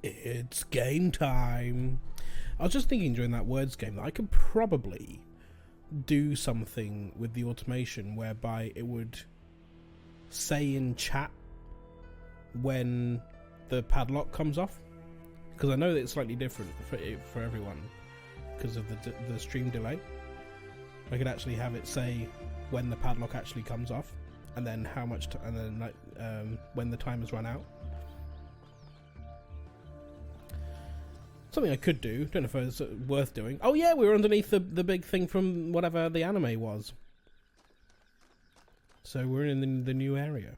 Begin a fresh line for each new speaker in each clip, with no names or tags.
It's game time. I was just thinking during that words game that I could probably do something with the automation whereby it would say in chat when the padlock comes off, because I know that it's slightly different for everyone because of the stream delay. I could actually have it say when the padlock actually comes off, and then how much, and then like when the time has run out. Something I could do. Don't know if it's worth doing. Oh yeah, we were underneath the big thing from whatever the anime was. So we're in the new area.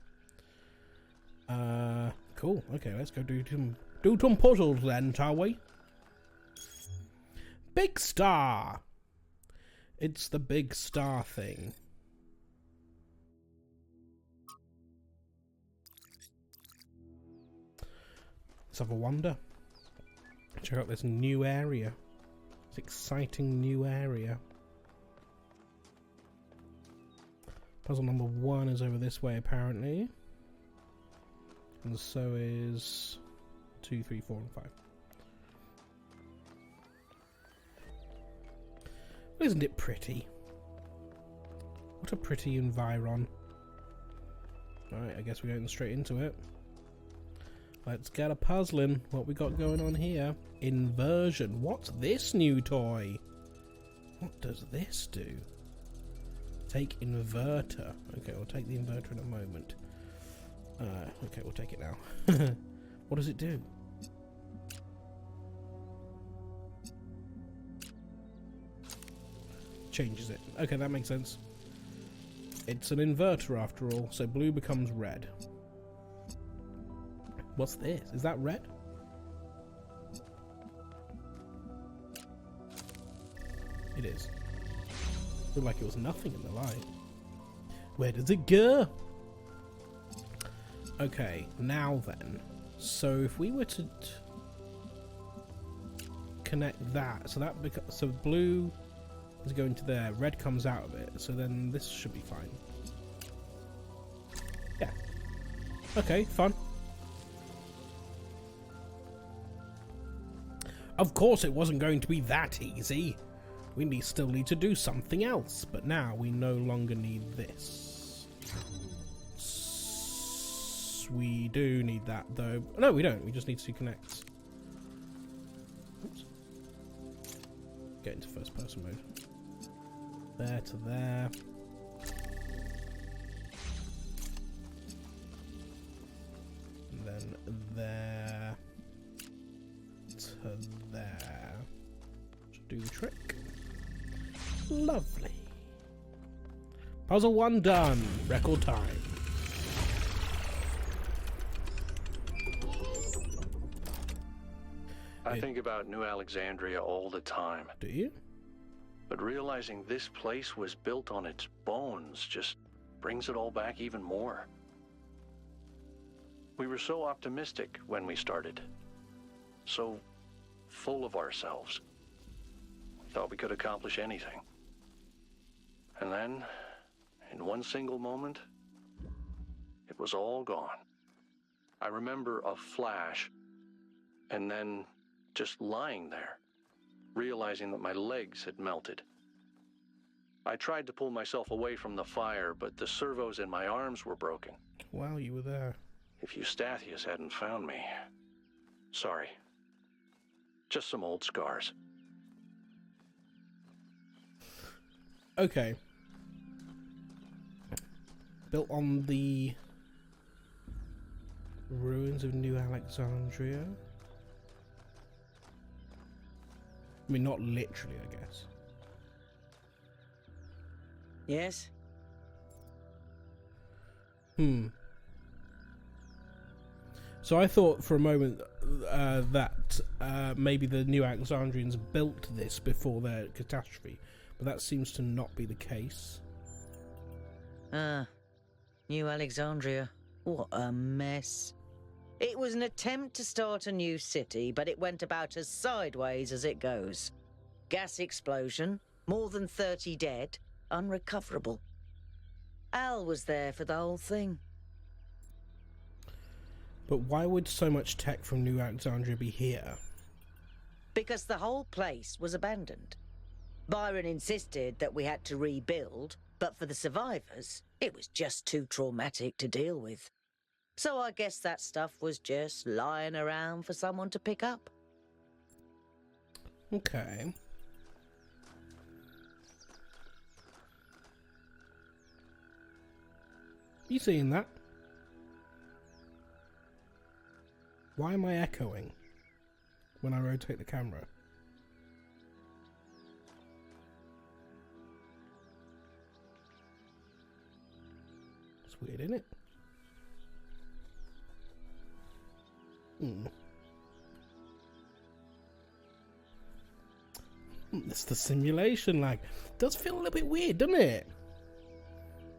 Cool. Okay, let's go do some puzzles then, shall we? Big star. It's the big star thing. Let's have a wander. Check out this new area. This exciting new area. Puzzle number 1 is over this way, apparently. And so is 2, 3, 4, and 5. Well, isn't it pretty? What a pretty environ. Alright, I guess we're going straight into it. Let's get a puzzling. What we got going on here? Inversion. What's this new toy? What does this do? Take inverter. Okay, we'll take the inverter in a moment. Okay, we'll take it now. What does it do? Changes it. Okay, that makes sense. It's an inverter after all, so blue becomes red. What's this? Is that red? It is. Looked like it was nothing in the light. Where does it go? Okay, now then. So if we were to connect that, so blue is going to there, red comes out of it, so then this should be fine. Yeah. Okay, fun. Of course it wasn't going to be that easy. We still need to do something else, but now we no longer need this. We do need that though. No, we don't. We just need to connect. Oops. Get into first person mode. There to there. And then there to there. Should do the trick. Lovely. Puzzle 1 done. Record time.
I think about New Alexandria all the time.
Do you?
But realizing this place was built on its bones just brings it all back even more. We were so optimistic when we started. So full of ourselves. We thought we could accomplish anything. And then, in one single moment, it was all gone. I remember a flash, and then just lying there, realizing that my legs had melted. I tried to pull myself away from the fire, but the servos in my arms were broken.
Wow, you were there.
If Eustathius hadn't found me... Sorry. Just some old scars.
Okay. Built on the ruins of New Alexandria. I mean, not literally, I guess.
Yes?
So I thought for a moment that maybe the New Alexandrians built this before their catastrophe, but that seems to not be the case.
New Alexandria. What a mess. It was an attempt to start a new city, but it went about as sideways as it goes. Gas explosion, more than 30 dead, unrecoverable. Al was there for the whole thing.
But why would so much tech from New Alexandria be here?
Because the whole place was abandoned. Byron insisted that we had to rebuild, but for the survivors, it was just too traumatic to deal with. So I guess that stuff was just lying around for someone to pick up.
Okay. You seeing that? Why am I echoing when I rotate the camera? It's weird, isn't it? It's the simulation lag. Does feel a little bit weird, doesn't it?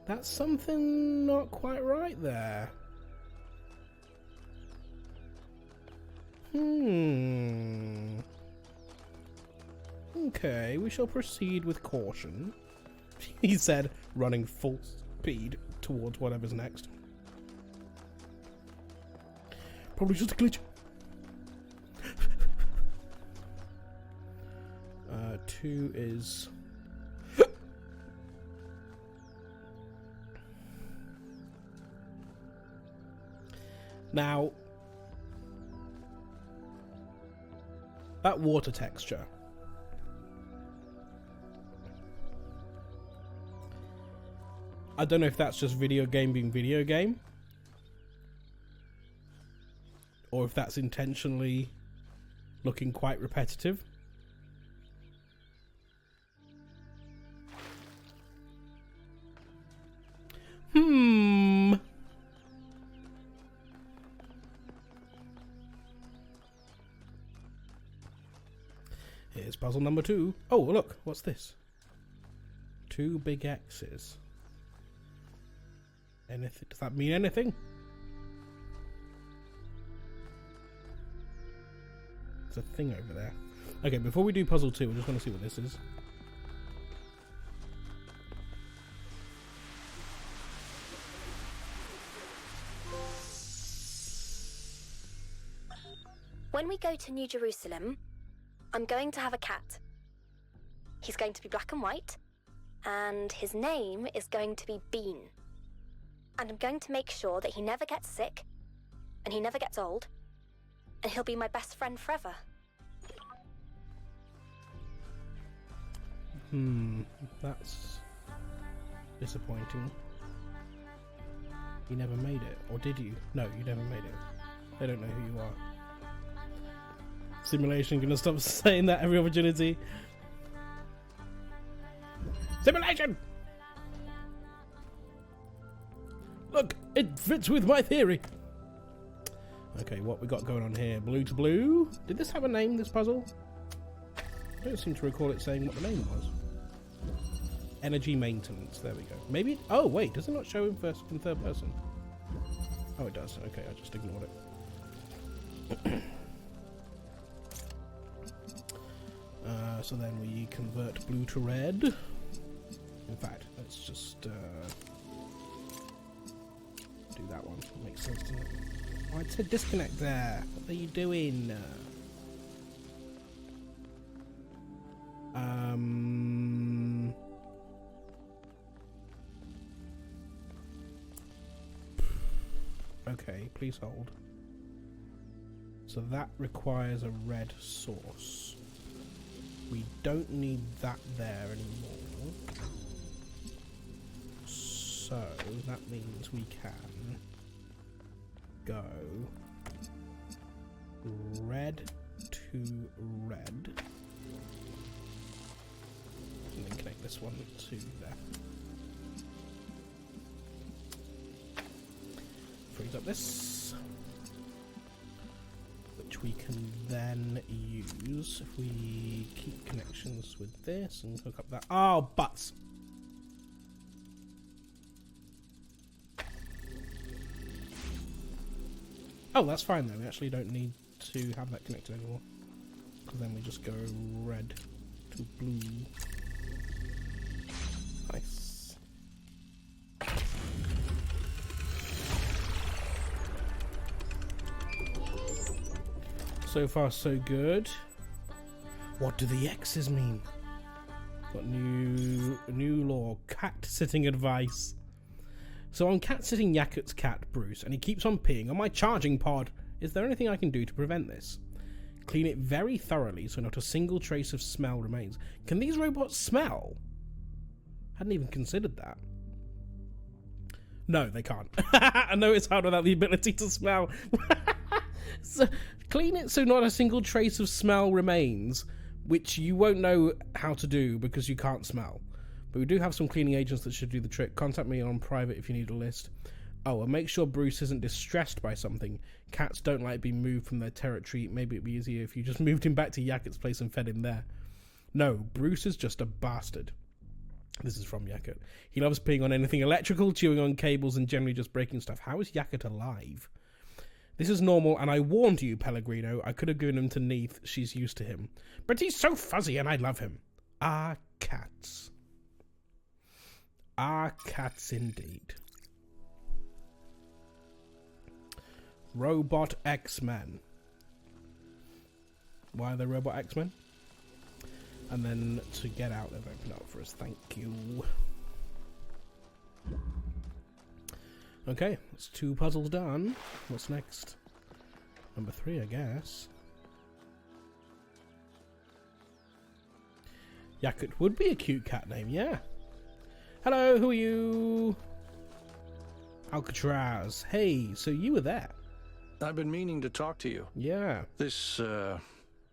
That's something not quite right there. Okay, we shall proceed with caution, he said, running full speed towards whatever's next. Probably just a glitch. 2 is... Now, that water texture. I don't know if that's just video game being video game, or if that's intentionally looking quite repetitive. Here's puzzle number 2. Oh, look, what's this? 2 big X's. Anything? Does that mean anything? There's a thing over there. Okay, before we do puzzle 2, I just want to see what this is.
When we go to New Jerusalem, I'm going to have a cat. He's going to be black and white, and his name is going to be Bean. And I'm going to make sure that he never gets sick, and he never gets old, and he'll be my best friend forever.
That's disappointing. You never made it, or did you? No, you never made it. They don't know who you are. Simulation gonna stop saying that every opportunity. Simulation! Look, it fits with my theory. Okay, what we got going on here? Blue to blue. Did this have a name, this puzzle? I don't seem to recall it saying what the name was. Energy maintenance. There we go. Maybe... Oh, wait. Does it not show in first and third person? Oh, it does. Okay, I just ignored it. So then we convert blue to red. In fact, let's just do that one. It makes sense, doesn't it? Oh, it said disconnect there. What are you doing? Okay, please hold. So that requires a red source. We don't need that there anymore. So that means we can go red to red. And then connect this one to there. Freeze up this, which we can then use if we keep connections with this and hook up that. Oh, butts! Oh, that's fine though. We actually don't need to have that connected anymore, because then we just go red to blue. Nice. So far, so good. What do the X's mean? Got new law. Cat sitting advice. So I'm cat sitting Yakut's cat, Bruce, and he keeps on peeing on my charging pod. Is there anything I can do to prevent this? Clean it very thoroughly so not a single trace of smell remains. Can these robots smell? Hadn't even considered that. No, they can't. I know it's hard without the ability to smell. So, clean it so not a single trace of smell remains, which you won't know how to do because you can't smell. But we do have some cleaning agents that should do the trick. Contact me on private if you need a list. Oh, and make sure Bruce isn't distressed by something. Cats don't like being moved from their territory. Maybe it'd be easier if you just moved him back to Yakut's place and fed him there. No, Bruce is just a bastard. This is from Yakut. He loves peeing on anything electrical, chewing on cables, and generally just breaking stuff. How is Yakut alive? This is normal, and I warned you, Pellegrino. I could have given him to Neith. She's used to him. But he's so fuzzy, and I love him. Ah, cats. Ah, cats indeed. Robot X-Men. Why are they Robot X-Men? And then to get out, they've opened up for us. Thank you. Okay, that's 2 puzzles done. What's next? Number 3, I guess. Yakut would be a cute cat name, yeah. Hello, who are you? Alcatraz. Hey, so you were there.
I've been meaning to talk to you.
Yeah.
This,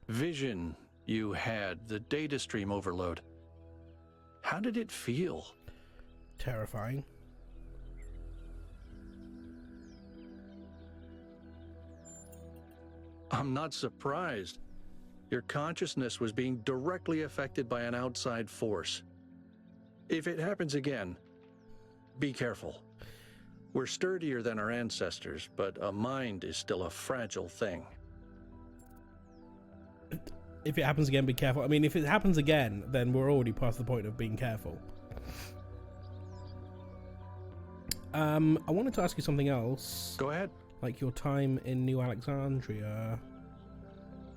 vision you had, the data stream overload. How did it feel?
Terrifying.
I'm not surprised. Your consciousness was being directly affected by an outside force. If it happens again, be careful. We're sturdier than our ancestors, but a mind is still a fragile thing.
If it happens again, be careful. I mean, if it happens again, then we're already past the point of being careful. I wanted to ask you something else.
Go ahead.
Like your time in New Alexandria.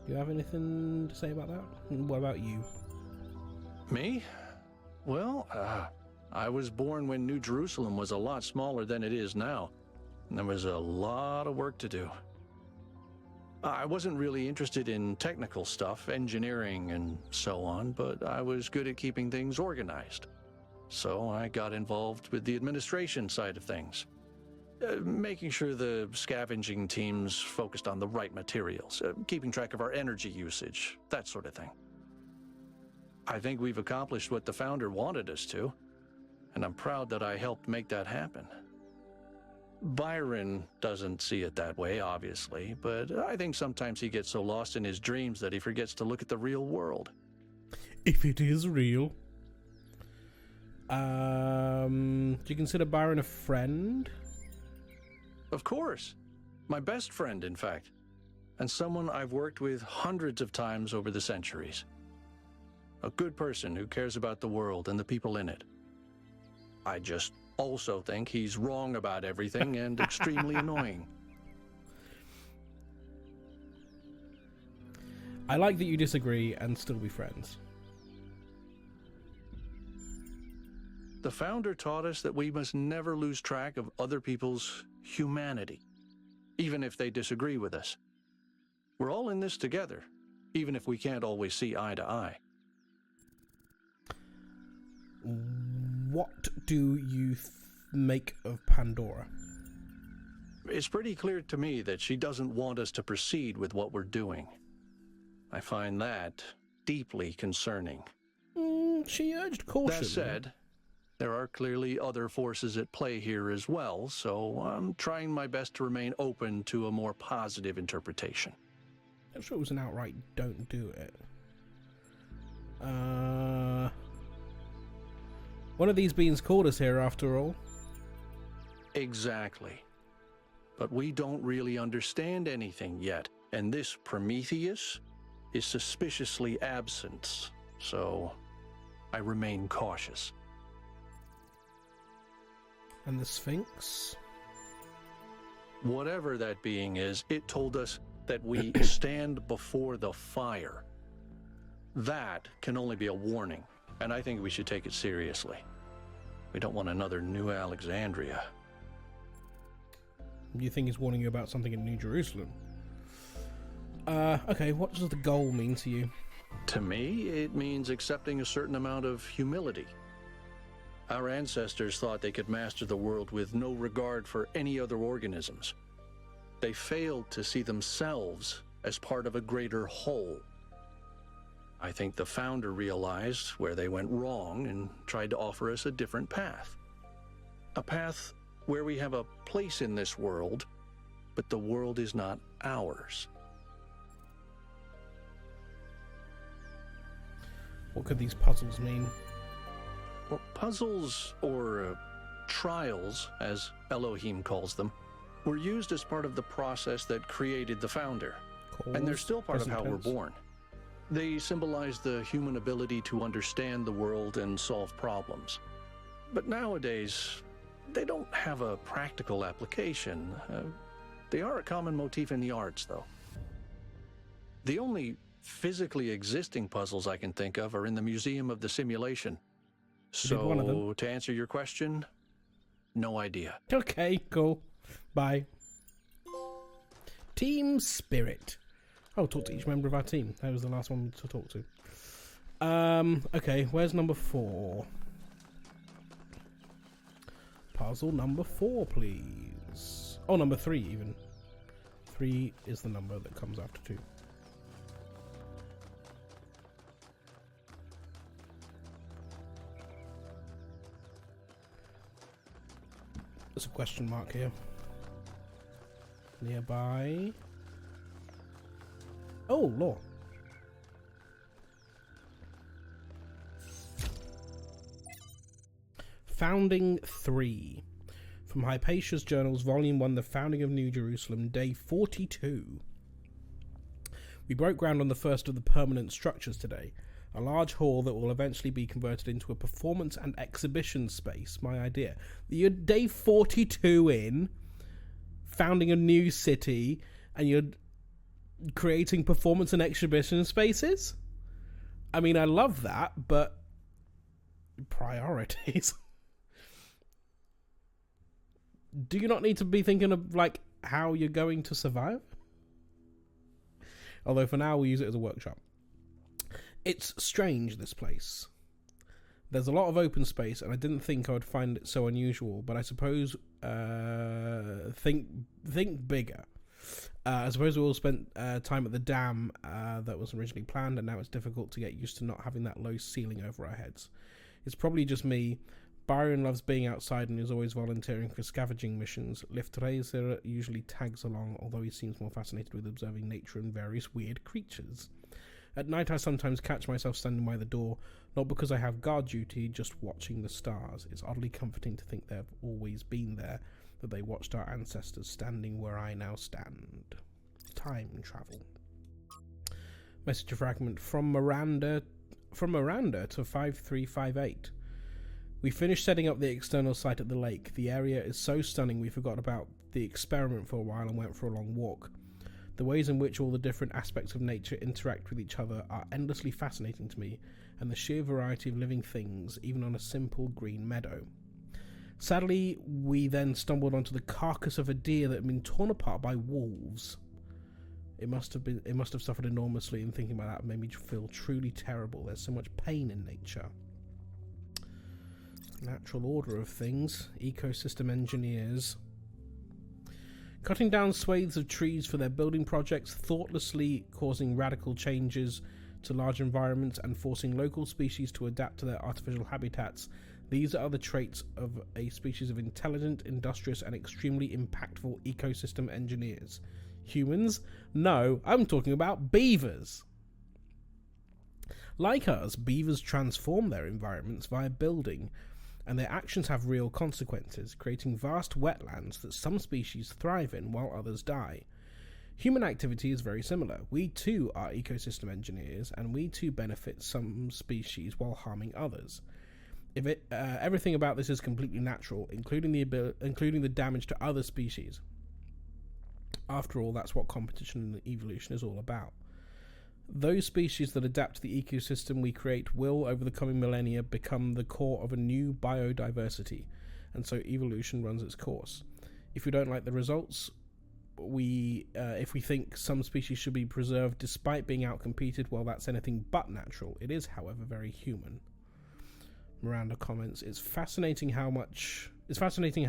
Do you have anything to say about that? What about you?
Me? Well, I was born when New Jerusalem was a lot smaller than it is now. And there was a lot of work to do. I wasn't really interested in technical stuff, engineering and so on, but I was good at keeping things organized. So I got involved with the administration side of things. Making sure the scavenging teams focused on the right materials, keeping track of our energy usage, that sort of thing. I think we've accomplished what the founder wanted us to, and I'm proud that I helped make that happen. Byron doesn't see it that way, obviously, but I think sometimes he gets so lost in his dreams that he forgets to look at the real world.
If it is real. Do you consider Byron a friend?
Of course. My best friend, in fact. And someone I've worked with hundreds of times over the centuries. A good person who cares about the world and the people in it. I just also think he's wrong about everything and extremely annoying.
I like that you disagree and still be friends.
The founder taught us that we must never lose track of other people's humanity, even if they disagree with us. We're all in this together, even if we can't always see eye to eye.
What do you make of Pandora?
It's pretty clear to me that she doesn't want us to proceed with what we're doing. I find that deeply concerning.
She urged caution.
That said, there are clearly other forces at play here as well, so I'm trying my best to remain open to a more positive interpretation.
I'm sure it was an outright don't do it. One of these beings called us here after all.
Exactly. But we don't really understand anything yet, and this Prometheus is suspiciously absent, so I remain cautious.
And the Sphinx?
Whatever that being is, it told us that we stand before the fire. That can only be a warning, and I think we should take it seriously. We don't want another New Alexandria.
You think he's warning you about something in New Jerusalem? Okay, what does the goal mean to you?
To me, it means accepting a certain amount of humility. Our ancestors thought they could master the world with no regard for any other organisms. They failed to see themselves as part of a greater whole. I think the founder realized where they went wrong and tried to offer us a different path. A path where we have a place in this world, but the world is not ours.
What could these puzzles mean?
Well, puzzles, or trials, as Elohim calls them, were used as part of the process that created the founder. And they're still part of how we're born. They symbolize the human ability to understand the world and solve problems. But nowadays, they don't have a practical application. They are a common motif in the arts, though. The only physically existing puzzles I can think of are in the Museum of the Simulation. So, to answer your question, no idea.
Okay, cool. Bye. Team Spirit. I'll talk to each member of our team. That was the last one to talk to. Okay, where's number 4? Puzzle number 4, please. Oh, number 3 even. 3 is the number that comes after 2. There's a question mark here. Nearby. Oh, law. Founding 3. From Hypatia's Journals, Volume 1, The Founding of New Jerusalem, Day 42. We broke ground on the first of the permanent structures today. A large hall that will eventually be converted into a performance and exhibition space. My idea. You're day 42 in, founding a new city, and you're creating performance and exhibition spaces? I mean, I love that, but priorities. Do you not need to be thinking of, like, how you're going to survive? Although for now we'll use it as a workshop. It's strange, this place. There's a lot of open space, and I didn't think I would find it so unusual, but I suppose think bigger. I suppose we all spent time at the dam that was originally planned, and now it's difficult to get used to not having that low ceiling over our heads. It's probably just me. Byron loves being outside and is always volunteering for scavenging missions. Liftreiser usually tags along, although he seems more fascinated with observing nature and various weird creatures. At night I sometimes catch myself standing by the door, not because I have guard duty, just watching the stars. It's oddly comforting to think they've always been there, that they watched our ancestors standing where I now stand. Time travel. Message fragment from Miranda to 5358. We finished setting up the external site at the lake. The area is so stunning we forgot about the experiment for a while and went for a long walk. The ways in which all the different aspects of nature interact with each other are endlessly fascinating to me, and the sheer variety of living things, even on a simple green meadow. Sadly, we then stumbled onto the carcass of a deer that had been torn apart by wolves. It must have suffered enormously, and thinking about that made me feel truly terrible. There's so much pain in nature. Natural order of things. Ecosystem engineers. Cutting down swathes of trees for their building projects, thoughtlessly causing radical changes to large environments, and forcing local species to adapt to their artificial habitats. These are the traits of a species of intelligent, industrious, and extremely impactful ecosystem engineers. Humans? No, I'm talking about beavers. Like us, beavers transform their environments via building, and their actions have real consequences, creating vast wetlands that some species thrive in while others die. Human activity is very similar. We too are ecosystem engineers, and we too benefit some species while harming others. Everything about this is completely natural, including the damage to other species. After all, that's what competition and evolution is all about. Those species that adapt to the ecosystem we create will, over the coming millennia, become the core of a new biodiversity, and so evolution runs its course. If we don't like the results, if we think some species should be preserved despite being outcompeted, well, that's anything but natural. It is, however, very human. Miranda comments, it's fascinating how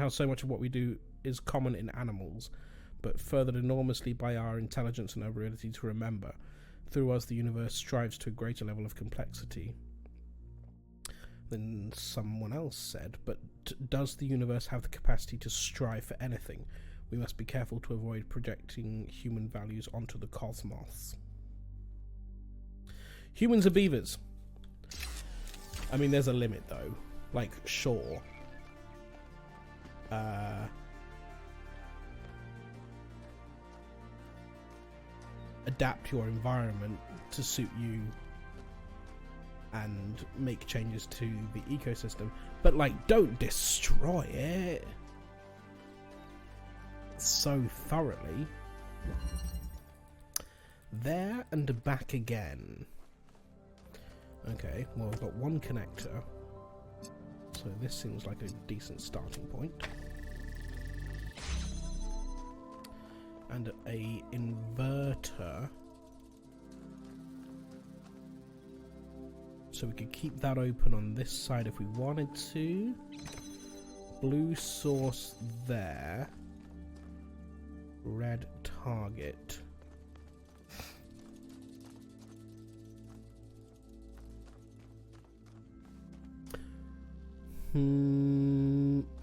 so much of what we do is common in animals, but furthered enormously by our intelligence and our ability to remember. Through us, the universe strives to a greater level of complexity. Then someone else said, but does the universe have the capacity to strive for anything? We must be careful to avoid projecting human values onto the cosmos. Humans are beavers. I mean, there's a limit, though. Like, sure. Adapt your environment to suit you and make changes to the ecosystem, but like, don't destroy it so thoroughly. There and back again. Okay, well, we've got one connector, so this seems like a decent starting point. And a inverter, so we could keep that open on this side if we wanted to. Blue source there, red target.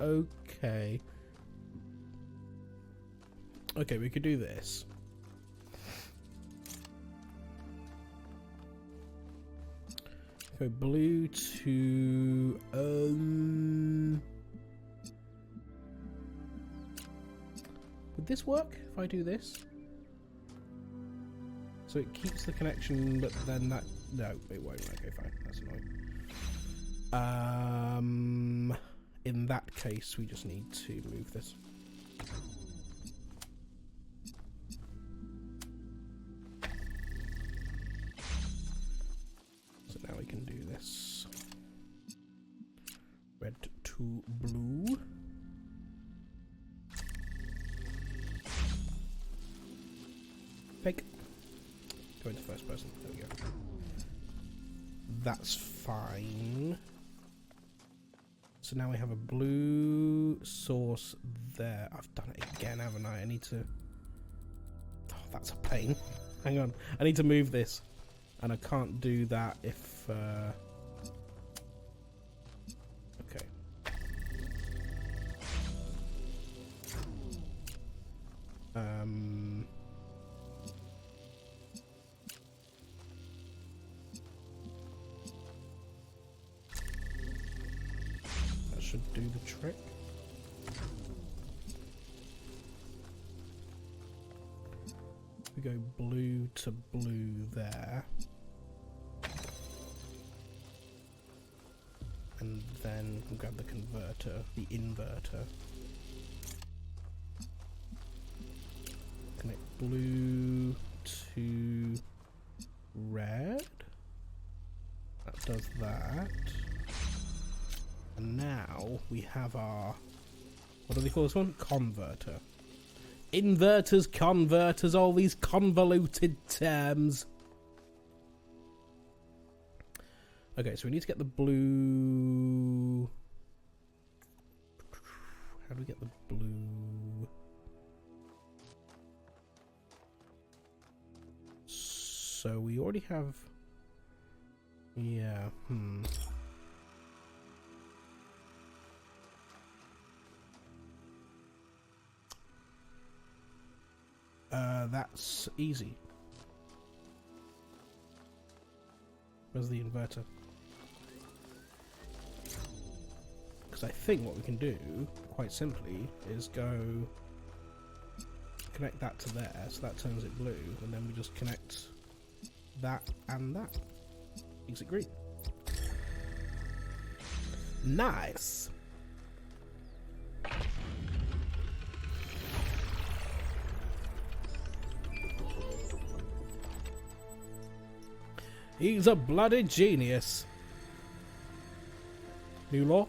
Okay. Okay, we could do this. Go blue to would this work if I do this? So it keeps the connection, but then that, no, it won't. Okay, fine. That's annoying. In that case, we just need to move this. Now we can do this. Red to blue. Pick. Go into first person. There we go. That's fine. So now we have a blue source there. I've done it again, haven't I? I need to... Oh, that's a pain. Hang on. I need to move this. And I can't do that if... Okay. That should do the trick. We go blue to blue there. And then we'll grab the converter, the inverter. Connect blue to red. That does that. And now we have our, what do they call this one? Converter. Inverters, converters, all these convoluted terms. Okay, so we need to get the blue... How do we get the blue? So we already have... Yeah, that's easy. Where's the inverter? Because I think what we can do, quite simply, is go connect that to there, so that turns it blue, and then we just connect that and that. Makes it green. Nice! He's a bloody genius. New law?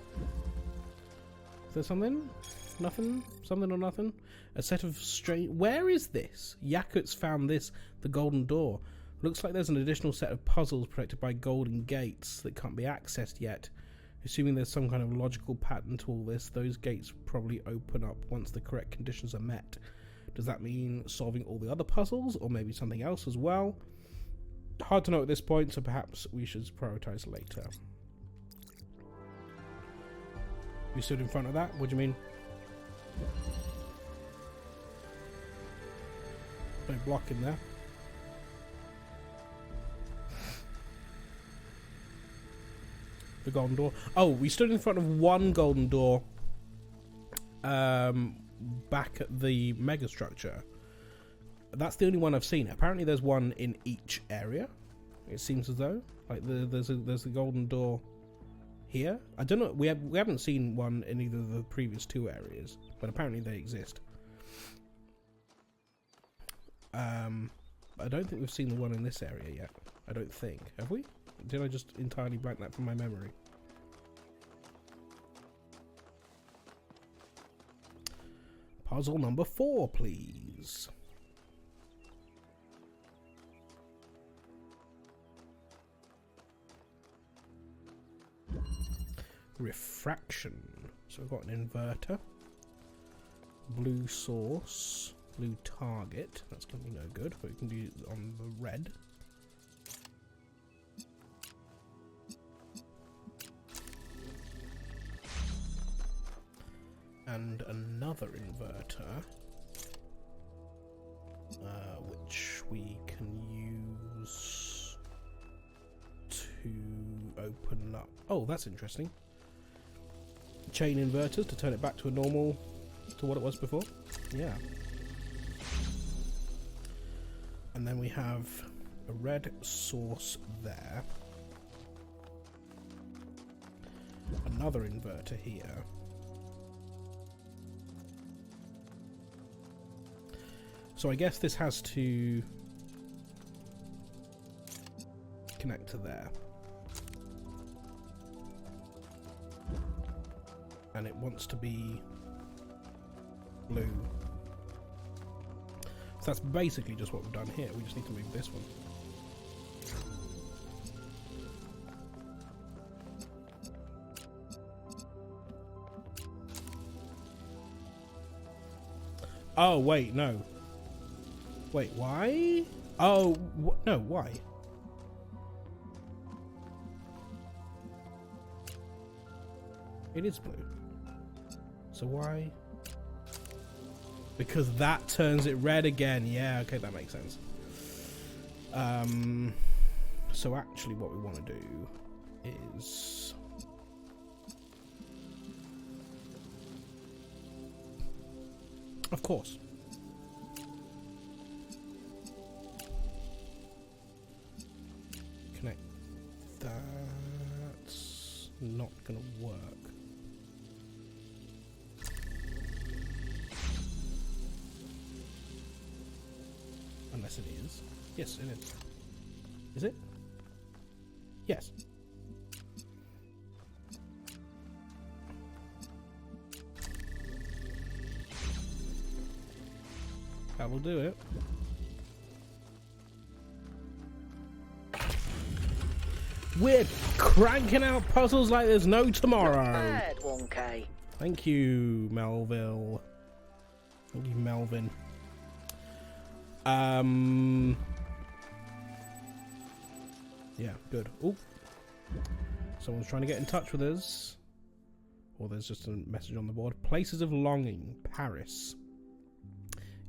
Is there something? Nothing? Something or nothing? A set of strange... Where is this? Yakut's found this, the golden door. Looks like there's an additional set of puzzles protected by golden gates that can't be accessed yet. Assuming there's some kind of logical pattern to all this, those gates probably open up once the correct conditions are met. Does that mean solving all the other puzzles, or maybe something else as well? Hard to know at this point, so perhaps we should prioritize later. You stood in front of that? What do you mean? No block in there. The golden door. Oh, we stood in front of one golden door back at the megastructure. That's the only one I've seen. Apparently there's one in each area. It seems as though. Like there's the golden door here. I don't know. We haven't seen one in either of the previous two areas, but apparently they exist. I don't think we've seen the one in this area yet. I don't think. Have we? Did I just entirely blank that from my memory? Puzzle number 4, please. Refraction. So we've got an inverter. Blue source. Blue target. That's going to be no good, but we can do it on the red. And another inverter, which we can use to open up. Oh, that's interesting. Chain inverters to turn it back to a normal, to what it was before. Yeah. And then we have a red source there. Another inverter here. So I guess this has to connect to there. And it wants to be blue. So that's basically just what we've done here. We just need to move this one. Oh, wait, no. Wait, why? Oh, no, why? It is blue. So why? Because that turns it red again. Yeah, okay, that makes sense. So actually what we want to do is... Of course. Connect. That's not going to work. Unless it is. Yes, it is. Is it? Yes. That will do it. We're cranking out puzzles like there's no tomorrow.
Not bad, 1K.
Thank you, Melville. Thank you, Melvin. Yeah, good. Oh, someone's trying to get in touch with us. Or there's just a message on the board. Places of Longing, Paris.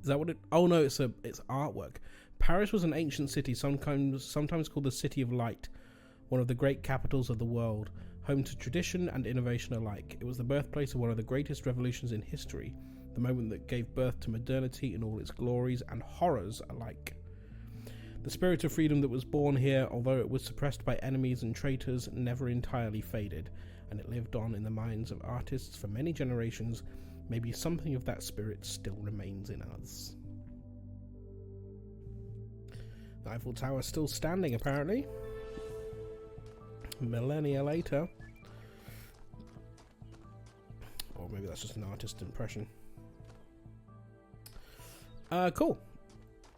Is that what it... Oh no, it's artwork. Paris was an ancient city, sometimes called the City of Light, one of the great capitals of the world, home to tradition and innovation alike. It was the birthplace of one of the greatest revolutions in history, the moment that gave birth to modernity in all its glories and horrors alike. The spirit of freedom that was born here, although it was suppressed by enemies and traitors, never entirely faded, and it lived on in the minds of artists for many generations. Maybe something of that spirit still remains in us. The Eiffel Tower is still standing, apparently. Millennia later. Or maybe that's just an artist impression. Cool.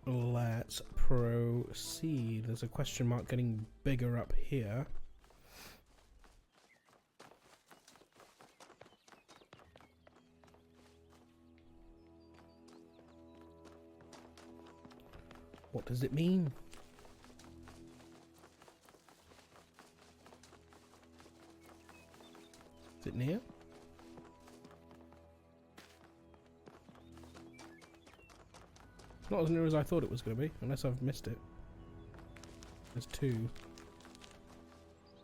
Let's proceed. There's a question mark getting bigger up here. What does it mean? Is it near? It's not as near as I thought it was going to be, unless I've missed it. There's two.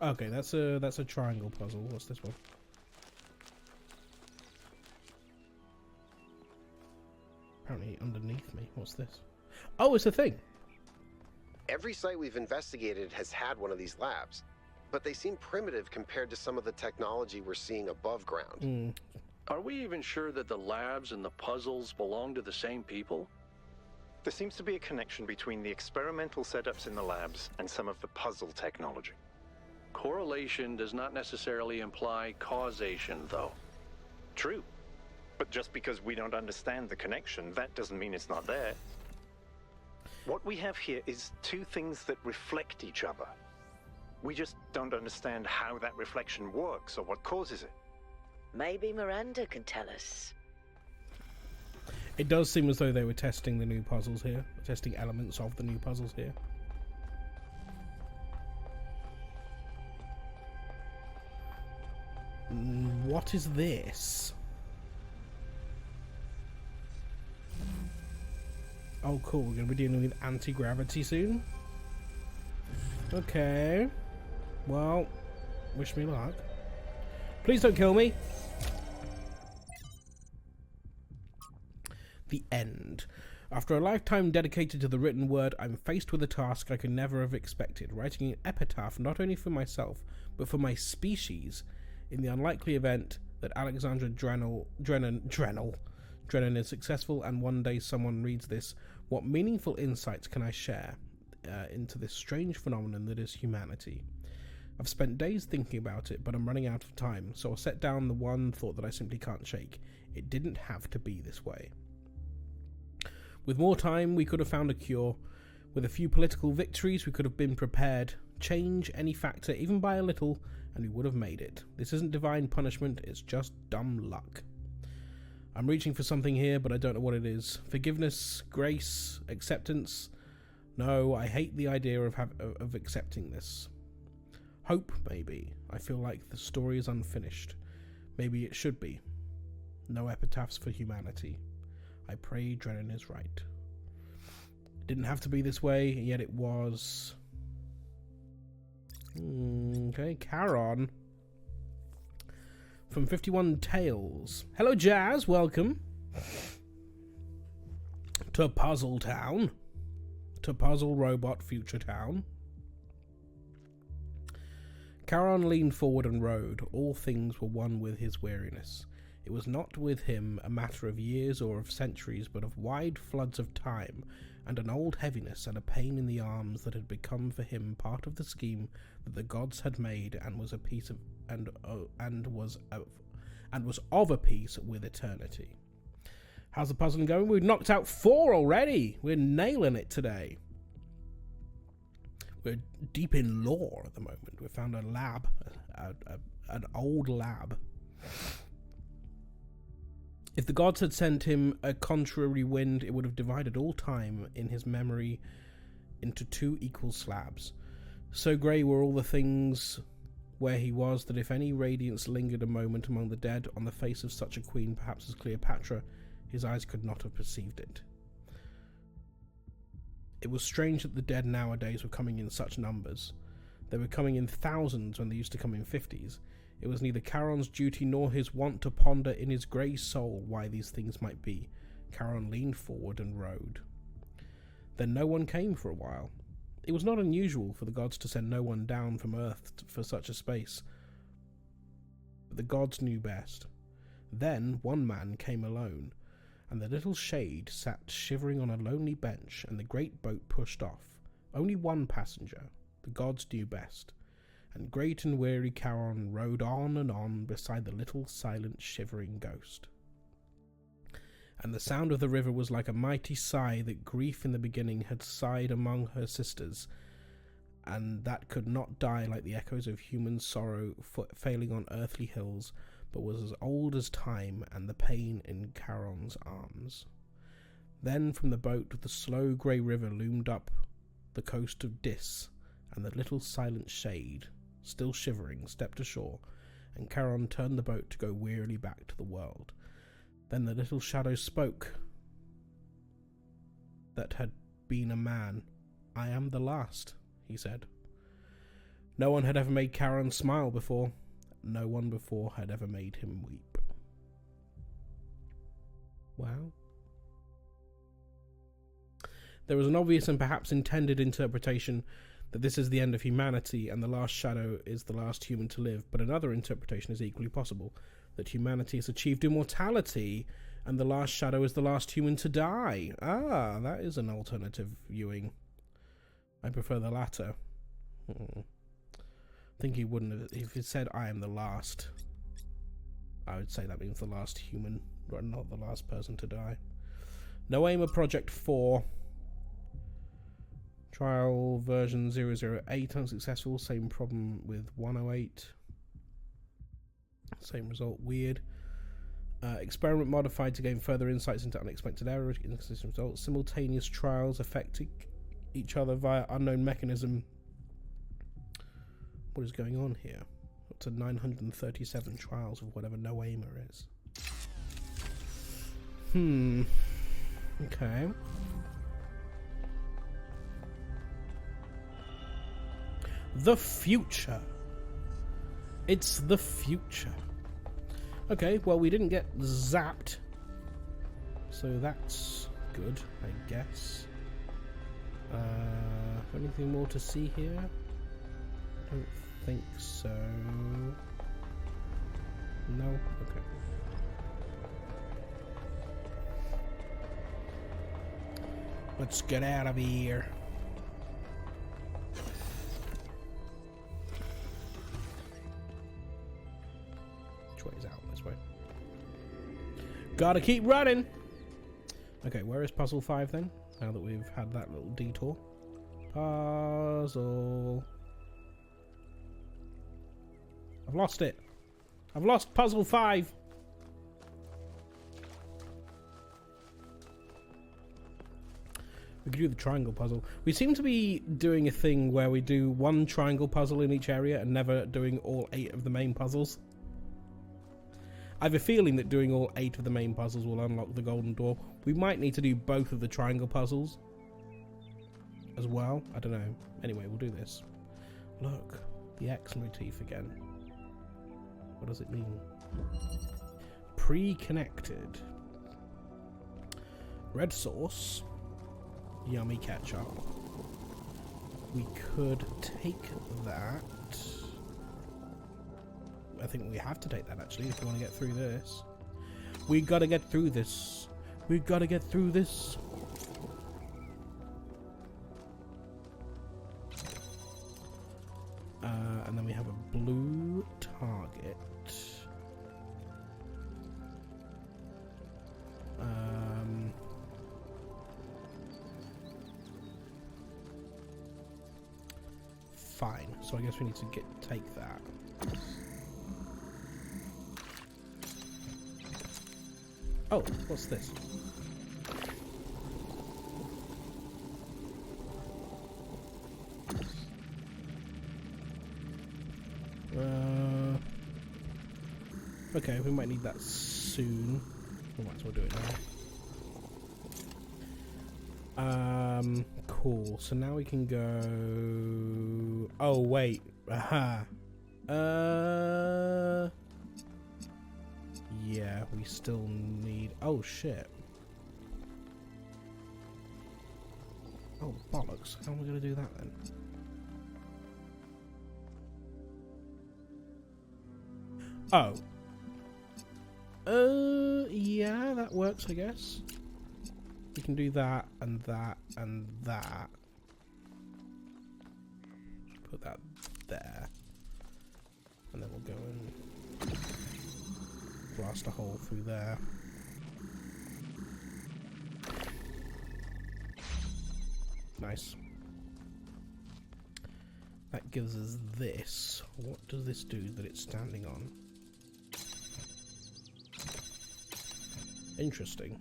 Okay, that's a triangle puzzle. What's this one? Apparently underneath me. What's this? Oh, it's a thing.
Every site we've investigated has had one of these labs, but they seem primitive compared to some of the technology we're seeing above ground.
Are we even sure that the labs and the puzzles belong to the same people?
There seems to be a connection between the experimental setups in the labs and some of the puzzle technology.
Correlation does not necessarily imply causation, though.
True. But just because we don't understand the connection, that doesn't mean it's not there. What we have here is two things that reflect each other. We just don't understand how that reflection works or what causes it.
Maybe Miranda can tell us.
It does seem as though they were testing the new puzzles here, testing elements of the new puzzles here. What is this? Oh cool, we're going to be dealing with anti-gravity soon? Okay. Well, wish me luck. Please don't kill me! The end. After a lifetime dedicated to the written word, I'm faced with a task I could never have expected, writing an epitaph not only for myself, but for my species, in the unlikely event that Alexandra Drennan is successful and one day someone reads this. What meaningful insights can I share into this strange phenomenon that is humanity? I've spent days thinking about it, but I'm running out of time, so I'll set down the one thought that I simply can't shake. It didn't have to be this way. With more time, we could have found a cure. With a few political victories, we could have been prepared. Change any factor, even by a little, and we would have made it. This isn't divine punishment, it's just dumb luck. I'm reaching for something here, but I don't know what it is. Forgiveness, grace, acceptance. No, I hate the idea of accepting this. Hope, maybe. I feel like the story is unfinished. Maybe it should be. No epitaphs for humanity. I pray Drennan is right. It didn't have to be this way, yet it was. Okay, Charon. From 51 Tales. Hello, Jazz. Welcome to Puzzle Town. To Puzzle Robot Future Town. Charon leaned forward and rode. All things were one with his weariness. It was not with him a matter of years or of centuries, but of wide floods of time, and an old heaviness and a pain in the arms that had become for him part of the scheme that the gods had made, and was a piece of and was of a piece with eternity. How's the puzzling going? We've knocked out 4 already. We're nailing it today. We're deep in lore at the moment. We found a lab, an old lab. If the gods had sent him a contrary wind, it would have divided all time in his memory into 2 equal slabs. So grey were all the things where he was that if any radiance lingered a moment among the dead on the face of such a queen, perhaps as Cleopatra, his eyes could not have perceived it. It was strange that the dead nowadays were coming in such numbers. They were coming in thousands when they used to come in 50s. It was neither Charon's duty nor his wont to ponder in his grey soul why these things might be. Charon leaned forward and rode. Then no one came for a while. It was not unusual for the gods to send no one down from Earth for such a space. But the gods knew best. Then one man came alone, and the little shade sat shivering on a lonely bench, and the great boat pushed off. Only one passenger. The gods knew best. and great and weary Charon rode on and on beside the little silent shivering ghost. And the sound of the river was like a mighty sigh that grief in the beginning had sighed among her sisters, and that could not die like the echoes of human sorrow failing on earthly hills, but was as old as time and the pain in Charon's arms. Then from the boat the slow grey river loomed up the coast of Dis, and the little silent shade, still shivering, stepped ashore, and Charon turned the boat to go wearily back to the world. Then the little shadow spoke. That had been a man. "I am the last," he said. No one had ever made Charon smile before. No one before had ever made him weep. Wow. There was an obvious and perhaps intended interpretation that this is the end of humanity and the last shadow is the last human to live, but another interpretation is equally possible, that humanity has achieved immortality and the last shadow is the last human to die. Ah, that is an alternative viewing. I prefer the latter. I think he wouldn't have, if he said I am the last, I would say that means the last human, not the last person to die. No Aimer Project 4. Trial version 008 unsuccessful. Same problem with 108. Same result. Weird. Experiment modified to gain further insights into unexpected errors. Inconsistent results. Simultaneous trials affecting each other via unknown mechanism. What is going on here? Up to 937 trials of whatever No Aimer is. Okay. The future. It's the future. Okay, well, we didn't get zapped, so that's good, I guess. Anything more to see here? I don't think so. No? Okay. Let's get out of here. Which way is out? This way. Gotta keep running! Okay, where is puzzle 5 then? Now that we've had that little detour. Puzzle. I've lost it. I've lost puzzle 5. We could do the triangle puzzle. We seem to be doing a thing where we do one triangle puzzle in each area and never doing all 8 of the main puzzles. I have a feeling that doing all 8 of the main puzzles will unlock the golden door. We might need to do both of the triangle puzzles as well. I don't know. Anyway, we'll do this. Look, the X motif again. What does it mean? Pre-connected. Red sauce. Yummy ketchup. We could take that. I think we have to take that actually if we want to get through this. We gotta get through this. We gotta get through this. And then we have a blue target. Fine. So I guess we need to take that. Oh, what's this? Okay, we might need that soon. We might as well do it now. Cool. So now we can go. Oh wait. Aha. Yeah, we still need. Oh shit. Oh bollocks! How am I gonna do that then? Oh. Yeah, that works, I guess. We can do that and that and that. Put that there. And then we'll go and blast a hole through there. Nice. That gives us this. What does this do that it's standing on? Interesting.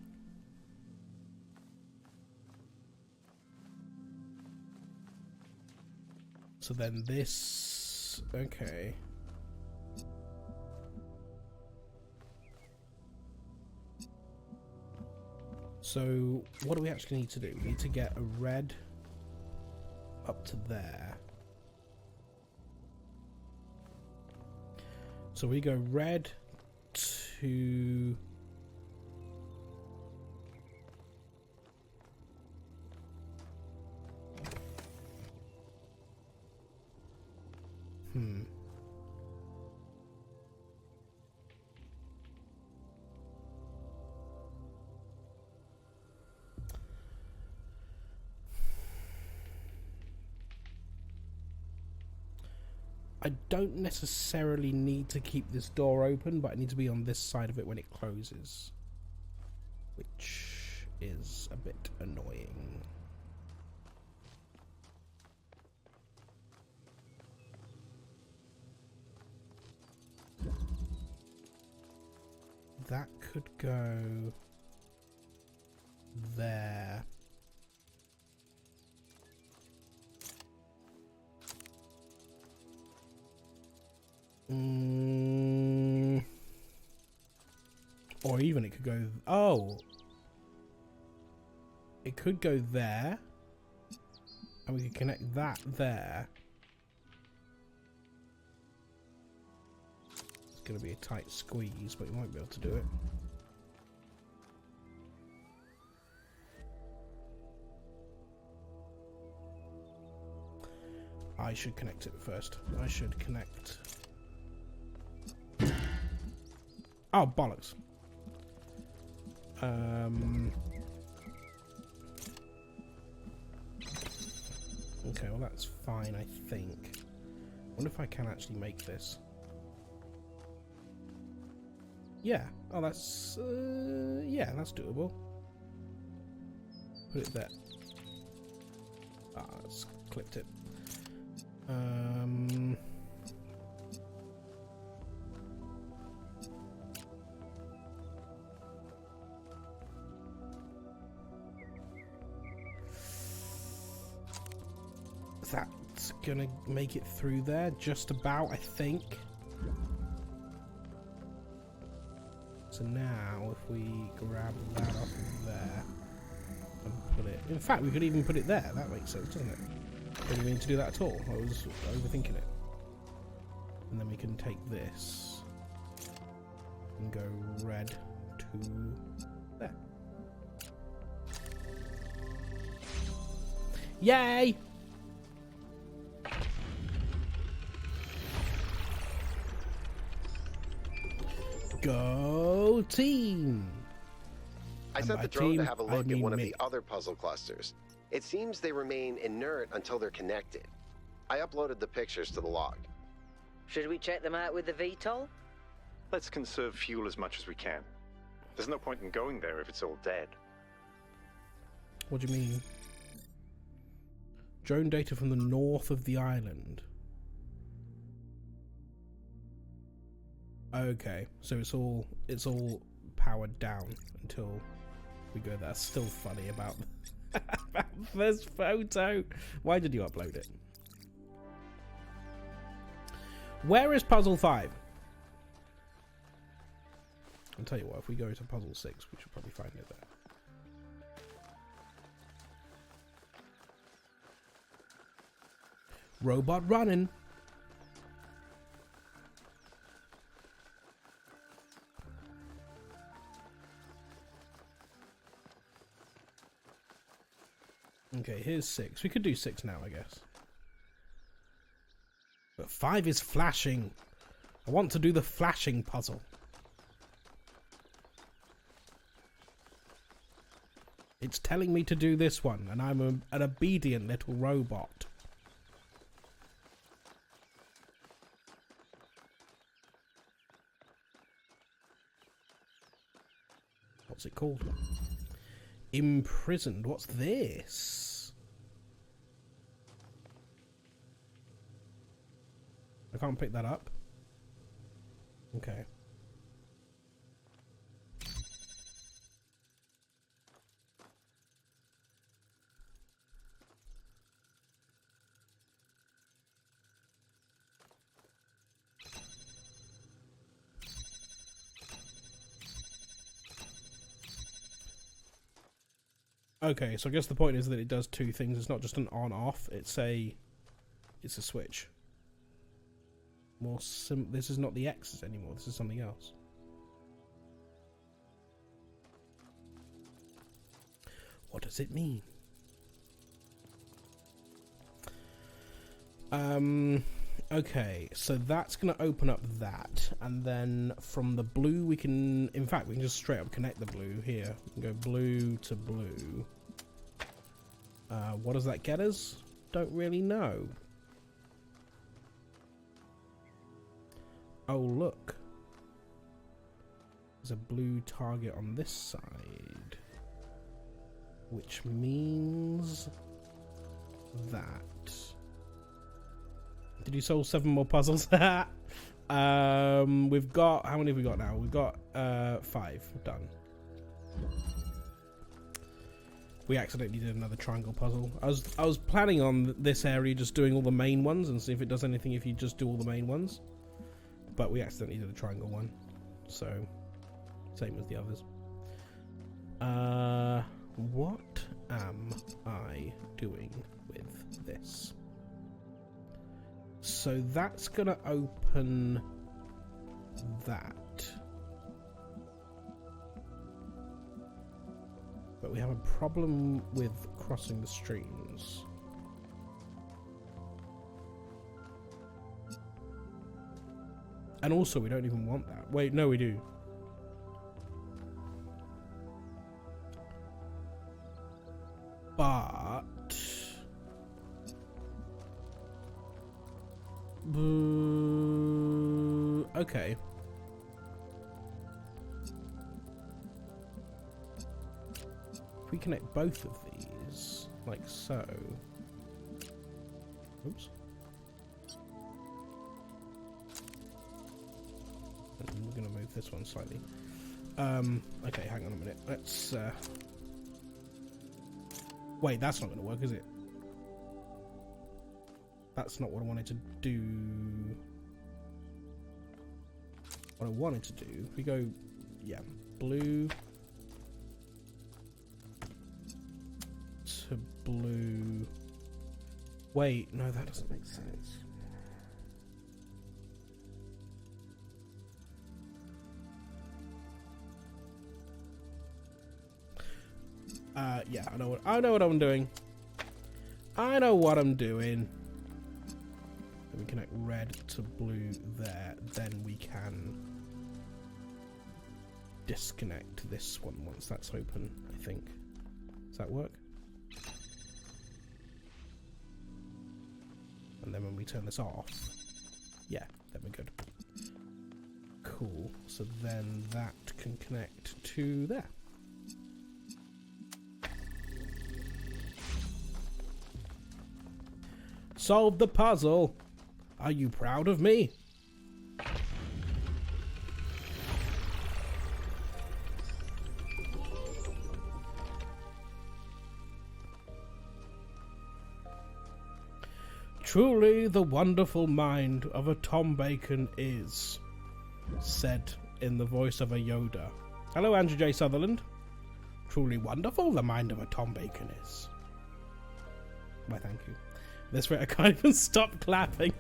So then this... Okay. So, what do we actually need to do? We need to get a red up to there. So we go red to... I don't necessarily need to keep this door open, but I need to be on this side of it when it closes, which is a bit annoying. That could go there. Or even it could go... Oh! It could go there. And we could connect that there. It's going to be a tight squeeze, but we might be able to do it. I should connect it first. I should connect... Oh, bollocks. Okay, well that's fine, I think. I wonder if I can actually make this. Yeah. Oh, that's... yeah, that's doable. Put it there. Ah, it's clipped it. That's gonna make it through there, just about, I think. So now, if we grab that off of there and put it... In fact, we could even put it there. That makes sense, doesn't it? Didn't mean to do that at all. I was overthinking it. And then we can take this and go red to there. Yay! Go team!
I sent the drone to have a look at one of the other puzzle clusters. It seems they remain inert until they're connected. I uploaded the pictures to the log.
Should we check them out with the VTOL?
Let's conserve fuel as much as we can. There's no point in going there if it's all dead.
What do you mean? Drone data from the north of the island. Okay, so it's all powered down until we go there. That's still funny about this photo. Why did you upload it? Where is puzzle 5? I'll tell you what, if we go to puzzle 6, we should probably find it there. Robot running. Okay, here's 6. We could do 6 now, I guess. But 5 is flashing. I want to do the flashing puzzle. It's telling me to do this one, and I'm an obedient little robot. What's it called? Imprisoned. What's this? I can't pick that up. Okay. Okay, so I guess the point is that it does two things. It's not just an on-off. It's a switch. This is not the X's anymore. This is something else. What does it mean? Okay, so that's going to open up that, and then from the blue we can, in fact, we can just straight up connect the blue here. We can go blue to blue. What does that get us? Don't really know. Oh, look. There's a blue target on this side, which means that. Did you solve 7 more puzzles? We've got, how many have we got now? We've got 5 done. We accidentally did another triangle puzzle. I was planning on this area just doing all the main ones and see if it does anything if you just do all the main ones. But we accidentally did a triangle one. So, same as the others. What am I doing with this? So that's gonna open that. But we have a problem with crossing the streams. And also we don't even want that. Wait, no we do. But okay. If we connect both of these, like so. Oops. And we're going to move this one slightly. Okay, hang on a minute. Let's... Wait, that's not going to work, is it? That's not what I wanted to do. What I wanted to do, if we go, yeah, blue to blue. Wait, no, that doesn't make sense. Yeah, I know what I'm doing. I know what I'm doing. Then we connect red to blue there. Then we can disconnect this one once that's open, I think. Does that work? And then when we turn this off, yeah, then we're good. Cool. So then that can connect to there. Solved the puzzle. Are you proud of me? Truly the wonderful mind of a Tom Bacon is, said in the voice of a Yoda. Hello, Andrew J. Sutherland. Truly wonderful the mind of a Tom Bacon is. Why, thank you. This rate I can't even stop clapping.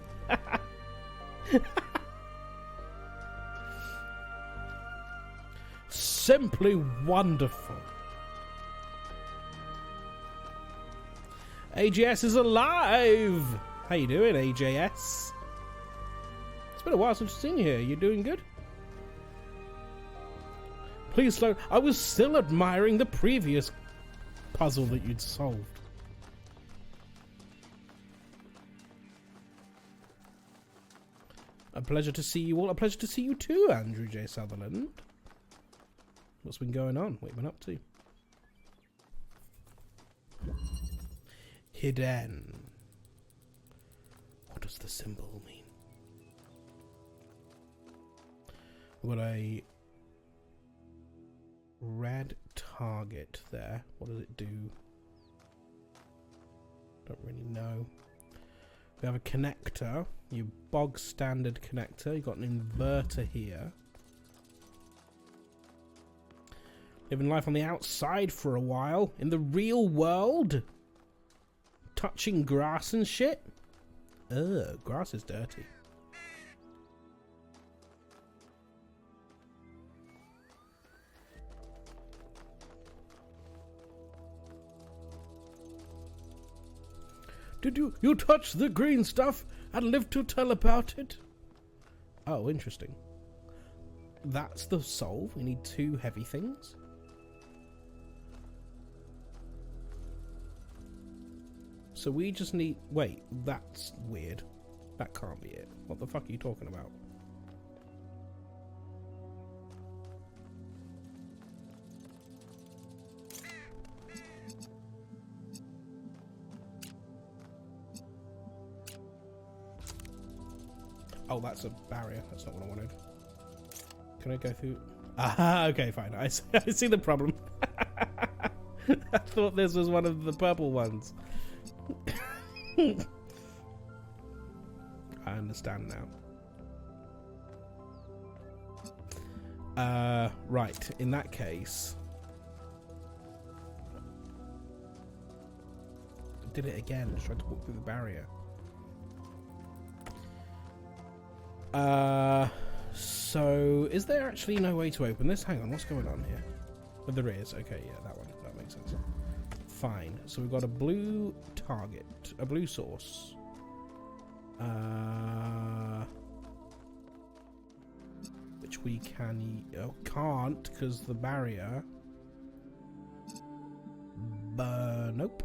Simply wonderful. AJS is alive! How you doing, AJS? It's been a while since I've seen you here. You doing good? Please slow. I was still admiring the previous puzzle that you'd solved. A pleasure to see you all. A pleasure to see you too, Andrew J. Sutherland. What's been going on? What have you been up to? Hidden. What does the symbol mean? We've got a red target there. What does it do? Don't really know. We have a connector. Your bog standard connector. You've got an inverter here. Living life on the outside for a while. In the real world. Touching grass and shit. Ugh, grass is dirty. Did you touch the green stuff and live to tell about it? Oh, interesting. That's the solve. We need 2 heavy things. So we just need... Wait, that's weird. That can't be it. What the fuck are you talking about? Oh, that's a barrier. That's not what I wanted. Can I go through? Ah, okay, fine. I see the problem. I thought this was one of the purple ones. I understand now. Right. In that case, I did it again. Tried to walk through the barrier. So is there actually no way to open this? Hang on, what's going on here? But there is. Okay, yeah, that one. That makes sense. Fine. So we've got a blue target, a blue source. Which we can... can't, because the barrier... nope.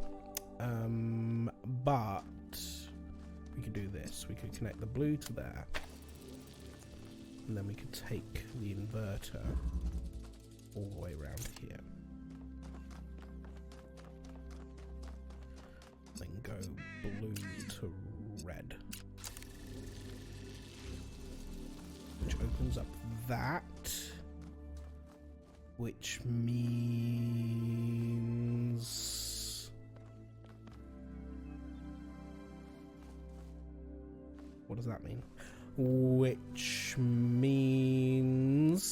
But... we could do this. We could connect the blue to there. And then we could take the inverter all the way around here. Then go blue to red. Which opens up that. Which means... what does that mean? Which means...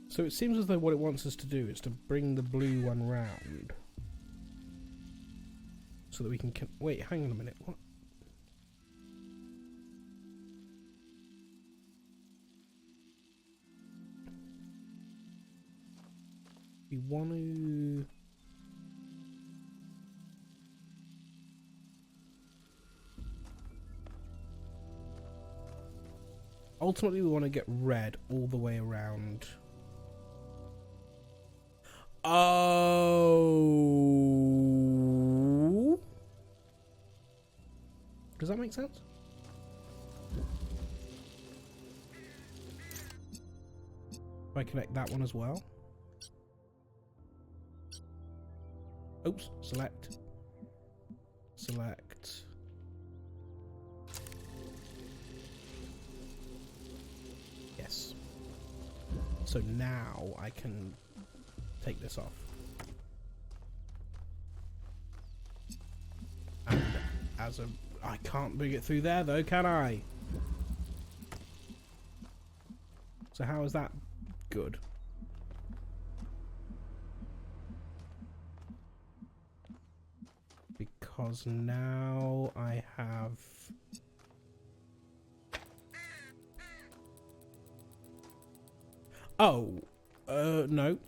so it seems as though what it wants us to do is to bring the blue one round. So that we can... wait, hang on a minute. What? We want to... ultimately, we want to get red all the way around. Oh... does that make sense? If I connect that one as well. Oops, select. Select. Yes. So now I can take this off. And as a... I can't bring it through there though, can I? So how is that good? Because now I have... oh, no.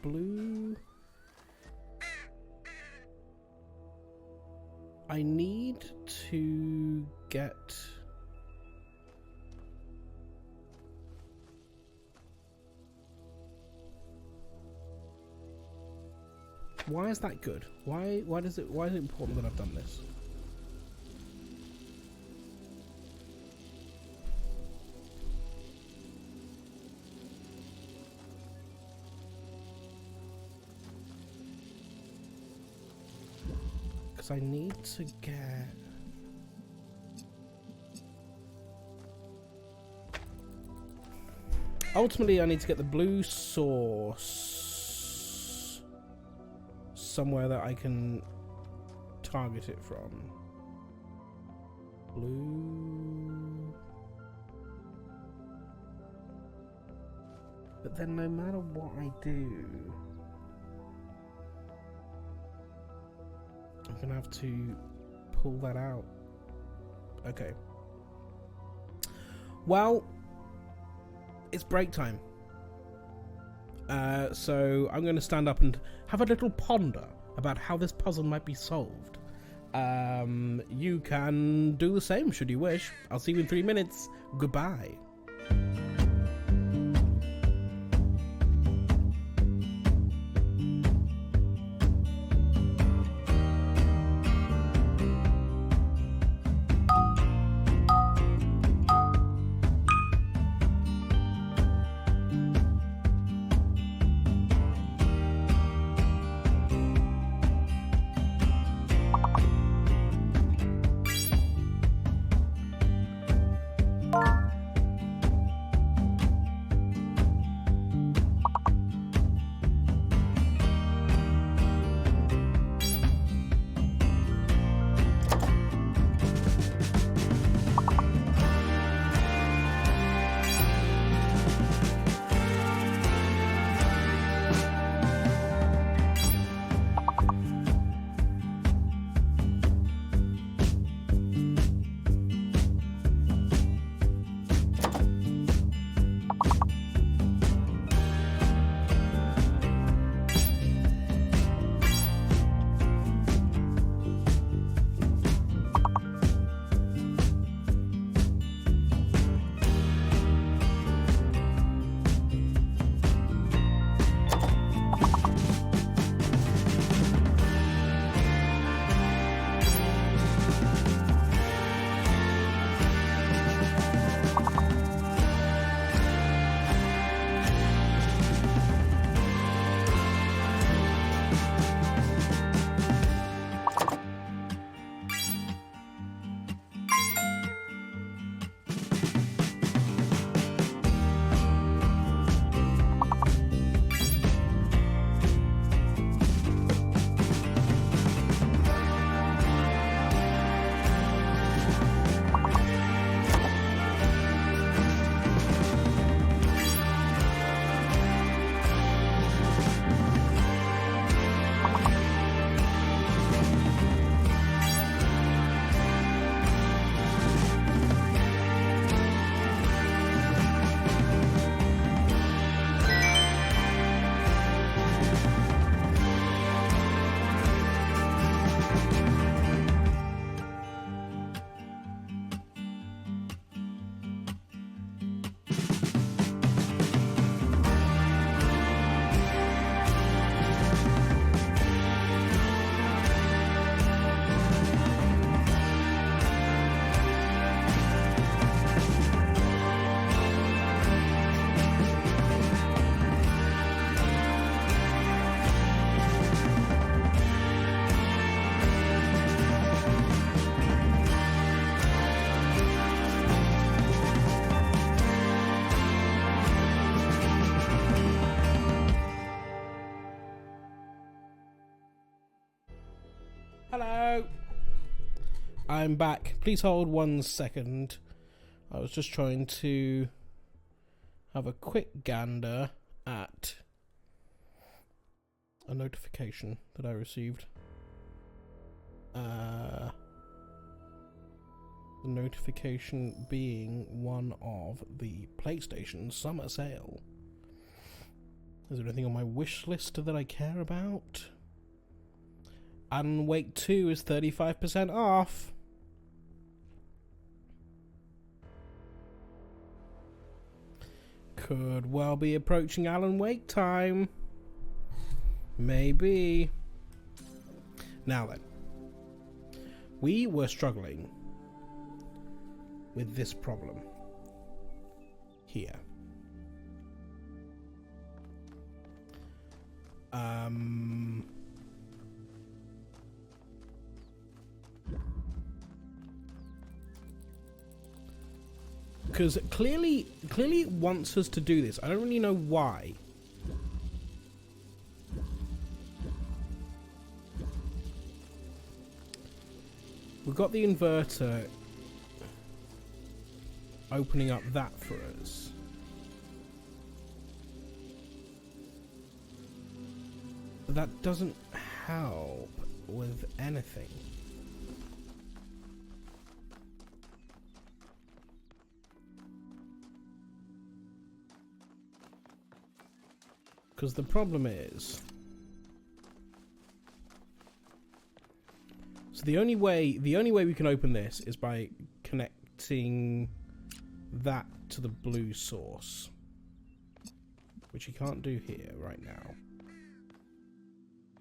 blue. I need to get... Why is that good? Why is it important that I've done this? Because I need to get... Ultimately, I need to get the blue source somewhere that I can target it from. Blue. But then no matter what I do, I'm gonna have to pull that out. Okay. Well, it's break time. So I'm going to stand up and have a little ponder about how this puzzle might be solved. You can do the same should you wish. I'll see you in 3 minutes. Goodbye. Hello. I'm back. Please hold 1 second. I was just trying to have a quick gander at a notification that I received. The notification being one of the PlayStation Summer Sale. Is there anything on my wish list that I care about? Alan Wake 2 is 35% off. Could well be approaching Alan Wake time. Maybe. Now then. We were struggling with this problem. Here. Because clearly it wants us to do this. I don't really know why. We've got the inverter opening up that for us. But that doesn't help with anything. Because the problem is, so the only way we can open this is by connecting that to the blue source, which you can't do here right now.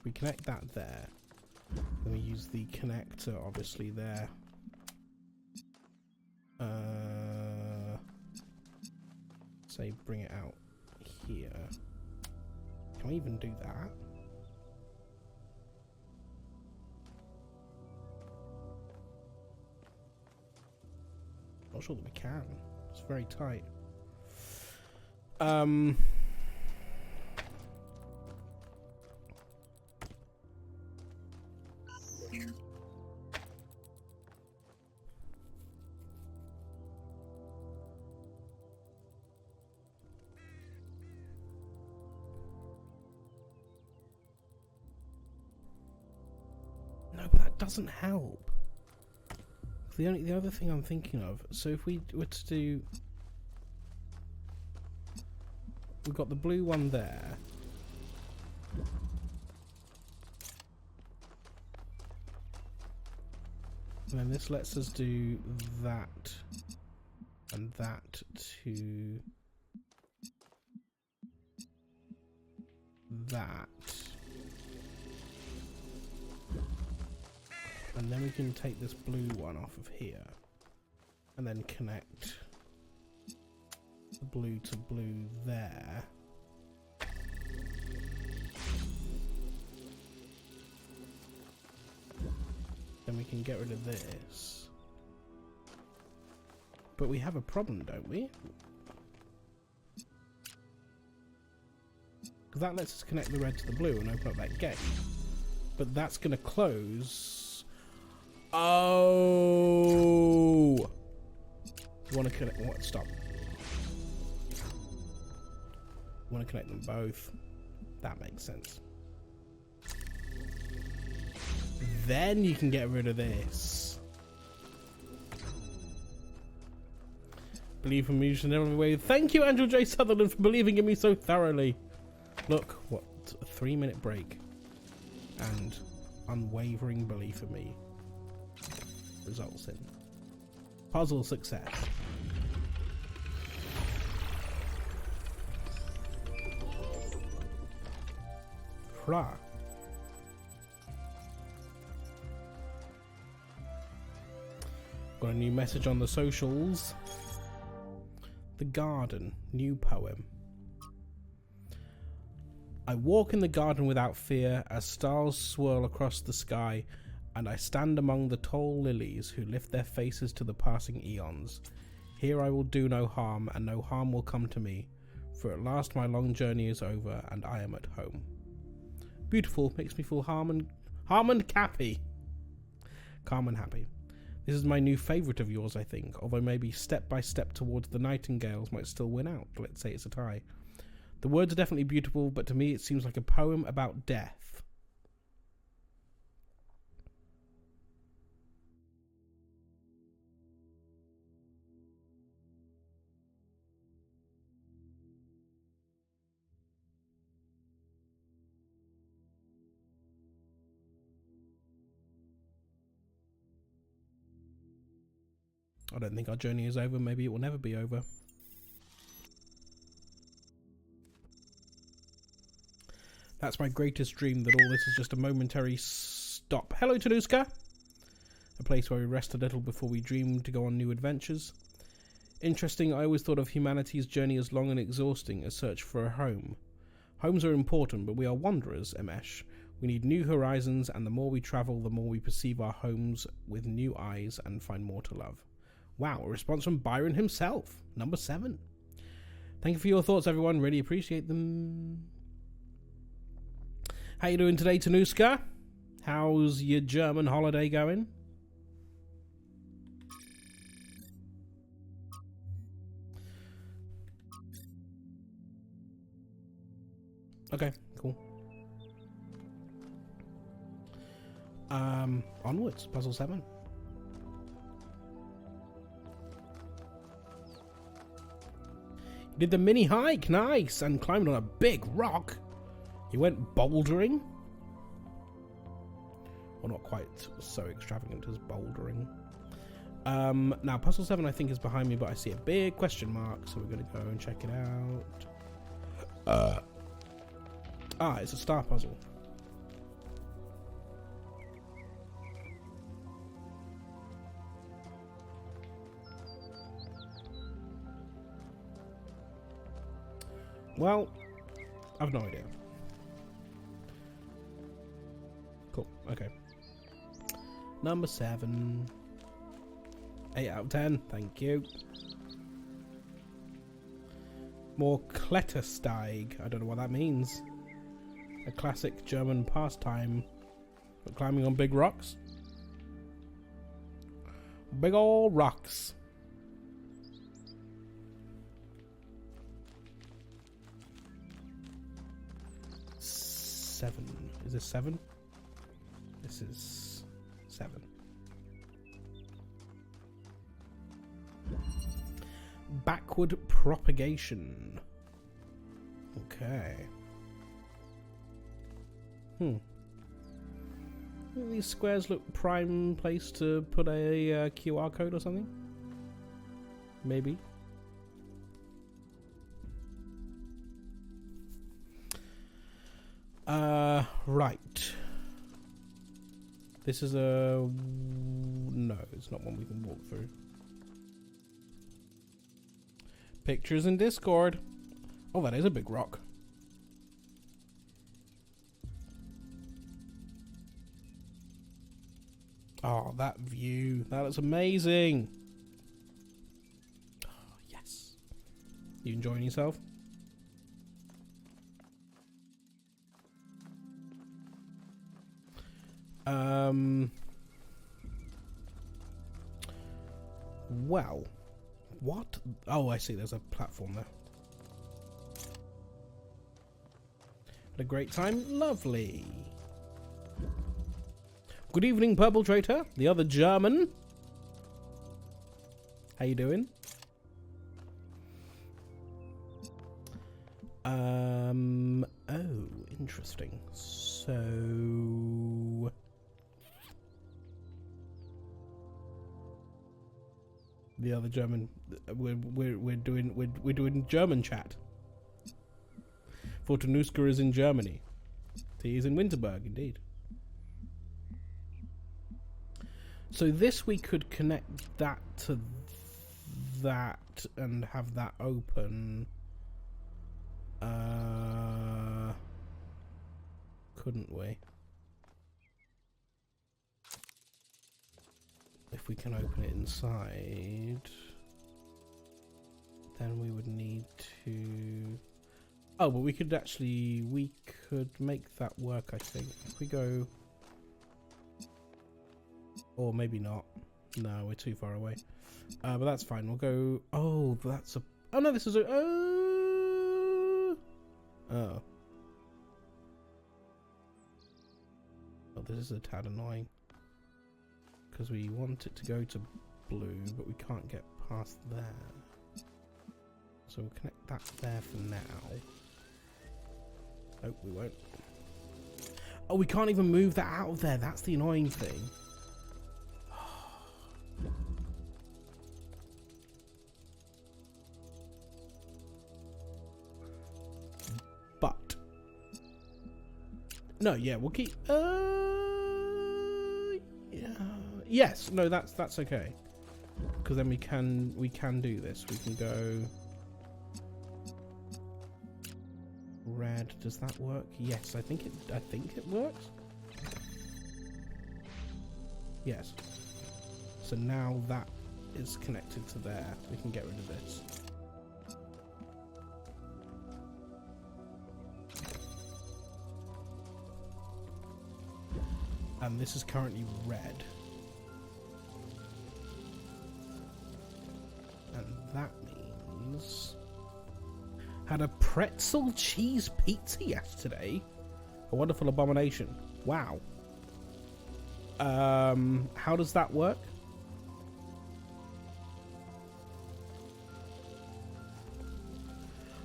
We connect that there, then we use the connector obviously there. Say bring it out here. Can we even do that? Not sure that we can. It's very tight. No, but that doesn't help. The other thing I'm thinking of, so if we were to do, we've got the blue one there. And then this lets us do that and that to that. And then we can take this blue one off of here and then connect the blue to blue there. Then we can get rid of this. But we have a problem, don't we? Because that lets us connect the red to the blue and open up that gate. But that's going to close. Oh! Want to connect? What? Stop. Want to connect them both? That makes sense. Then you can get rid of this. Believe in me in every way. Thank you, Andrew J. Sutherland, for believing in me so thoroughly. Look, what a 3-minute break and unwavering belief in me results in puzzle success. Hurrah. Got a new message on the socials. The Garden, new poem. I walk in the garden without fear as stars swirl across the sky, and I stand among the tall lilies who lift their faces to the passing eons. Here I will do no harm, and no harm will come to me, for at last my long journey is over, and I am at home. Beautiful, makes me feel calm and happy. Calm and happy. This is my new favourite of yours, I think, although maybe Step by Step Towards the Nightingales might still win out. Let's say it's a tie. The words are definitely beautiful, but to me it seems like a poem about death. I don't think our journey is over. Maybe it will never be over. That's my greatest dream, that all this is just a momentary stop. Hello, Tanuska. A place where we rest a little before we dream to go on new adventures. Interesting, I always thought of humanity's journey as long and exhausting, a search for a home. Homes are important, but we are wanderers, Emesh. We need new horizons, and the more we travel, the more we perceive our homes with new eyes and find more to love. Wow, a response from Byron himself. Number 7. Thank you for your thoughts, everyone. Really appreciate them. How you doing today, Tanuska? How's your German holiday going? Okay, cool. Onwards, puzzle 7. You did the mini hike, nice, and climbed on a big rock. You went bouldering? Well, not quite so extravagant as bouldering. Now, puzzle 7 I think is behind me, but I see a big question mark, so we're going to go and check it out. It's a star puzzle. Well, I've no idea. Cool, okay. Number 7. 8 out of 10, thank you. More Klettersteig. I don't know what that means. A classic German pastime. For climbing on big rocks. Big old rocks. Seven. Is this 7? This is 7. Backward propagation. Okay. These squares look prime place to put a QR code or something. Maybe. Right. This is a... No, it's not one we can walk through. Pictures in Discord. Oh, that is a big rock. Oh, that view. That looks amazing. Oh, yes. You enjoying yourself? Well, what? Oh, I see. There's a platform there. Had a great time. Lovely. Good evening, Purple Traitor, the other German. How you doing? Oh, interesting. So... The other German, we're doing German chat. Fortunuska is in Germany. He is in Winterberg, indeed. So this we could connect that to that and have that open. Couldn't we? If we can open it inside, then we would need to... Oh, but we could make that work, I think. If we go... Or maybe not. No, we're too far away. But that's fine. We'll go... Oh, that's a... Oh, no, this is a... Oh. Oh, this is a tad annoying. Because we want it to go to blue, but we can't get past there. So we'll connect that there for now. Oh, we won't. Oh, we can't even move that out of there. That's the annoying thing. No, yeah, we'll keep. Yeah. Yes, no, that's okay. Because then we can do this. We can go red. Does that work? Yes, I think it works. Yes. So now that is connected to there. We can get rid of this. And this is currently red. And that means... Had a pretzel cheese pizza yesterday. A wonderful abomination. Wow. How does that work?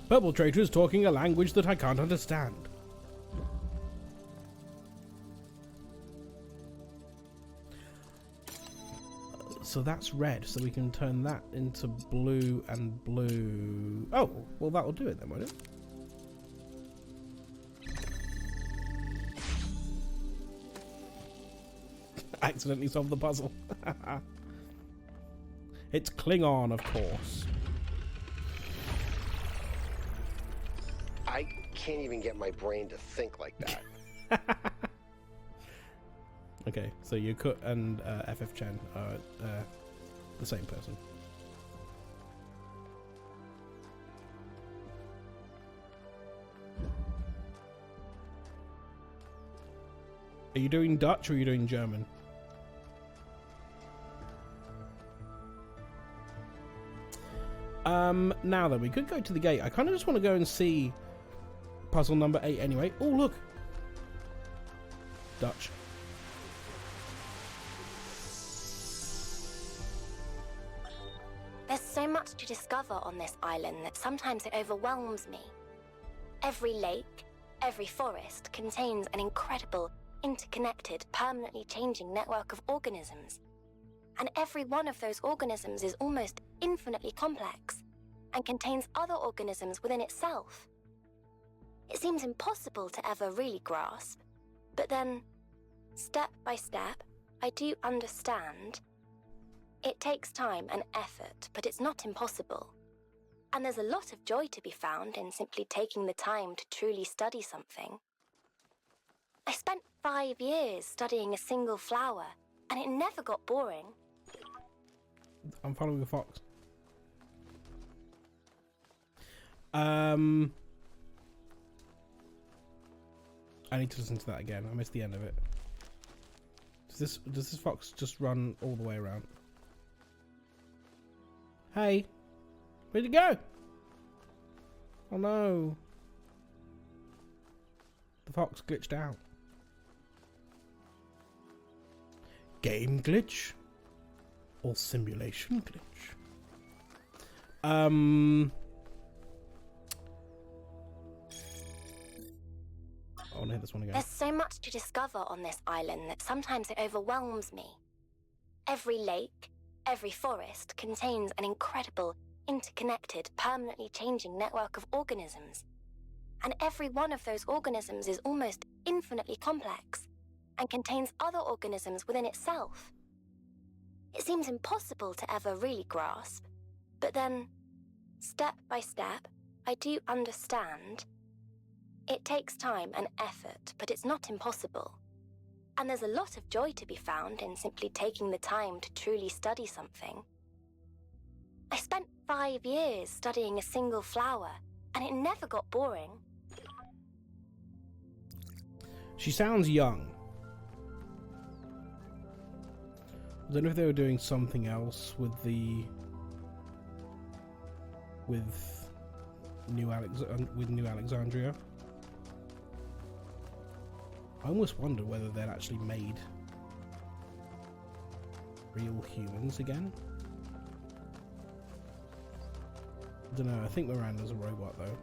Purple Traitor is talking a language that I can't understand. So that's red, so we can turn that into blue and blue. Oh, well that'll do it then, won't it? Accidentally solved the puzzle. It's Klingon, of course.
I can't even get my brain to think like that.
Okay, so Yakut and FF Chen are the same person. Are you doing Dutch or are you doing German? Now then, we could go to the gate. I kind of just want to go and see puzzle number 8 anyway. Oh, look! Dutch.
There's so much to discover on this island that sometimes it overwhelms me. Every lake, every forest contains an incredible, interconnected, permanently changing network of organisms. And every one of those organisms is almost infinitely complex and contains other organisms within itself. It seems impossible to ever really grasp, but then, step by step, I do understand. It takes time and effort, but it's not impossible. And there's a lot of joy to be found in simply taking the time to truly study something. I spent 5 years studying a single flower, and it never got boring.
I'm following a fox. I need to listen to that again. I missed the end of it. Does this fox just run all the way around? Hey, where'd you go? Oh no. The fox glitched out. Game glitch? Or simulation glitch? I want to hit this one again.
There's so much to discover on this island that sometimes it overwhelms me. Every lake, every forest contains an incredible, interconnected, permanently changing network of organisms. And every one of those organisms is almost infinitely complex and contains other organisms within itself. It seems impossible to ever really grasp, but then, step by step, I do understand. It takes time and effort, but it's not impossible. And there's a lot of joy to be found in simply taking the time to truly study something. I spent 5 years studying a single flower, and it never got boring.
She sounds young. I don't know if they were doing something else with New Alexandria. I almost wonder whether they'd actually made real humans again. I don't know, I think Miranda's a robot though.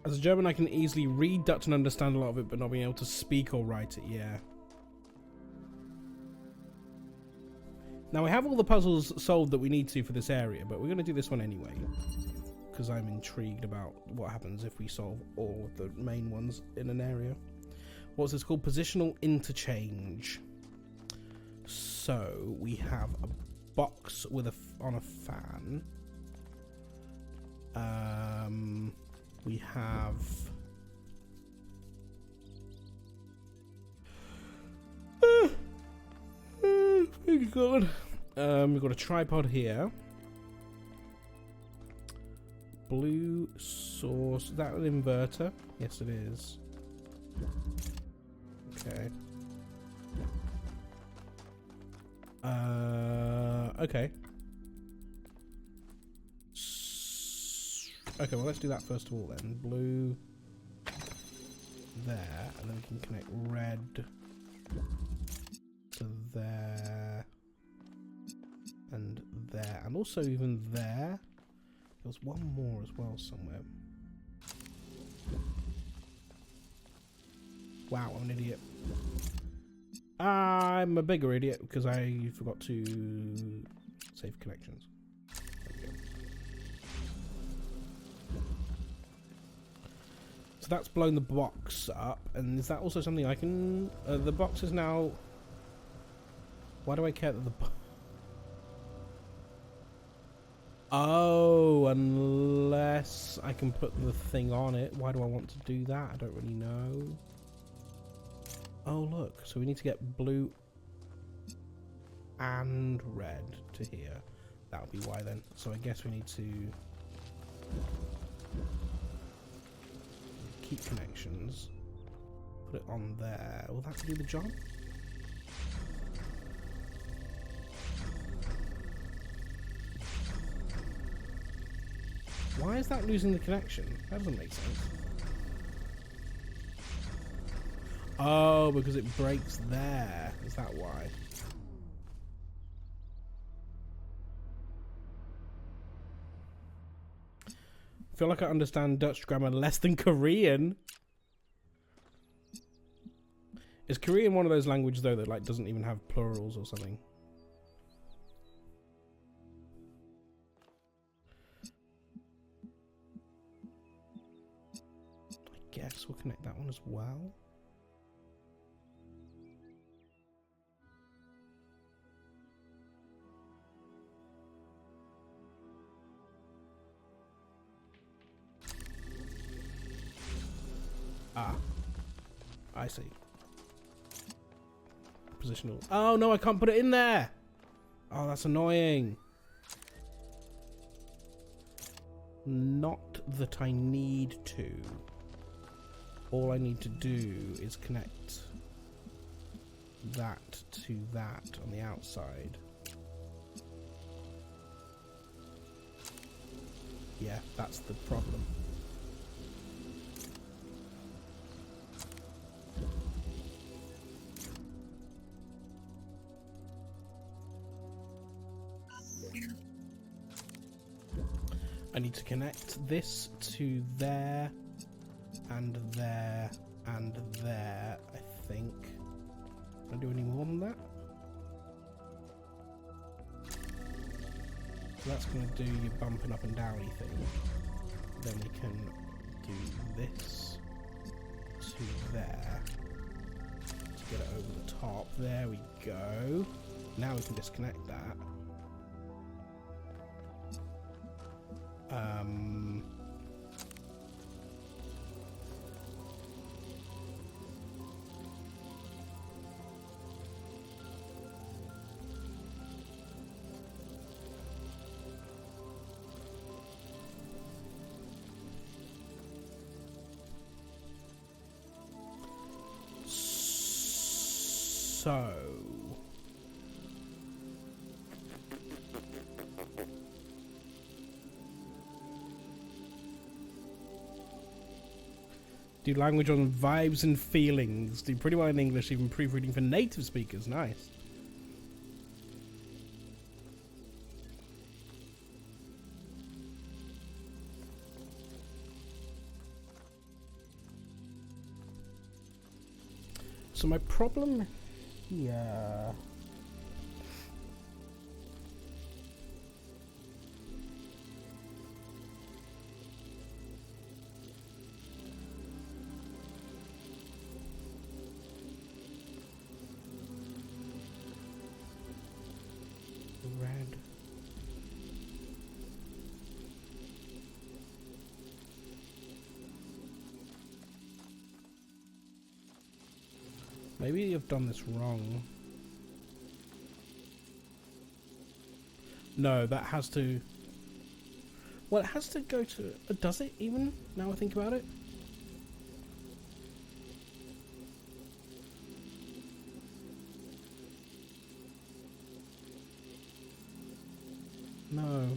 As a German I can easily read Dutch and understand a lot of it, but not being able to speak or write it, yeah. Now we have all the puzzles solved that we need to for this area, but we're going to do this one anyway. because I'm intrigued about what happens if we solve all of the main ones in an area. What's this called? Positional interchange. So we have a box with on a fan. We have thank God. We've got a tripod here. Blue source. Is that an inverter? Yes, it is. Okay. Okay. Okay, well, let's do that first of all then. Blue there, and then we can connect red to there and there, and also even there. There's one more as well somewhere. Wow, I'm an idiot. I'm a bigger idiot because I forgot to save connections. There we go. So that's blown the box up, and is that also something I can... the box is now... Why do I care that the... Oh, unless I can put the thing on it. Why do I want to do that? I don't really know. Oh, look. So we need to get blue and red to here. That'll be why then. So I guess we need to keep connections. Put it on there. Will that do the job? Why is that losing the connection? That doesn't make sense. Oh, because it breaks there. Is that why? I feel like I understand Dutch grammar less than Korean. Is Korean one of those languages though that like doesn't even have plurals or something? I guess we'll connect that one as well. Ah, I see. Positional. Oh no, I can't put it in there. Oh, that's annoying. Not that I need to. All I need to do is connect that to that on the outside. Yeah, that's the problem. I need to connect this to there and there and there, I think. Can I do any more than that? So that's going to do your bumping up and downy thing. Then we can do this to there to get it over the top. There we go. Now we can disconnect that. So do language on vibes and feelings. Do pretty well in English, even proofreading for native speakers. Nice. So my problem here Maybe I've done this wrong. No, that has to... Well, it has to go to... Does it even, now I think about it? No.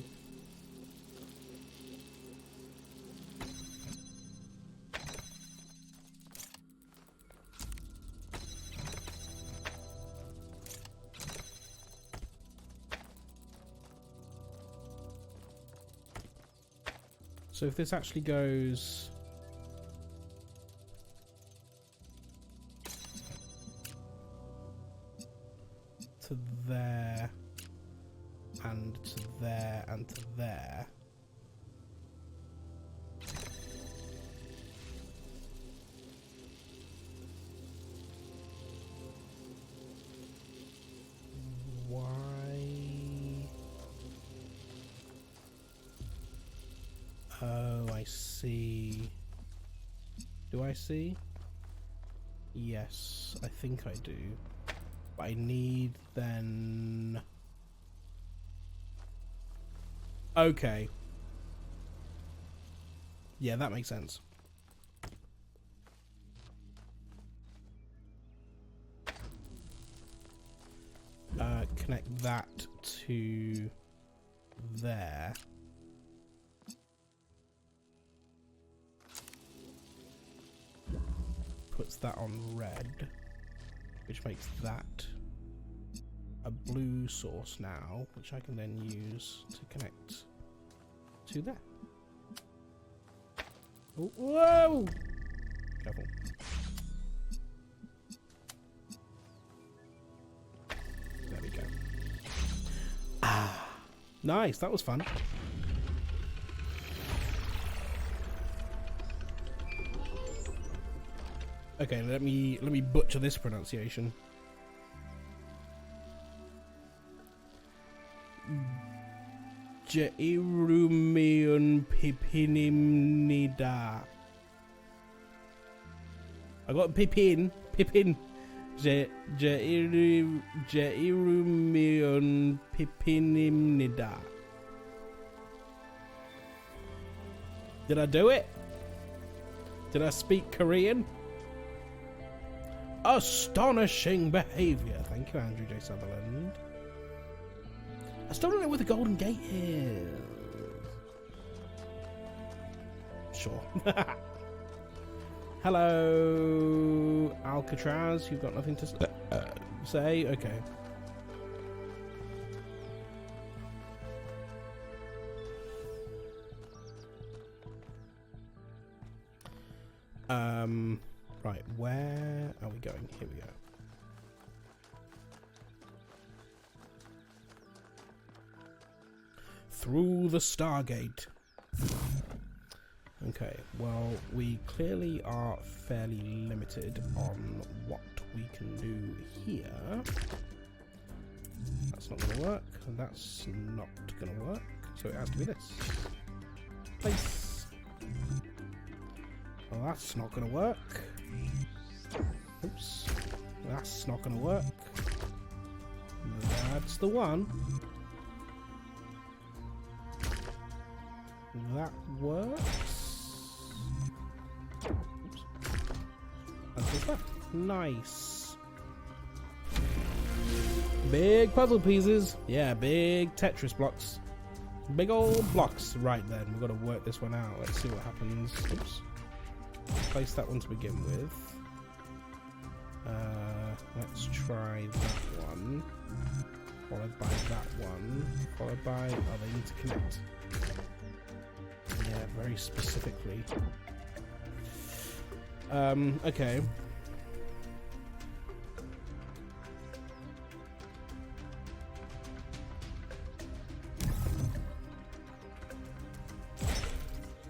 So if this actually goes... to there, and to there, and to there... Why? Oh, I see. Do I see? Yes, I think I do. But I need then... Okay. Yeah, that makes sense. Connect that to there. Puts that on red, which makes that a blue source now, which I can then use to connect to there. Oh, whoa! Careful. There we go. Ah, nice. That was fun. Okay, let me butcher this pronunciation. Jeirumion Pipinimnida. I got Pipin. Jeirumion Pipinimnida. Did I do it? Did I speak Korean? Astonishing behaviour. Thank you, Andrew J. Sutherland. I still don't know where the Golden Gate is. Sure. Hello, Alcatraz. You've got nothing to say? Okay. Right, where are we going? Here we go. Through the Stargate. Okay, well, we clearly are fairly limited on what we can do here. That's not going to work, and that's not going to work, so it has to be this. Place. Well, that's not going to work. Oops. That's not going to work. That's the one. That works. Oops. That's that. Nice. Big puzzle pieces. Yeah, big Tetris blocks. Big old blocks. Right then, we've got to work this one out. Let's see what happens. Oops. Place that one to begin with. Let's try that one. Followed by that one. Followed by... Oh, they need to connect. Yeah, very specifically. Okay.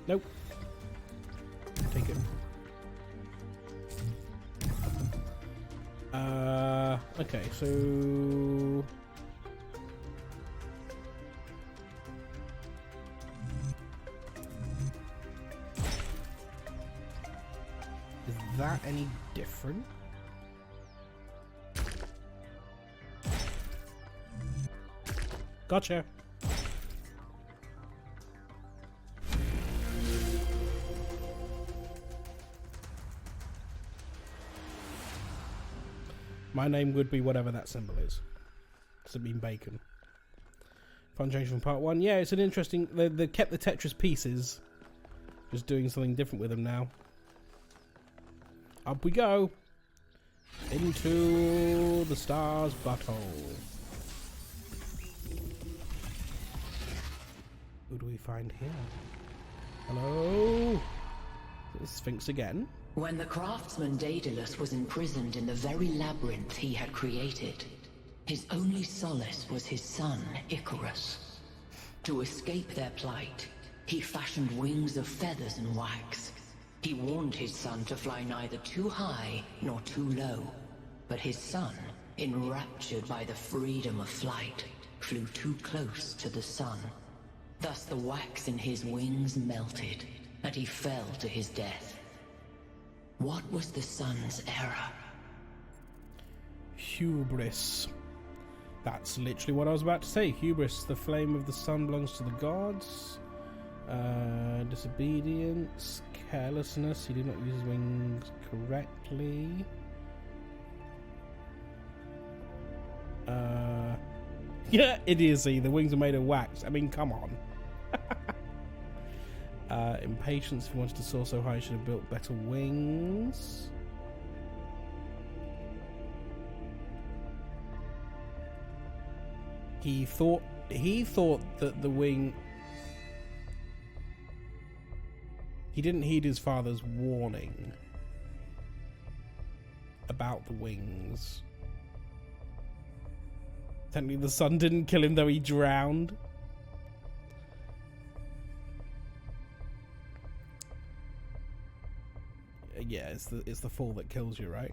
Nope. Take it. Okay, so... Is that any different? Gotcha. My name would be whatever that symbol is. Does it mean bacon? Fun change from part 1. Yeah, it's an interesting... They kept the Tetris pieces. Just doing something different with them now. Up we go. Into the star's butthole. Who do we find here? Hello? The Sphinx again.
When the craftsman Daedalus was imprisoned in the very labyrinth he had created, his only solace was his son, Icarus. To escape their plight, he fashioned wings of feathers and wax. He warned his son to fly neither too high nor too low, but his son, enraptured by the freedom of flight, flew too close to the sun. Thus the wax in his wings melted, and he fell to his death. What was the sun's error?
Hubris. That's literally what I was about to say. Hubris, the flame of the sun belongs to the gods. Disobedience, carelessness, he did not use his wings correctly. Yeah, idiocy, the wings are made of wax. I mean, come on. Impatience, if he wanted to soar so high, he should have built better wings. He thought that the wing... He didn't heed his father's warning about the wings. Technically the sun didn't kill him, though he drowned. Yeah, it's the fall that kills you, right?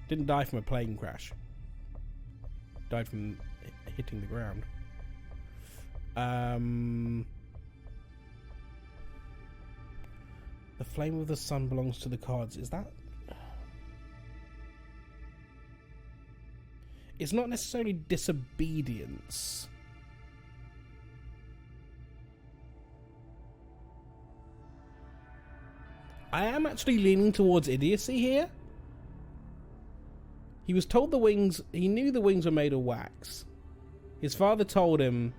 Didn't die from a plane crash. Died from hitting the ground. The flame of the sun belongs to the gods. Is that... It's not necessarily disobedience. I am actually leaning towards idiocy here. He was told the wings... He knew the wings were made of wax. His father told him,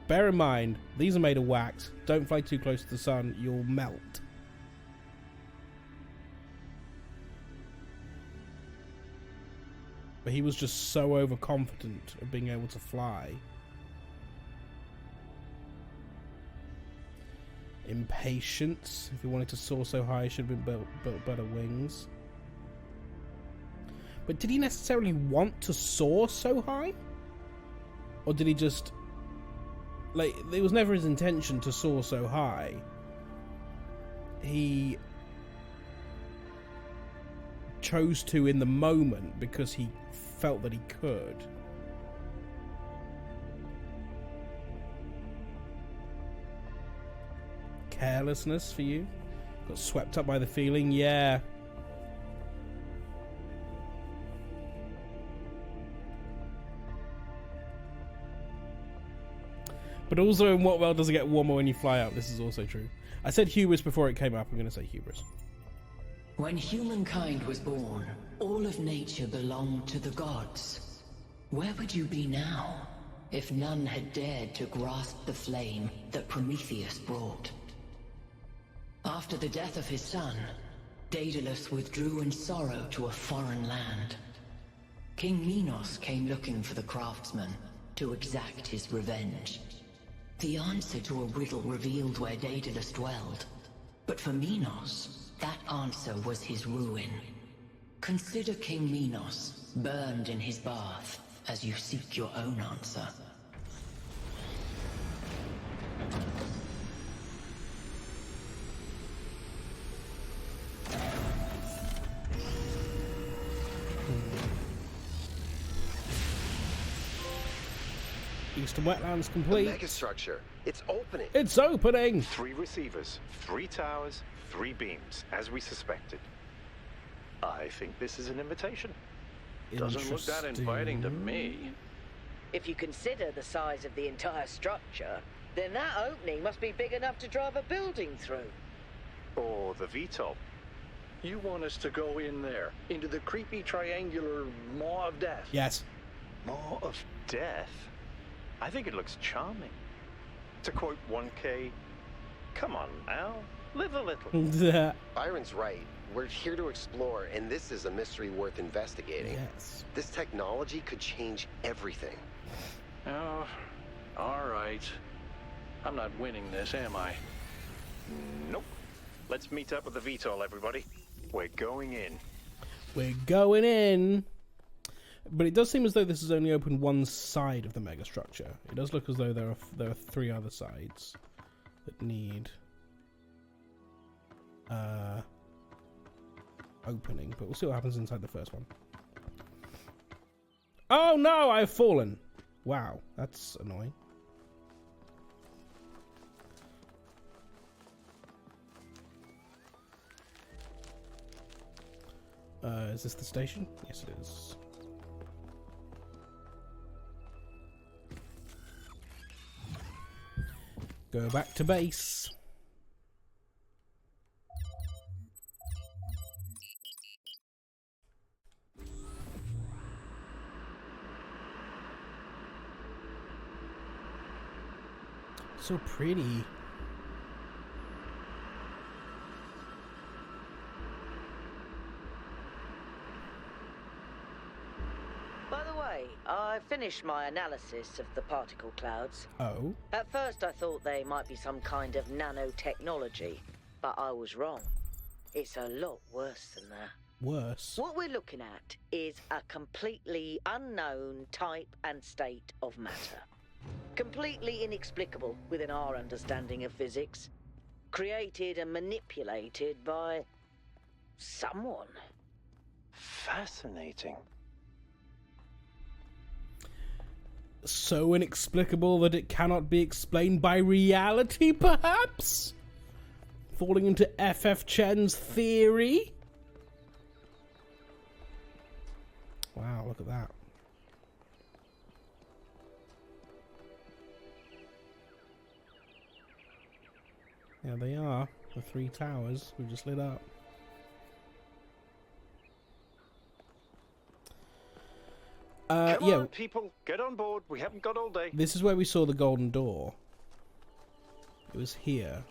bear in mind, these are made of wax. Don't fly too close to the sun. You'll melt. But he was just so overconfident of being able to fly. Impatience. If he wanted to soar so high, he should have been built better wings. But did he necessarily want to soar so high? Or did he just... Like, it was never his intention to soar so high. He chose to in the moment because he felt that he could. Carelessness for you? Got swept up by the feeling? Yeah. But also, in what world does it get warmer when you fly up? This is also true. I said hubris before it came up. I'm going to say hubris.
When humankind was born, all of nature belonged to the gods. Where would you be now, if none had dared to grasp the flame that Prometheus brought? After the death of his son, Daedalus withdrew in sorrow to a foreign land. King Minos came looking for the craftsman to exact his revenge. The answer to a riddle revealed where Daedalus dwelled, but for Minos, that answer was his ruin. Consider King Minos burned in his bath as you seek your own answer.
Eastern Wetlands complete.
The megastructure. It's opening.
It's opening.
3 receivers, 3 towers, 3 beams, as we suspected. I think this is an invitation.
Doesn't look that inviting to me.
If you consider the size of the entire structure, then that opening must be big enough to drive a building through.
Or the VTOL.
You want us to go in there, into the creepy triangular maw of death?
Yes.
Maw of death? I think it looks charming. To quote 1K, come on now, live a little.
Byron's right. We're here to explore, and this is a mystery worth investigating.
Yes.
This technology could change everything.
Oh, all right. I'm not winning this, am I?
Nope. Let's meet up with the VTOL, everybody. We're going in.
We're going in. But it does seem as though this has only opened one side of the megastructure. It does look as though there are 3 other sides that need opening. But we'll see what happens inside the first one. Oh no, I've fallen. Wow, that's annoying. Is this the station? Yes, it is. Go back to base. So pretty.
By the way, I finished my analysis of the particle clouds.
Oh?
At first I thought they might be some kind of nanotechnology, but I was wrong. It's a lot worse than that.
Worse?
What we're looking at is a completely unknown type and state of matter. Completely inexplicable within our understanding of physics. Created and manipulated by someone.
Fascinating.
So inexplicable that it cannot be explained by reality, perhaps? Falling into F.F. Chen's theory? Wow, look at that. There they are, the 3 towers we just lit up.
Come
yeah.
on, people, get on board. We haven't got all day.
This is where we saw the golden door. It was here.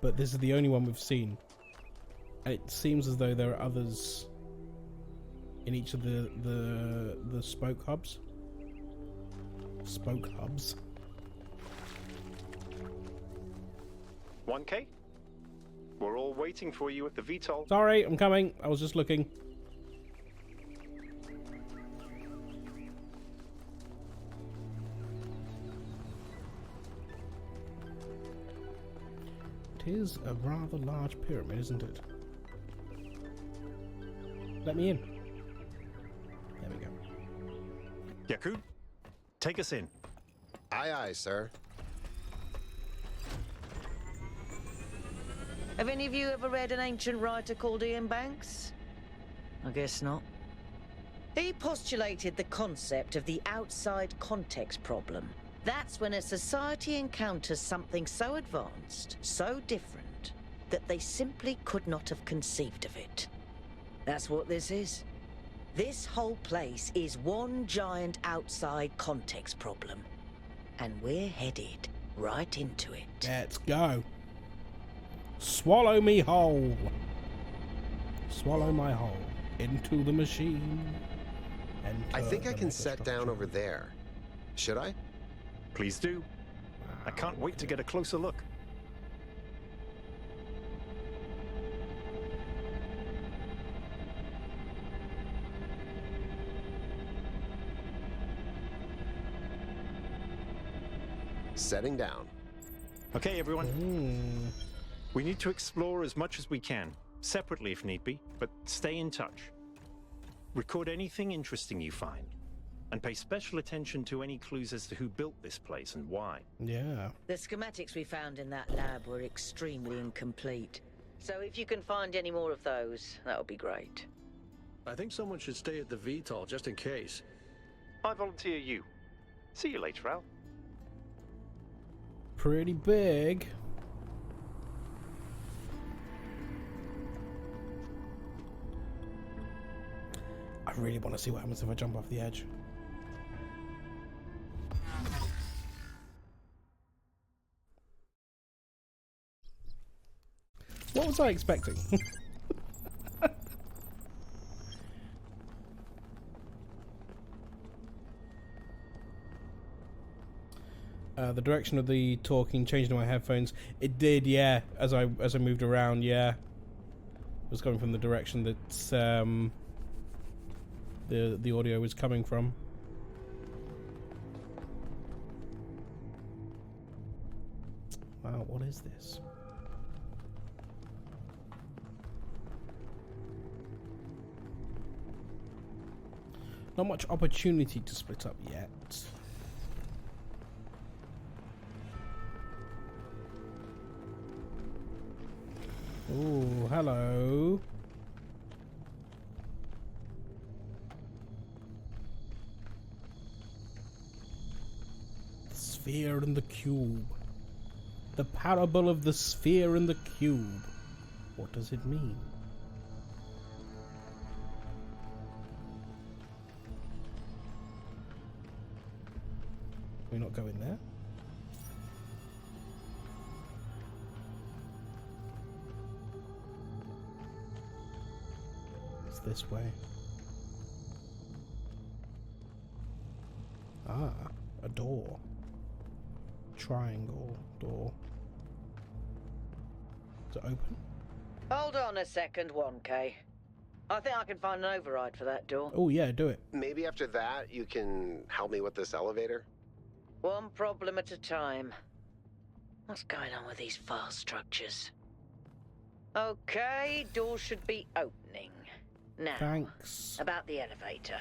But this is the only one we've seen. And it seems as though there are others in each of the spoke hubs. Spoke hubs.
1K? We're all waiting for you at the VTOL.
Sorry, I'm coming. I was just looking. It is a rather large pyramid, isn't it? Let me in. There we go.
Yakut, take us in.
Aye, aye, sir.
Have any of you ever read an ancient writer called Ian Banks? I guess not. He postulated the concept of the outside context problem. That's when a society encounters something so advanced, so different, that they simply could not have conceived of it. That's what this is. This whole place is one giant outside context problem. And we're headed right into it.
Let's go. Swallow me whole. Swallow my whole into the machine.
I think I can set down over there. Should I?
Please do. I can't wait to get a closer look.
Setting down.
Okay, everyone. We need to explore as much as we can, separately if need be, but stay in touch. Record anything interesting you find. And pay special attention to any clues as to who built this place and why.
Yeah.
The schematics we found in that lab were extremely incomplete. So if you can find any more of those, that would be great.
I think someone should stay at the VTOL just in case.
I volunteer you. See you later, Al.
Pretty big. I really want to see what happens if I jump off the edge. What was I expecting? The direction of the talking changed in my headphones. It did, yeah. As I moved around, yeah. It was coming from the direction that the audio was coming from. Wow, what is this? Not much opportunity to split up yet. Oh, hello. The sphere and the cube. The parable of the sphere and the cube. What does it mean? Can we not go in there? It's this way. Ah, a door. Triangle door. Is it open?
Hold on a second, 1K. I think I can find an override for that door.
Oh yeah, do it.
Maybe after that you can help me with this elevator?
One problem at a time. What's going on with these file structures? Okay, door should be opening. Now,
Thanks.
about the elevator.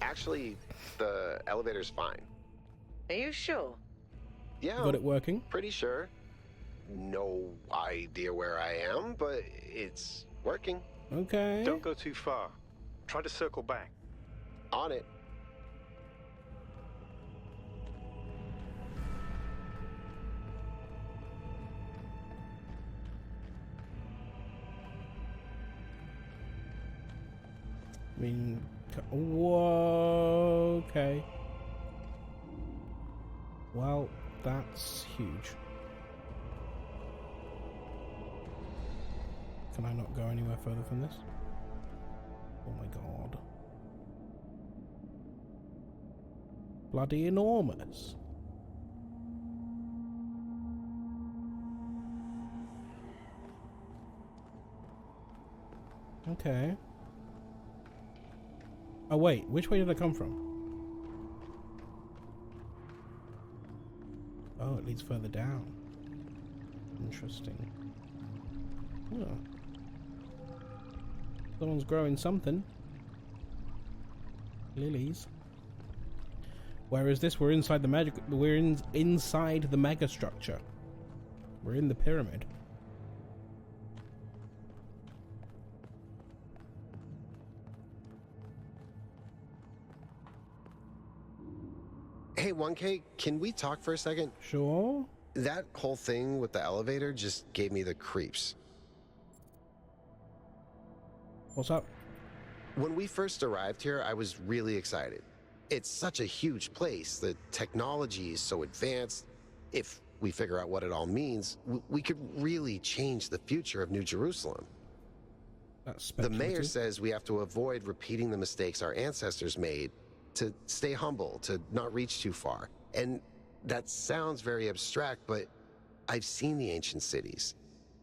Actually, the elevator's fine.
Are you sure?
Yeah,
You got it working?
pretty sure. No idea where I am, but it's working.
Okay.
Don't go too far. Try to circle back.
On it.
I mean, whoa, okay. Well, that's huge. Can I not go anywhere further from this? Oh my god. Bloody enormous. Okay. Oh wait, which way did I come from? Oh, it leads further down. Interesting. Oh. Someone's growing something. Lilies. Whereas this, we're inside the magic. We're inside the mega structure. We're in the pyramid.
Hey, 1K, can we talk for a second?
Sure.
That whole thing with the elevator just gave me the creeps.
What's up?
When we first arrived here, I was really excited. It's such a huge place. The technology is so advanced. If we figure out what it all means, we could really change the future of New Jerusalem.
That's
The mayor
speculative.
says we have to avoid repeating the mistakes our ancestors made, to stay humble, to not reach too far. And that sounds very abstract, but I've seen the ancient cities.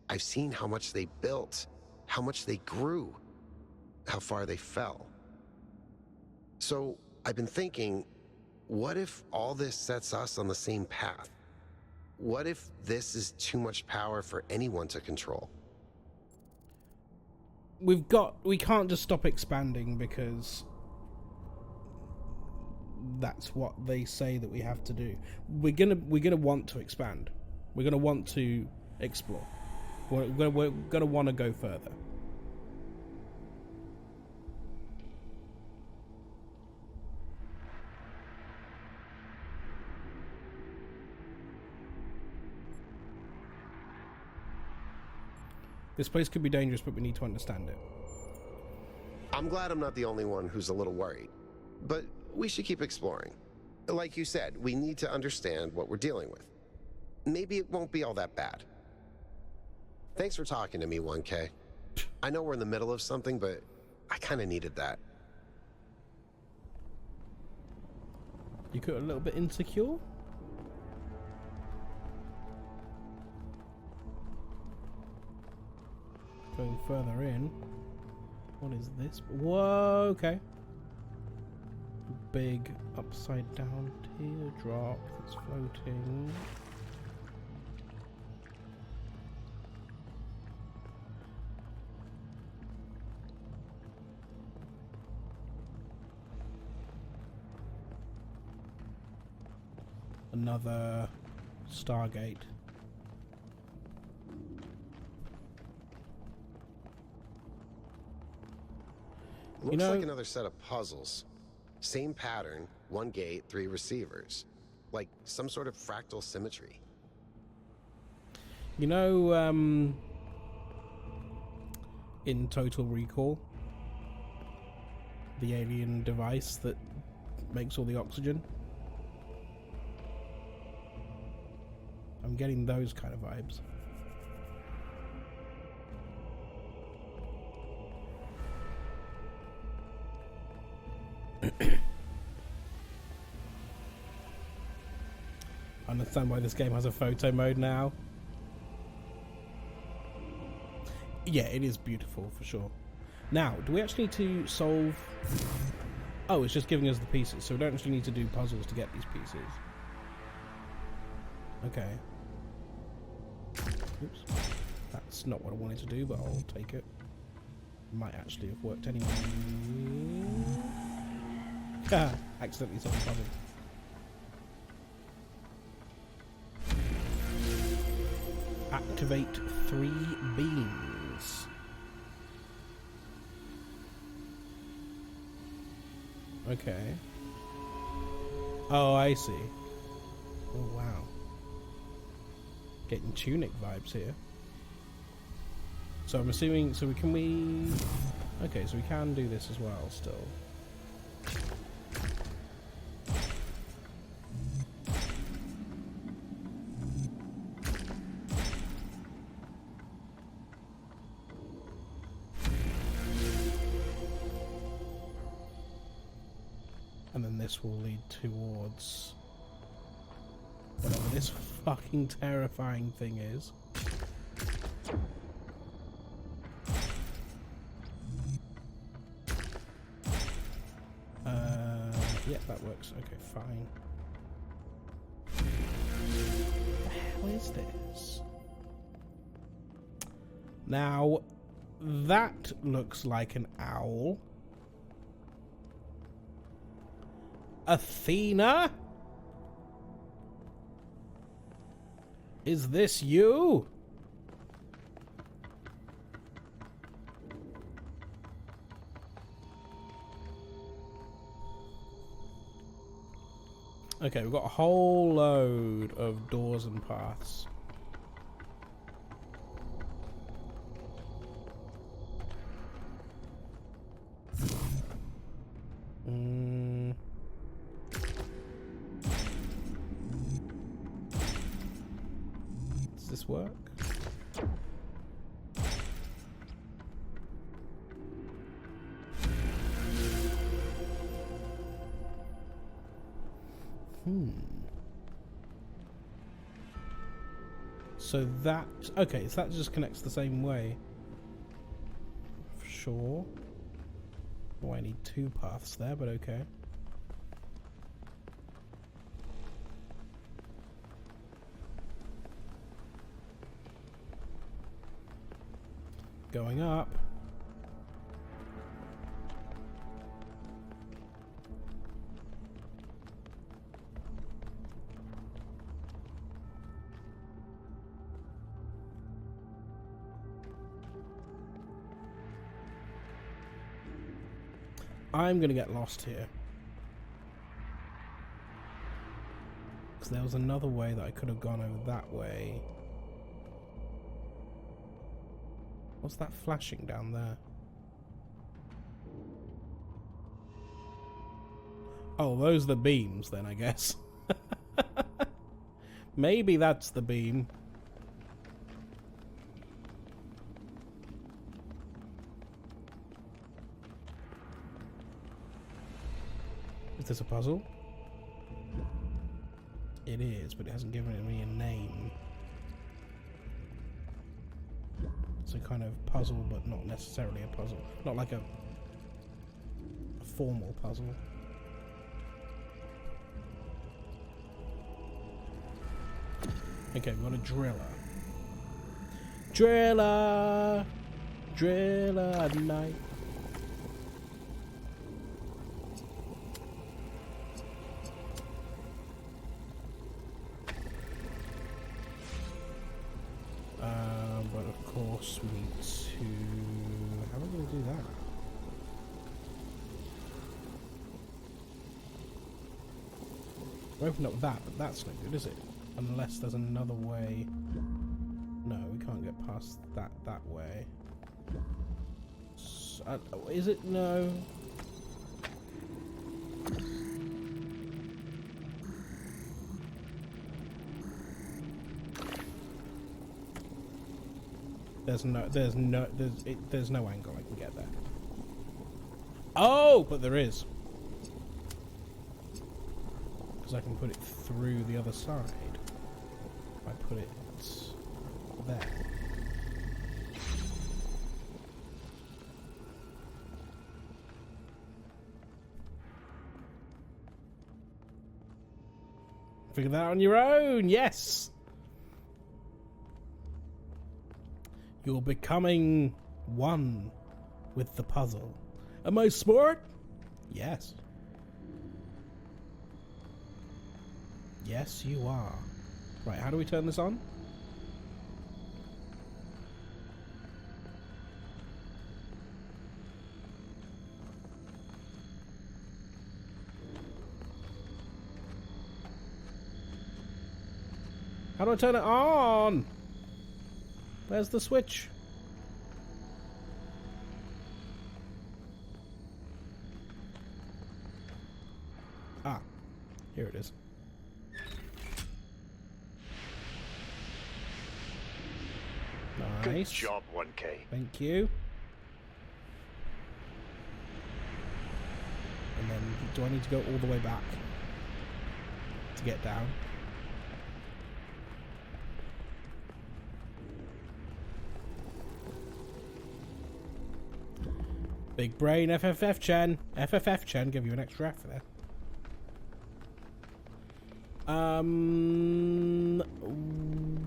I've seen how much they built, how much they grew, how far they fell. So I've been thinking, what if all this sets us on the same path? What if this is too much power for anyone to control?
We can't just stop expanding because that's what they say that we have to do. We're gonna want to expand. We're gonna want to explore. We're gonna want to go further. This place could be dangerous, but we need to understand it.
I'm glad I'm not the only one who's a little worried, but we should keep exploring. Like you said, we need to understand what we're dealing with. Maybe it won't be all that bad. Thanks for talking to me, 1K. I know we're in the middle of something, but I kind of needed that.
You got a little bit insecure? Going further in. What is this? Whoa, okay. Big upside down teardrop that's floating. Another Stargate.
Looks like another set of puzzles. Same pattern, 1 gate, 3 receivers. Like some sort of fractal symmetry.
You know, in Total Recall, the alien device that makes all the oxygen? I'm getting those kind of vibes. I understand why this game has a photo mode now. Yeah, it is beautiful for sure. Now, do we actually need to solve... Oh, it's just giving us the pieces, so we don't actually need to do puzzles to get these pieces. Okay. Oops. That's not what I wanted to do, but I'll take it. Might actually have worked anyway. Accidentally solved the puzzle. Activate 3 beams. Okay. Oh, I see. Oh, wow. Getting Tunic vibes here. So I'm assuming... So can we... Okay, so we can do this as well, still. And then this will lead towards whatever this fucking terrifying thing is. Yeah, that works. Okay, fine. What the hell is this? Now, that looks like an owl. Athena? Is this you? Okay, we've got a whole load of doors and paths. Does this work? So that... Okay, so that just connects the same way. Sure. Oh, I need 2 paths there, but okay. Going up. I'm going to get lost here. Because there was another way that I could have gone over that way. What's that flashing down there? Oh, those are the beams then, I guess. Maybe that's the beam. Is this a puzzle? It is, but it hasn't given me a name. It's a kind of puzzle, but not necessarily a puzzle. Not like a formal puzzle. Okay, we've got a driller. Driller! Driller at night. But of course we need to... How are we going to do that? We opened up that, but that's no good, is it? Unless there's another way. No, we can't get past that way. So, is it? No. There's no angle I can get there. Oh, but there is. Because I can put it through the other side. I put it there. Figure that out on your own, yes! You're becoming one with the puzzle. Am I smart? Yes. Yes, you are. Right, how do we turn this on? How do I turn it on? Where's the switch? Ah, here it is. Nice.
Good job, 1K.
Thank you. And then, do I need to go all the way back to get down? Big brain, FFF Chen. FFF Chen, give you an extra F there.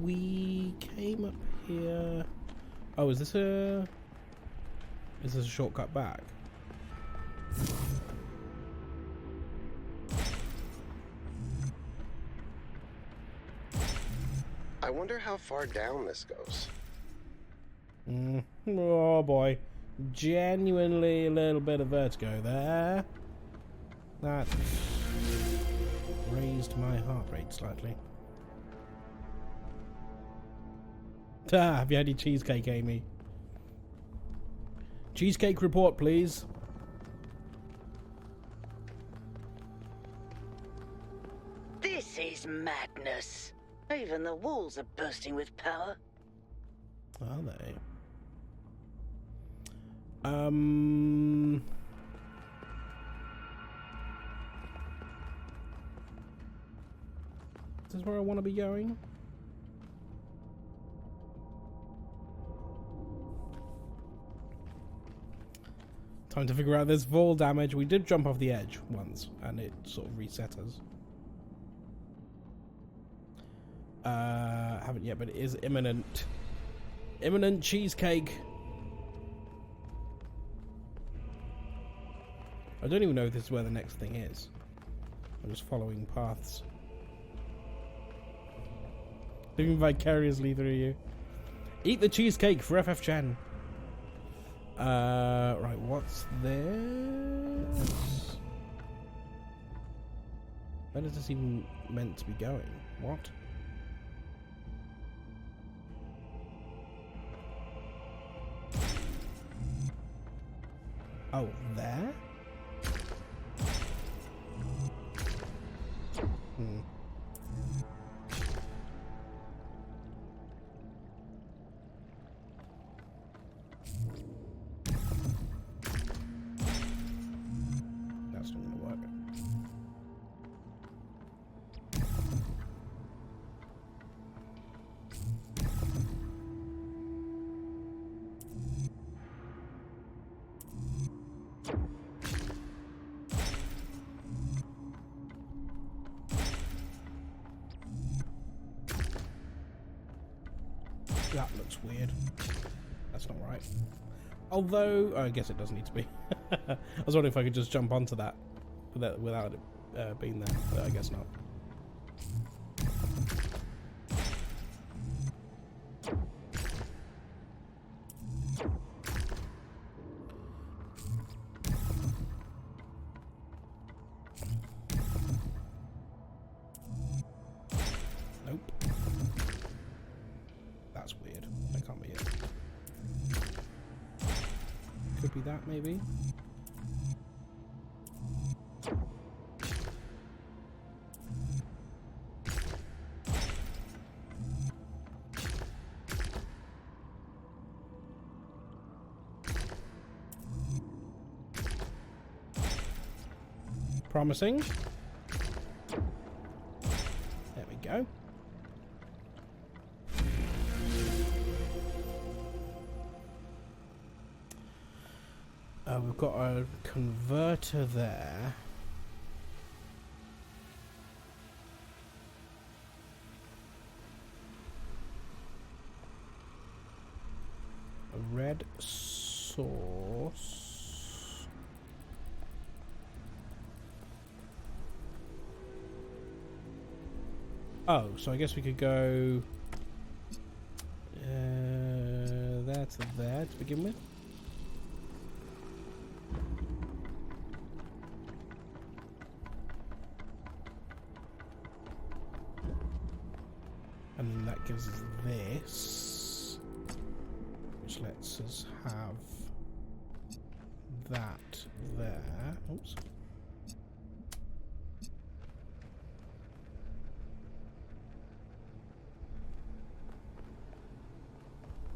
We came up here. Oh, is this a shortcut back?
I wonder how far down this goes.
Oh boy. Genuinely a little bit of vertigo there. That raised my heart rate slightly. Have you had your cheesecake, Amy? Cheesecake report, please.
This is madness. Even the walls are bursting with power.
Are they? Is this where I want to be going? Time to figure out this fall damage. We did jump off the edge once, and it sort of reset us. Haven't yet, but it is imminent. Imminent cheesecake. I don't even know if this is where the next thing is. I'm just following paths. Living vicariously through you. Eat the cheesecake for FF Chan. Right, what's there? Where is this even meant to be going? What? Oh, there? Hmm. That's not gonna work. That looks weird. That's not right. Although, I guess it does need to be. I was wondering if I could just jump onto that without it being there, but I guess not. Nope. That's weird. That can't be it. Could be that, maybe? Promising. There we go. We've got a converter there. A red source. Oh, so I guess we could go there to there to begin with. And then that gives us this, which lets us have that there. Oops.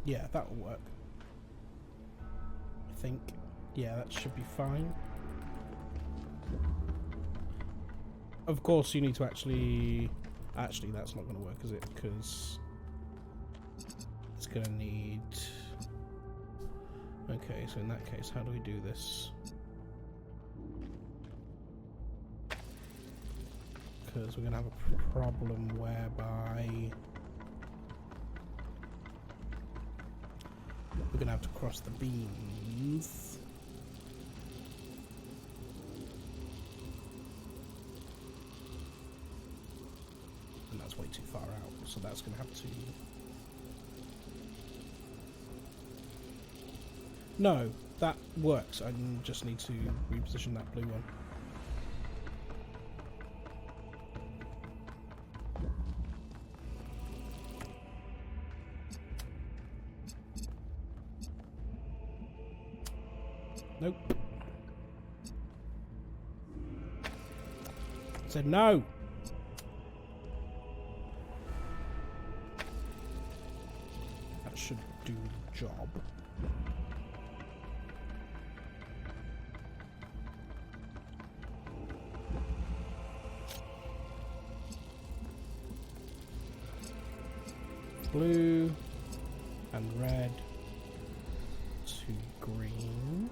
Yeah, that will work. I think. Yeah, that should be fine. Of course, you need to actually... Actually, that's not going to work, is it? Because it's going to need... Okay, so in that case, how do we do this? Because we're going to have a problem whereby we're going to have to cross the beams. And that's way too far out, so that's going to have to... No, that works. I just need to reposition that blue one. Nope. Said no. That should do the job. Blue and red to green.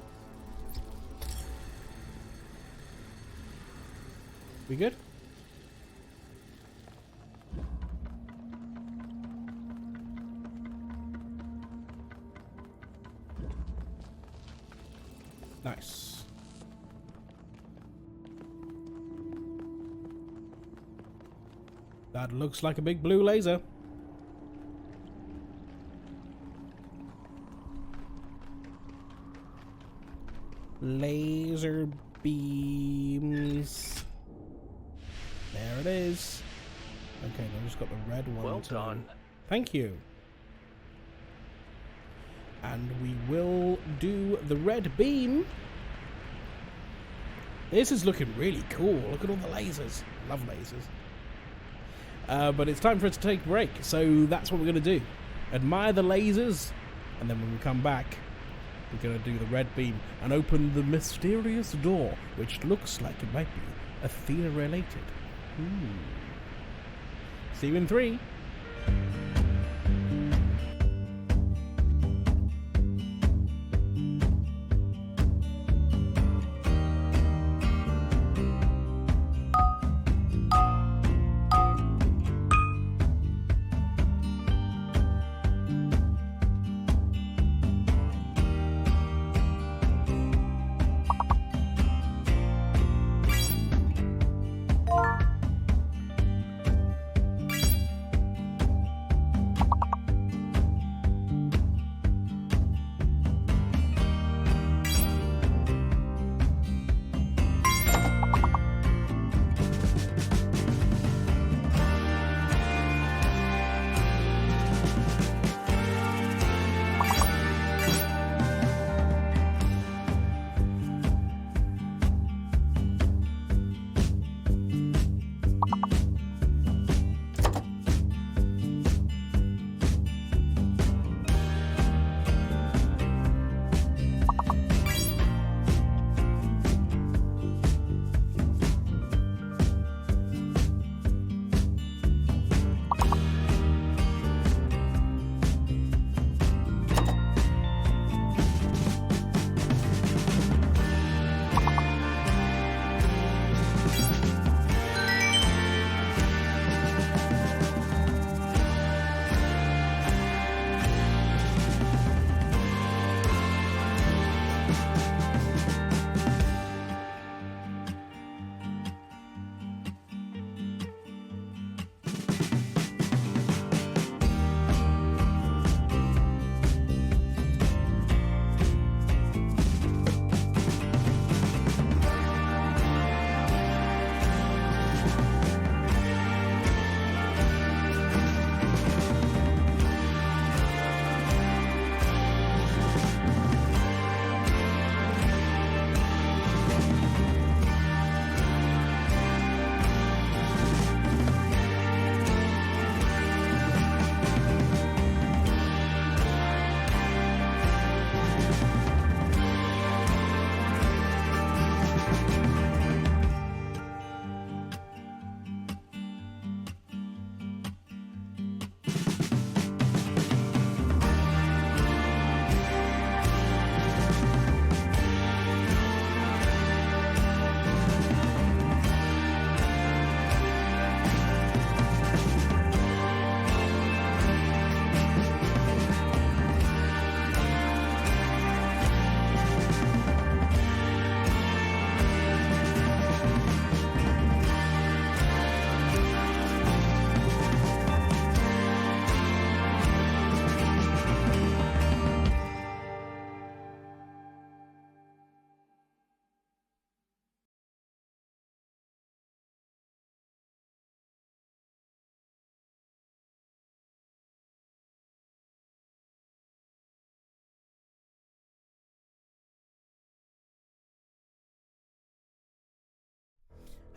We good? Nice. That looks like a big blue laser. Laser beams. There it is. Okay, now I've just got the red one.
Well done.
Thank you. And we will do the red beam. This is looking really cool. Look at all the lasers. Love lasers. But it's time for us to take a break. So that's what we're going to do. Admire the lasers. And then when we come back, we're going to do the red beam and open the mysterious door, which looks like it might be Athena related. See you in 3.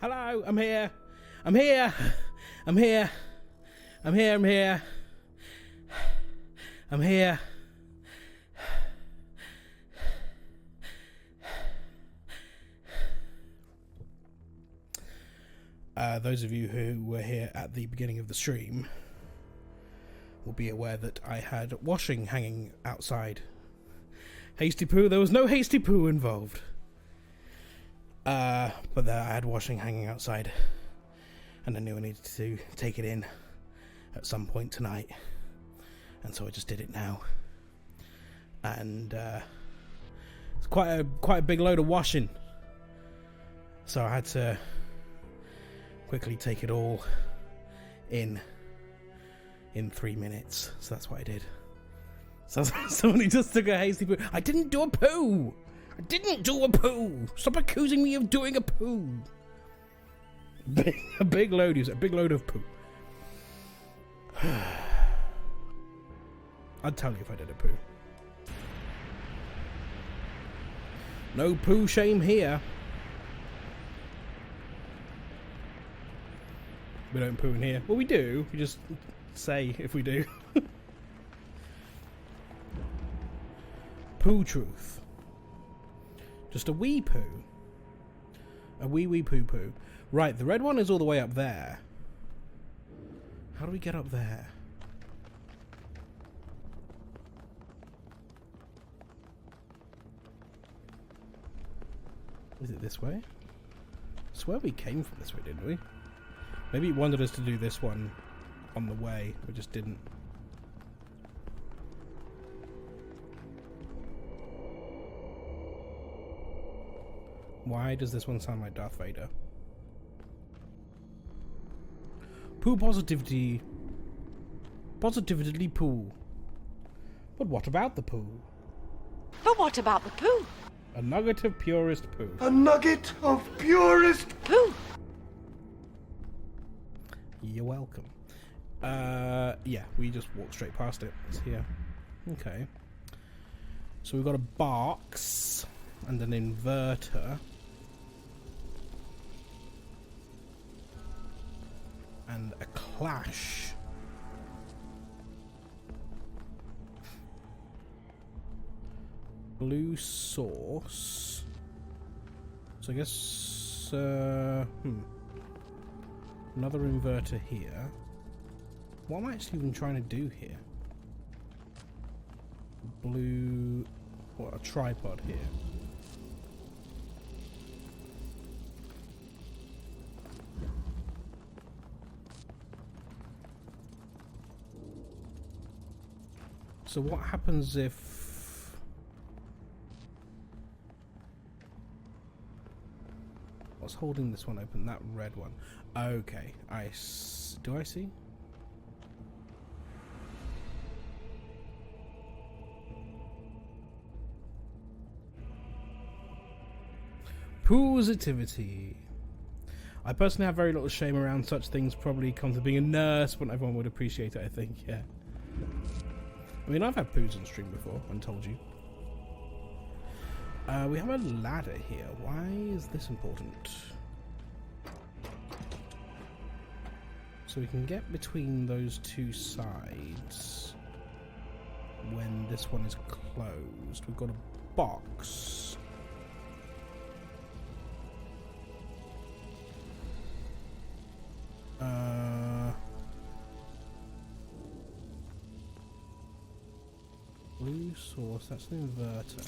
Hello, I'm here. I'm here. I'm here. I'm here. I'm here. I'm here. Those of you who were here at the beginning of the stream will be aware that I had washing hanging outside. Hasty poo? There was no hasty poo involved. But I had washing hanging outside, and I knew I needed to take it in at some point tonight, and so I just did it now. And it's quite a big load of washing, so I had to quickly take it all in 3 minutes. So that's what I did. So somebody just took a hasty poo. I didn't do a poo. I didn't do a poo! Stop accusing me of doing a poo! A big load, you said. A big load of poo. I'd tell you if I did a poo. No poo shame here. We don't poo in here. Well, we do. We just say if we do. Poo truth. Just a wee poo. A wee poo poo. Right, the red one is all the way up there. How do we get up there? Is it this way? I swear we came from this way, didn't we? Maybe it wanted us to do this one on the way. We just didn't. Why does this one sound like Darth Vader? Poo positivity. Positively poo. But what about the poo?
But what about the poo?
A nugget of purest poo.
A nugget of purest
Poo!
You're welcome. Yeah, we just walked straight past it. It's here. Okay. So we've got a box and an inverter. And a clash. Blue source. So I guess another inverter here. What am I actually even trying to do here? Blue... What, a tripod here. So what happens if... What's holding this one open? That red one. Okay, do I see? Positivity. I personally have very little shame around such things. Probably comes to being a nurse, but everyone would appreciate it, I think. Yeah. I mean, I've had poos on stream before and told you. We have a ladder here. Why is this important? So we can get between those two sides when this one is closed. We've got a box. Blue source, that's an inverter.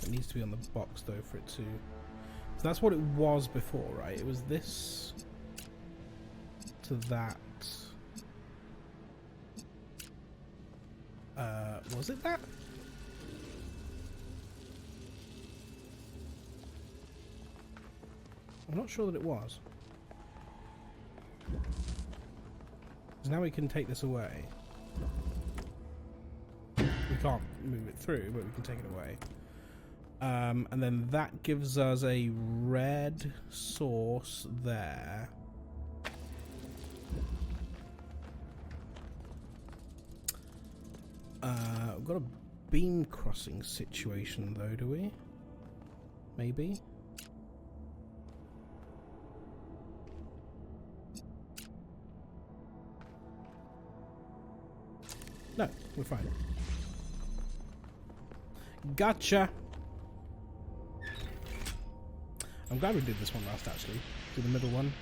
It needs to be on the box though for it to... So that's what it was before, right? It was this to that. Was it that? I'm not sure that it was. So now we can take this away. We can't move it through, but we can take it away. And then that gives us a red source there. We've got a beam crossing situation though, do we? Maybe? No, we're fine. Gotcha! I'm glad we did this one last, actually. Do the middle one.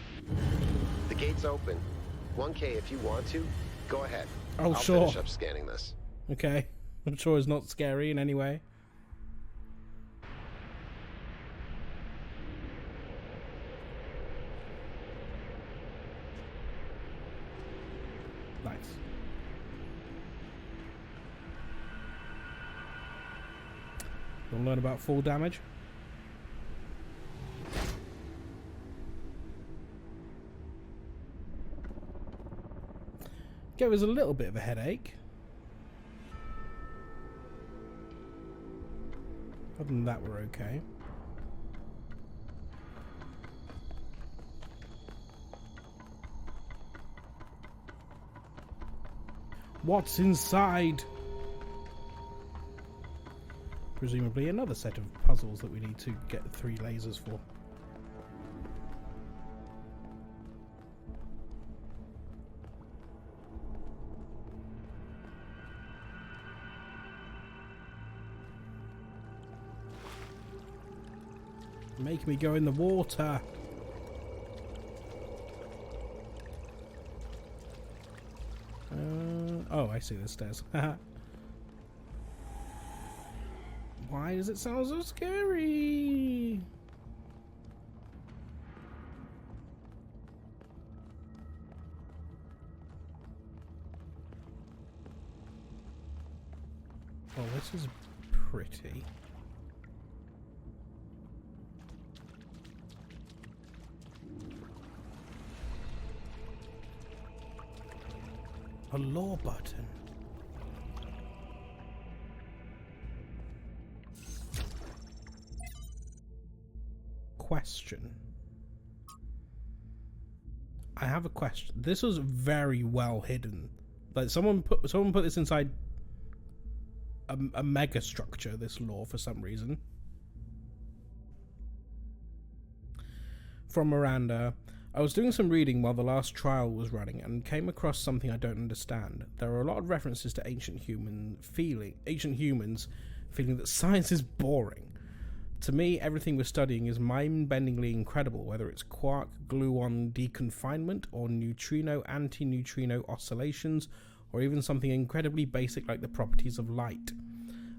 The gate's open. 1K if you want to. Go ahead.
Oh,
I'll
sure.
finish up scanning this.
Okay. I'm sure it's not scary in any way. We'll learn about full damage. Gave us a little bit of a headache. Other than that, we're okay. What's inside? Presumably another set of puzzles that we need to get 3 lasers for. Make me go in the water. Oh, I see the stairs. Why does it sound so scary? Oh, this is pretty. A law button. Question. I have a question. This was very well hidden. Like someone put this inside a mega structure, this law, for some reason. From Miranda. I was doing some reading while the last trial was running and came across something I don't understand. There are a lot of references to ancient humans feeling that science is boring. To me, everything we're studying is mind-bendingly incredible, whether it's quark gluon deconfinement or neutrino anti-neutrino oscillations, or even something incredibly basic like the properties of light.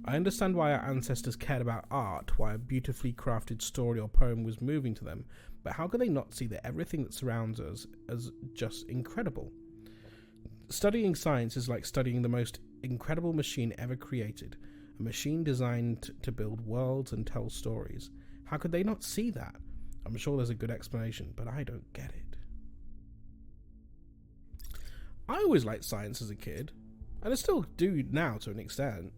I understand why our ancestors cared about art, why a beautifully crafted story or poem was moving to them, but how could they not see that everything that surrounds us as just incredible? Studying science is like studying the most incredible machine ever created, a machine designed to build worlds and tell stories. How could they not see that? I'm sure there's a good explanation, but I don't get it. I always liked science as a kid, and I still do now to an extent.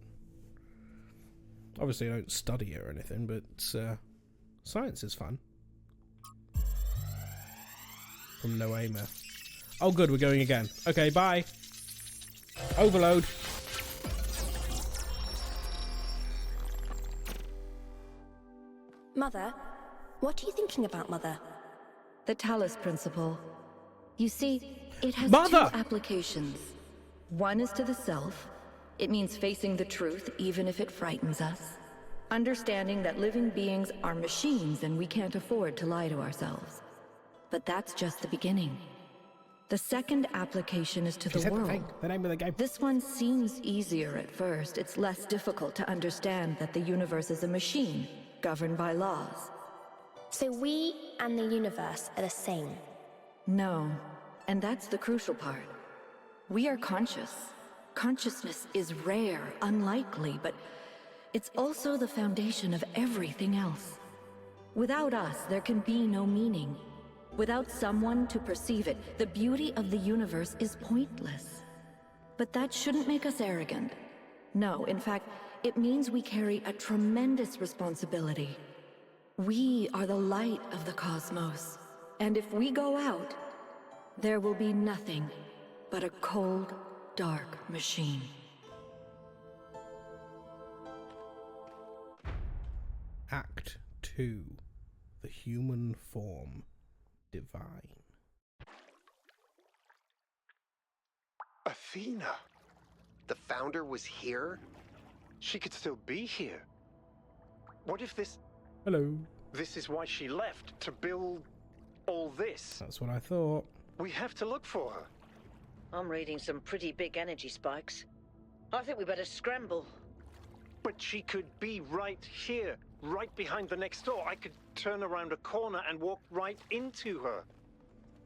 Obviously I don't study it or anything, but science is fun. From Noema. Oh good, we're going again. Okay, bye. Overload.
Mother, what are you thinking about, Mother?
The Talos principle. You see, it has
Mother!
2 applications. One is to the self. It means facing the truth even if it frightens us. Understanding that living beings are machines and we can't afford to lie to ourselves. But that's just the beginning. The second application is to the world.
The name of the game.
This one seems easier at first. It's less difficult to understand that the universe is a machine, governed by laws.
So we and the universe are the same?
No, and that's the crucial part. We are conscious. Consciousness is rare, unlikely, but it's also the foundation of everything else. Without us, there can be no meaning. Without someone to perceive it, the beauty of the universe is pointless. But that shouldn't make us arrogant. No, in fact, it means we carry a tremendous responsibility. We are the light of the cosmos. And if we go out, there will be nothing but a cold, dark machine.
Act 2. The human form. Divine.
Athena.
The founder was here?
She could still be here. What if this is why she left, to build all this?
That's what I thought.
We have to look for her.
I'm reading some pretty big energy spikes. I think we better scramble.
But she could be right here, right behind the next door. I could turn around a corner and walk right into her.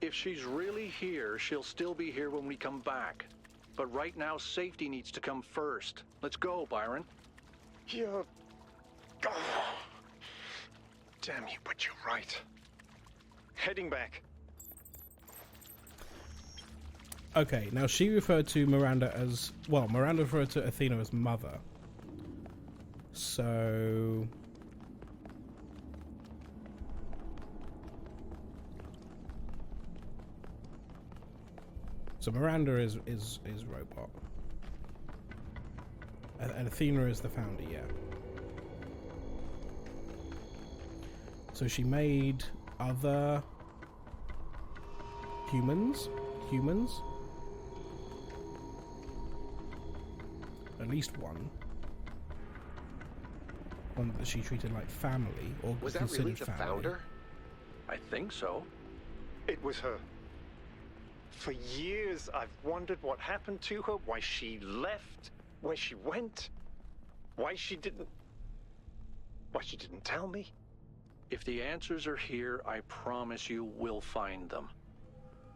If she's really here, she'll still be here when we come back. But right now, safety needs to come first. Let's go, Byron.
You're Oh, damn you, but you're right. Heading back.
Okay, now she referred to Miranda as... Well, Miranda referred to Athena as mother. So... So Miranda is robot. And Athena is the founder, yeah. So she made other humans? At least one. One that she treated like family, or
Was that
considered
really the
family.
founder?
I think so.
It was her. For years, I've wondered what happened to her, why she left, where she went, why she didn't tell me.
If the answers are here, I promise you we'll find them.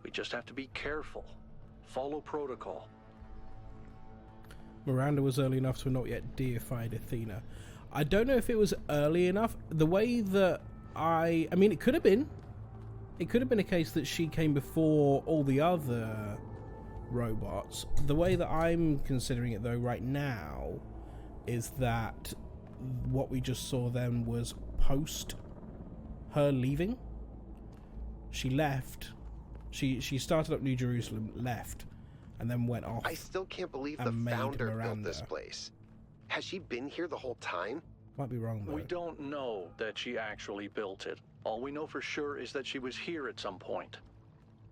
We just have to be careful. Follow protocol.
Miranda was early enough to have not yet deified Athena. I don't know if it was early enough. The way that I mean, it could have been. It could have been a case that she came before all the other robots. The way that I'm considering it, though, right now, is that what we just saw then was post her leaving. She left. She started up New Jerusalem, left, and then went off.
I still can't believe the founder built this place. Has she been here the whole time?
Might be wrong, though.
We don't know that she actually built it. All we know for sure is that she was here at some point.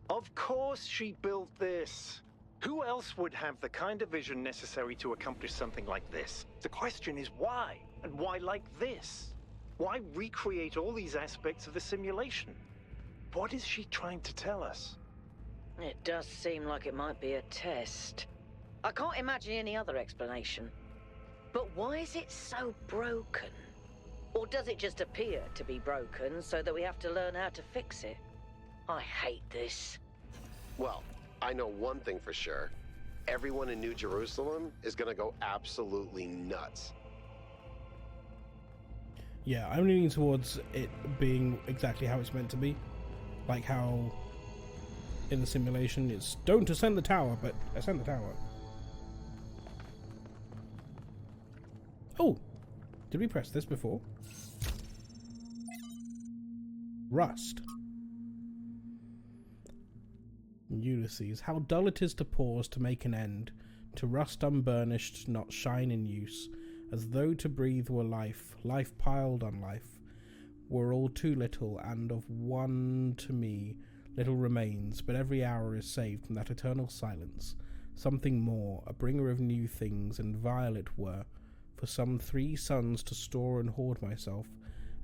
Of course she built this. Who else would have the kind of vision necessary to accomplish something like this? The question is why? And why like this? Why recreate all these aspects of the simulation? What is she trying to tell us?
It does seem like it might be a test. I can't imagine any other explanation. But why is it so broken? Or does it just appear to be broken so that we have to learn how to fix it? I hate this.
Well, I know one thing for sure. Everyone in New Jerusalem is going to go absolutely nuts.
Yeah, I'm leaning towards it being exactly how it's meant to be. Like how in the simulation it's don't ascend the tower, but ascend the tower. Oh! Did we press this before? Rust. Ulysses. How dull it is to pause to make an end, to rust unburnished, not shine in use, as though to breathe were life, life piled on life, were all too little, and of one to me little remains, but every hour is saved from that eternal silence, something more, a bringer of new things, and vile it were, for some 3 suns to store and hoard myself,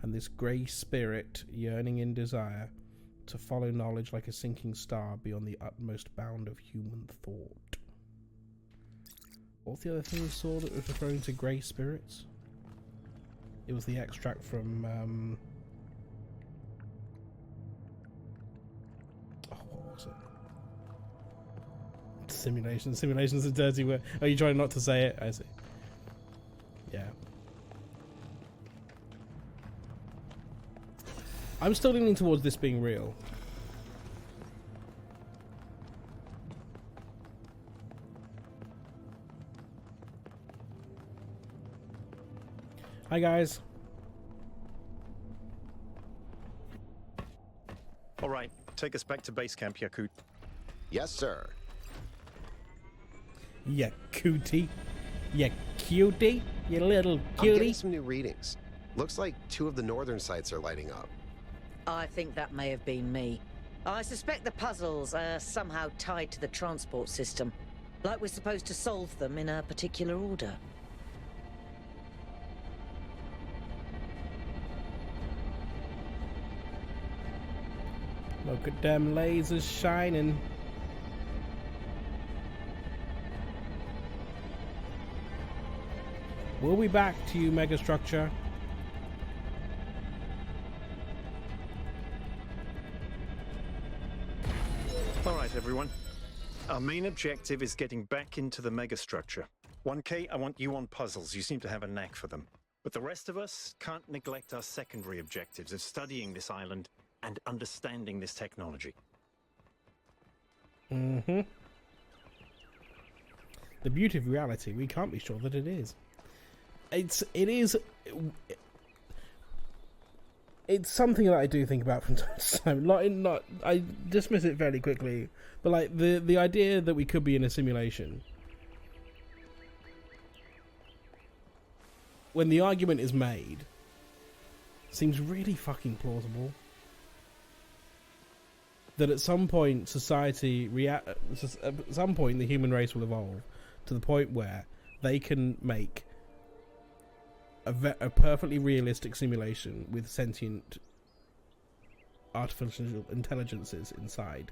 and this grey spirit, yearning in desire, to follow knowledge like a sinking star beyond the utmost bound of human thought. What was the other thing we saw that was referring to grey spirits? It was the extract from, oh, what was it? Simulation. Simulation's a dirty word. Are you trying not to say it? I see. Yeah. I'm still leaning towards this being real. Hi guys.
All right, take us back to base camp, Yakut.
Yes, sir.
Ya cootie. Ya cutie. You little
I'm
cutie.
getting some new readings. Looks like 2 of the northern sites are lighting up.
I think that may have been me. I suspect the puzzles are somehow tied to the transport system, like we're supposed to solve them in a particular order.
Look at them lasers shining. We'll be back to you, Megastructure.
All right, everyone. Our main objective is getting back into the megastructure. 1K, I want you on puzzles. You seem to have a knack for them. But the rest of us can't neglect our secondary objectives of studying this island and understanding this technology.
Mm-hmm. The beauty of reality, we can't be sure that it is. It's something that I do think about from time to time. I dismiss it fairly quickly, but like the idea that we could be in a simulation, when the argument is made, seems really fucking plausible. That at some point at some point the human race will evolve to the point where they can make a perfectly realistic simulation with sentient artificial intelligences inside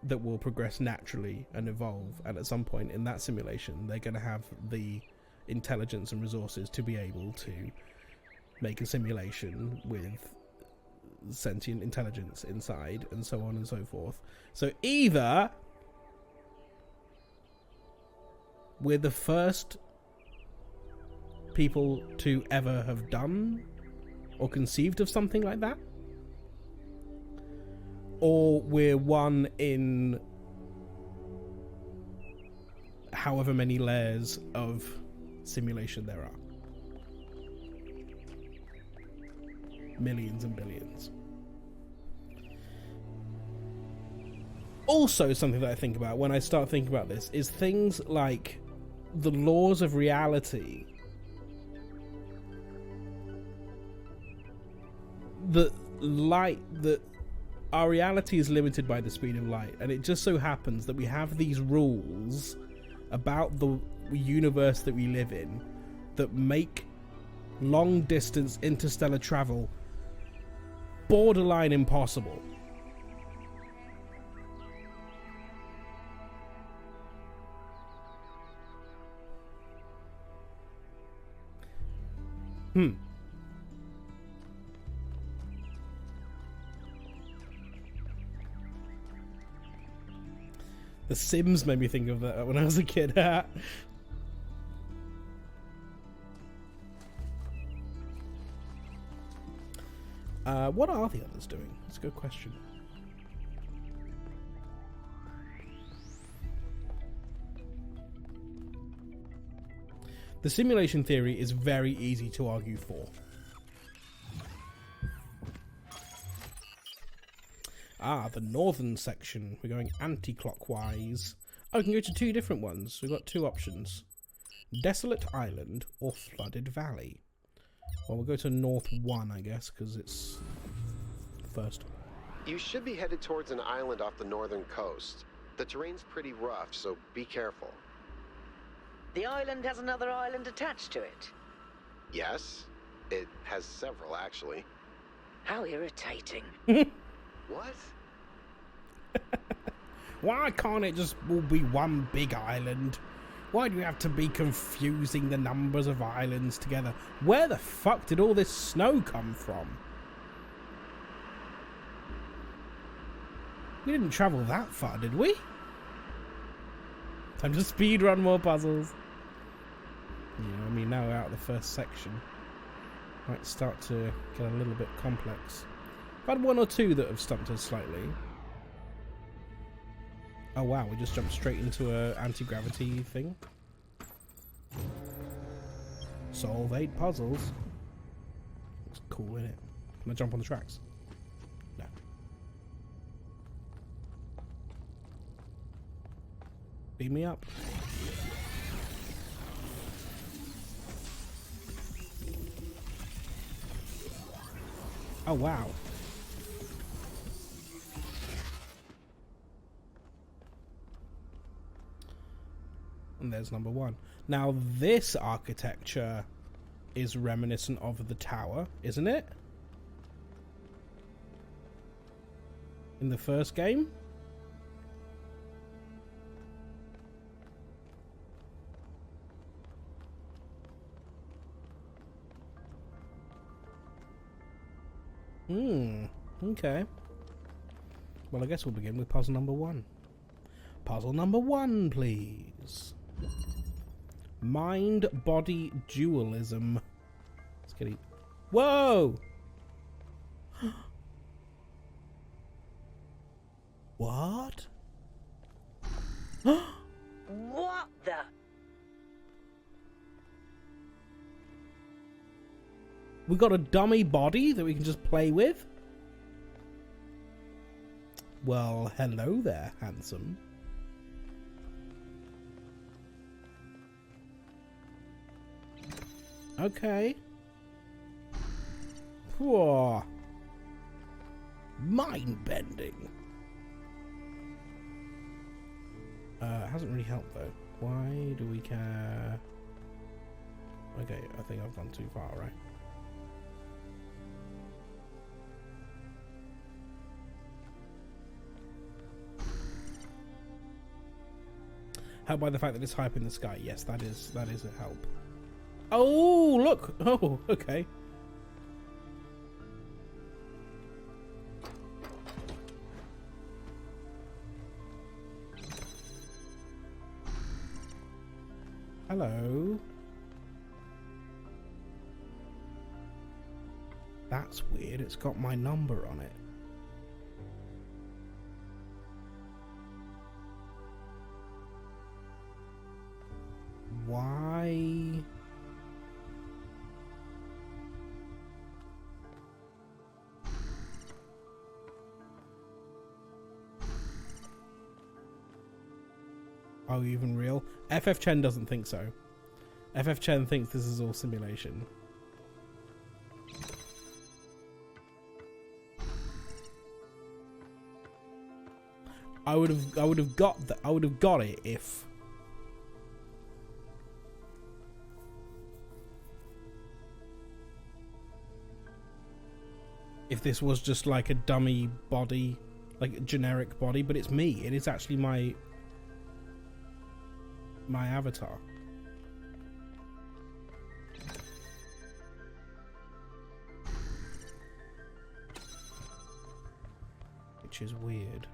that will progress naturally and evolve, and at some point in that simulation they're going to have the intelligence and resources to be able to make a simulation with sentient intelligence inside, and so on and so forth. So either we're the first people to ever have done or conceived of something like that, or we're one in however many layers of simulation there are. Millions and billions. Also, something that I think about when I start thinking about this is things like the laws of reality. That our reality is limited by the speed of light, and it just so happens that we have these rules about the universe that we live in that make long distance interstellar travel borderline impossible. The Sims made me think of that when I was a kid. What are the others doing? That's a good question. The simulation theory is very easy to argue for. The northern section. We're going anti-clockwise. Oh, we can go to two different ones. We've got two options. Desolate Island or Flooded Valley. Well, we'll go to North 1, I guess, because it's first.
You should be headed towards an island off the northern coast. The terrain's pretty rough, so be careful.
The island has another island attached to it.
Yes, it has several, actually.
How irritating.
What?
Why can't it just all be one big island? Why do you have to be confusing the numbers of islands together? Where the fuck did all this snow come from? We didn't travel that far, did we? Time to speedrun more puzzles. Yeah, I mean, now we're out of the first section. Might start to get a little bit complex. I've had one or two that have stumped us slightly. Oh wow, we just jumped straight into a anti-gravity thing. Solve 8 puzzles. Looks cool, innit? Can I jump on the tracks? No. Beam me up. Oh wow. And there's number 1. Now this architecture is reminiscent of the tower, isn't it? In the first game? Okay. Well, I guess we'll begin with puzzle number 1. Puzzle number 1, please. Mind-body dualism. Let's get it. Whoa! What?
What the?
We got a dummy body that we can just play with? Well, hello there, handsome. Okay. Whoa. Mind-bending. Hasn't really helped though. Why do we care? Okay, I think I've gone too far, right? Helped by the fact that it's high up in the sky. Yes, that is a help. Oh, look! Oh, okay. Hello. That's weird. It's got my number on it. Why? Are we even real? FF Chen doesn't think so. FF Chen thinks this is all simulation. I would have got it if this was just like a dummy body, like a generic body, but it's me. It is actually my avatar. Which is weird.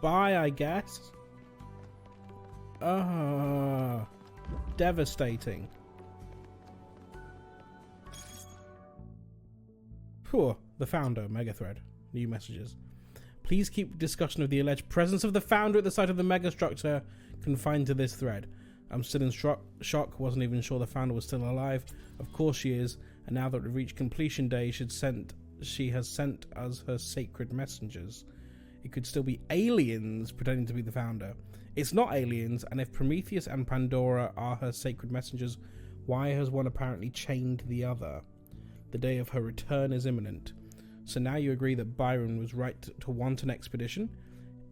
Bye, I guess. Devastating. Phew, the founder, megathread. New messages. Please keep discussion of the alleged presence of the founder at the site of the megastructure confined to this thread. I'm still in shock, wasn't even sure the founder was still alive. Of course she is, and now that we've reached completion day, she has sent us her sacred messengers. It could still be aliens pretending to be the founder. It's not aliens, and if Prometheus and Pandora are her sacred messengers, why has one apparently chained the other? The day of her return is imminent. So now you agree that Byron was right to want an expedition?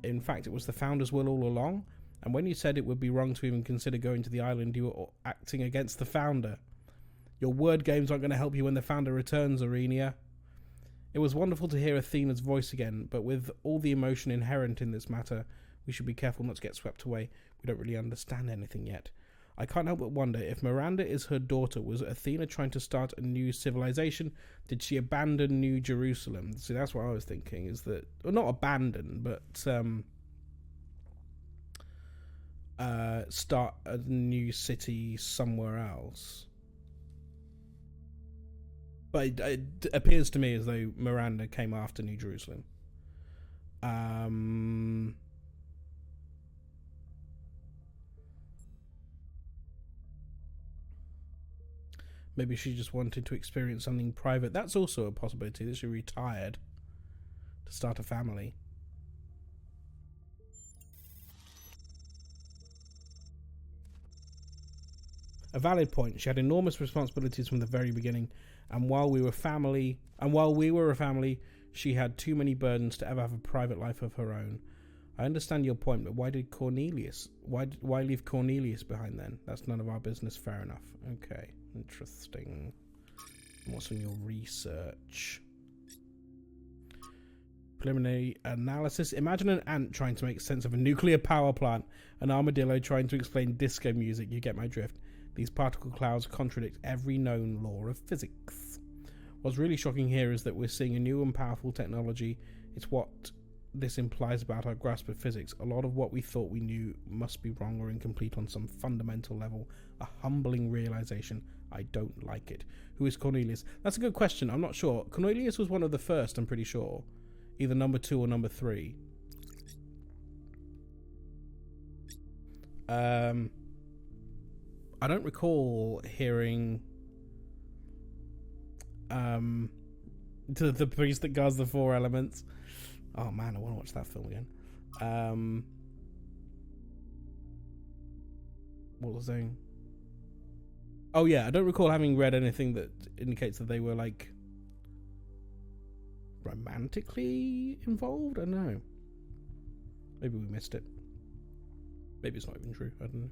In fact, it was the founder's will all along? And when you said it would be wrong to even consider going to the island, you were acting against the founder. Your word games aren't going to help you when the founder returns, Aurenia. It was wonderful to hear Athena's voice again, but with all the emotion inherent in this matter, we should be careful not to get swept away. We don't really understand anything yet. I can't help but wonder, if Miranda is her daughter, was Athena trying to start a new civilization? Did she abandon New Jerusalem? See, that's what I was thinking, is that... Well, not abandon, but... start a new city somewhere else. But it appears to me as though Miranda came after New Jerusalem. Maybe she just wanted to experience something private. That's also a possibility, that she retired to start a family. A valid point. She had enormous responsibilities from the very beginning, and while we were a family, she had too many burdens to ever have a private life of her own. I understand your point, but why leave Cornelius behind then? That's none of our business. Fair enough. Okay, interesting. What's on your research? Preliminary analysis. Imagine an ant trying to make sense of a nuclear power plant, an armadillo trying to explain disco music. You get my drift. These particle clouds contradict every known law of physics. What's really shocking here is that we're seeing a new and powerful technology. It's what this implies about our grasp of physics. A lot of what we thought we knew must be wrong or incomplete on some fundamental level. A humbling realization. I don't like it. Who is Cornelius? That's a good question. I'm not sure. Cornelius was one of the first, I'm pretty sure. Either number 2 or number 3. I don't recall hearing the priest that guards the 4 elements. Oh man, I want to watch that film again. What was I saying? Oh yeah, I don't recall having read anything that indicates that they were like romantically involved. I don't know. Maybe we missed it. Maybe it's not even true. I don't know.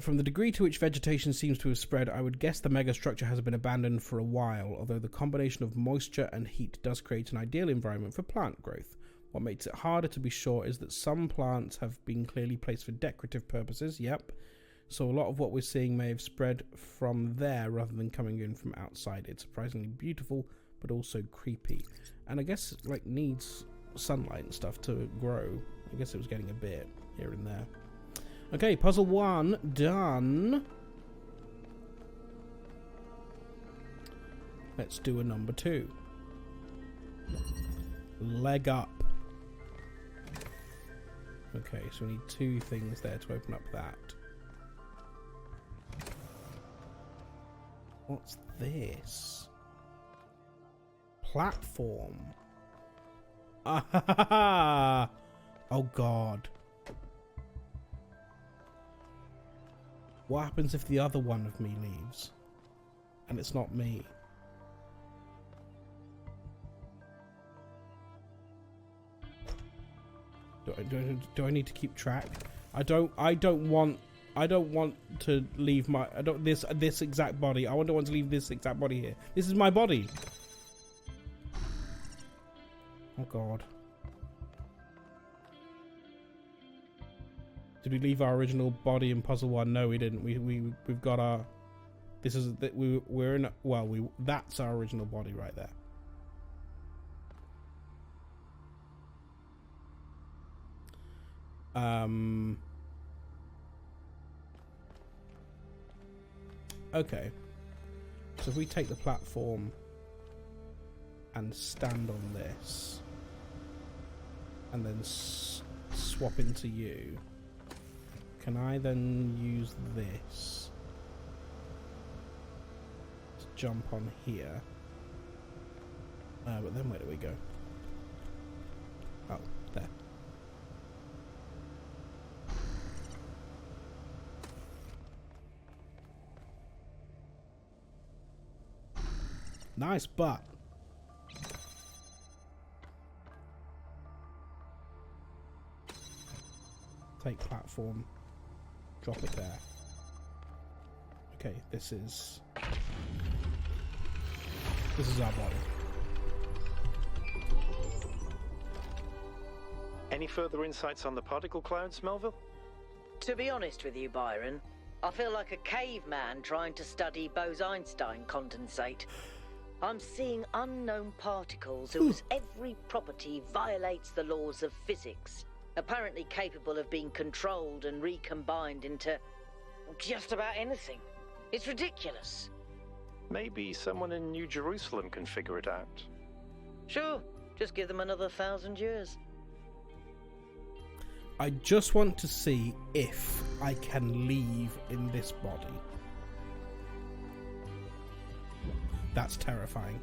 From the degree to which vegetation seems to have spread, I would guess the megastructure has been abandoned for a while, although the combination of moisture and heat does create an ideal environment for plant growth. What makes it harder to be sure is that some plants have been clearly placed for decorative purposes, yep. So a lot of what we're seeing may have spread from there rather than coming in from outside. It's surprisingly beautiful, but also creepy. And I guess it like needs sunlight and stuff to grow. I guess it was getting a bit here and there. Okay, puzzle 1 done. Let's do a number 2. Leg up. Okay, so we need 2 things there to open up that. What's this? Platform. Ah! Oh god. What happens if the other one of me leaves? And it's not me? Do I need to keep track? I don't want to leave my this exact body. I don't want to leave this exact body here. This is my body. Oh god. Did we leave our original body in puzzle 1? No, we didn't. We've got our. This is that we're in. Well, that's our original body right there. Okay. So if we take the platform and stand on this, and then swap into you. Can I then use this to jump on here? But then where do we go? Oh, there. Nice butt. Take platform. Drop it there. Okay, this is our body.
Any further insights on the particle clouds, Melville?
To be honest with you, Byron, I feel like a caveman trying to study Bose-Einstein condensate. I'm seeing unknown particles whose every property violates the laws of physics, apparently capable of being controlled and recombined into just about anything. It's ridiculous.
Maybe someone in New Jerusalem can figure it out.
Sure, just give them another 1,000 years.
I just want to see if I can leave in this body. That's terrifying.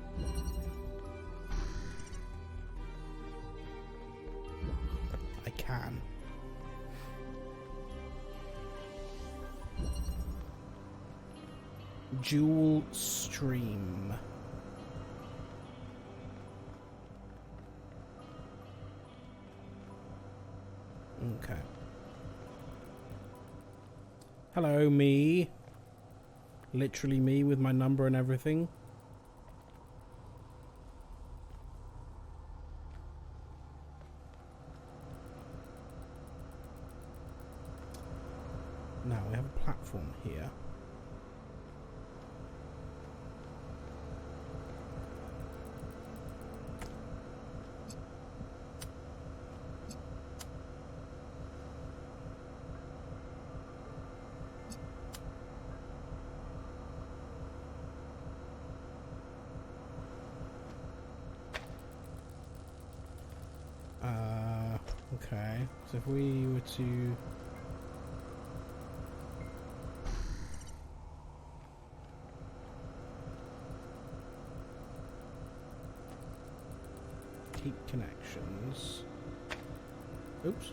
I can. Dual stream. Okay. Hello, me. Literally me with my number and everything. Now we have a platform here. Okay, so if we were to keep connections. Oops.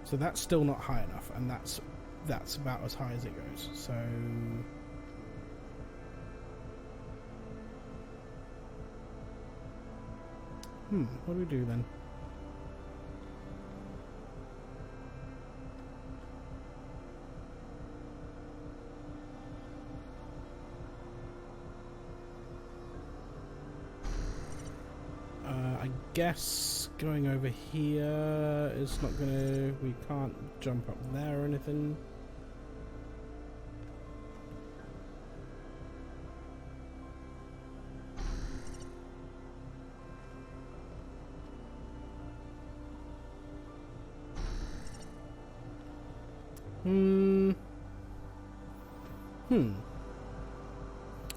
So that's still not high enough, and that's about as high as it goes. So what do we do then? I guess going over here is not gonna... We can't jump up there or anything.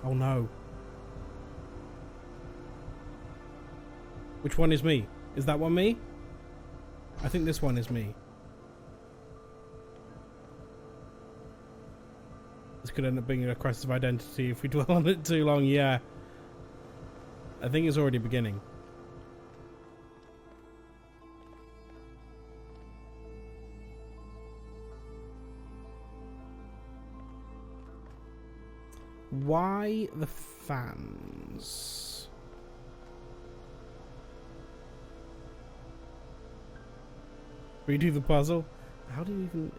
Oh no. Which one is me? Is that one me? I think this one is me. This could end up being a crisis of identity if we dwell on it too long, yeah. I think it's already beginning. Why the fans? Redo the puzzle? How do you even...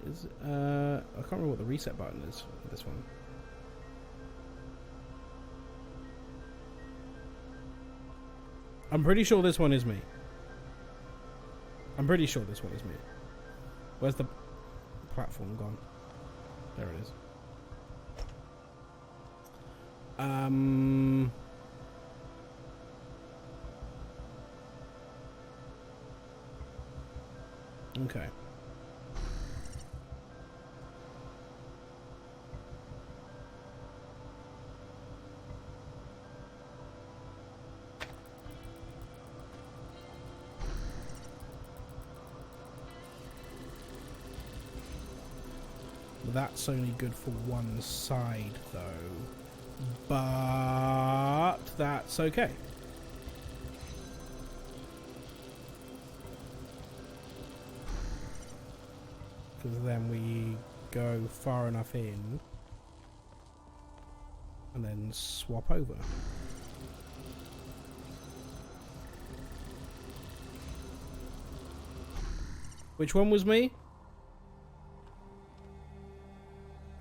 I can't remember what the reset button is for this one. I'm pretty sure this one is me. I'm pretty sure this one is me. Where's the platform gone? There it is. Okay. That's only good for one side, though. But that's okay. Because then we go far enough in and then swap over. Which one was me?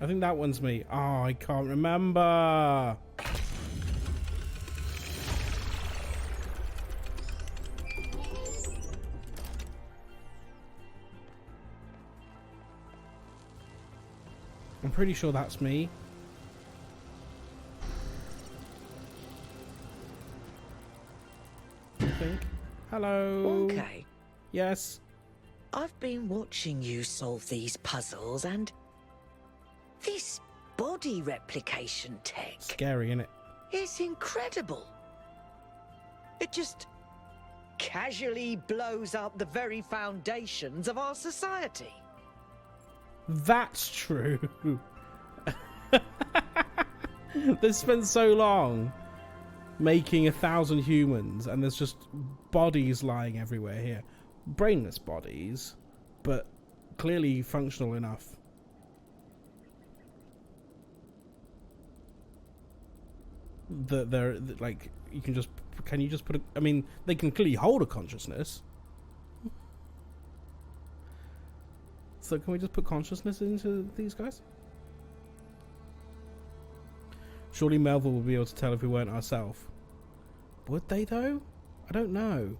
I think that one's me. Oh, I can't remember. I'm pretty sure that's me. I think. Hello.
Okay.
Yes.
I've been watching you solve these puzzles, and this body replication tech...
Scary, isn't it?
It's incredible. It just casually blows up the very foundations of our society.
That's true. They spent so long making 1,000 humans, and there's just bodies lying everywhere here. Brainless bodies, but clearly functional enough. That they're like, you can just... Can you just put a... I mean, they can clearly hold a consciousness. So can we just put consciousness into these guys? Surely Melville would be able to tell if we weren't ourselves. Would they, though? I don't know.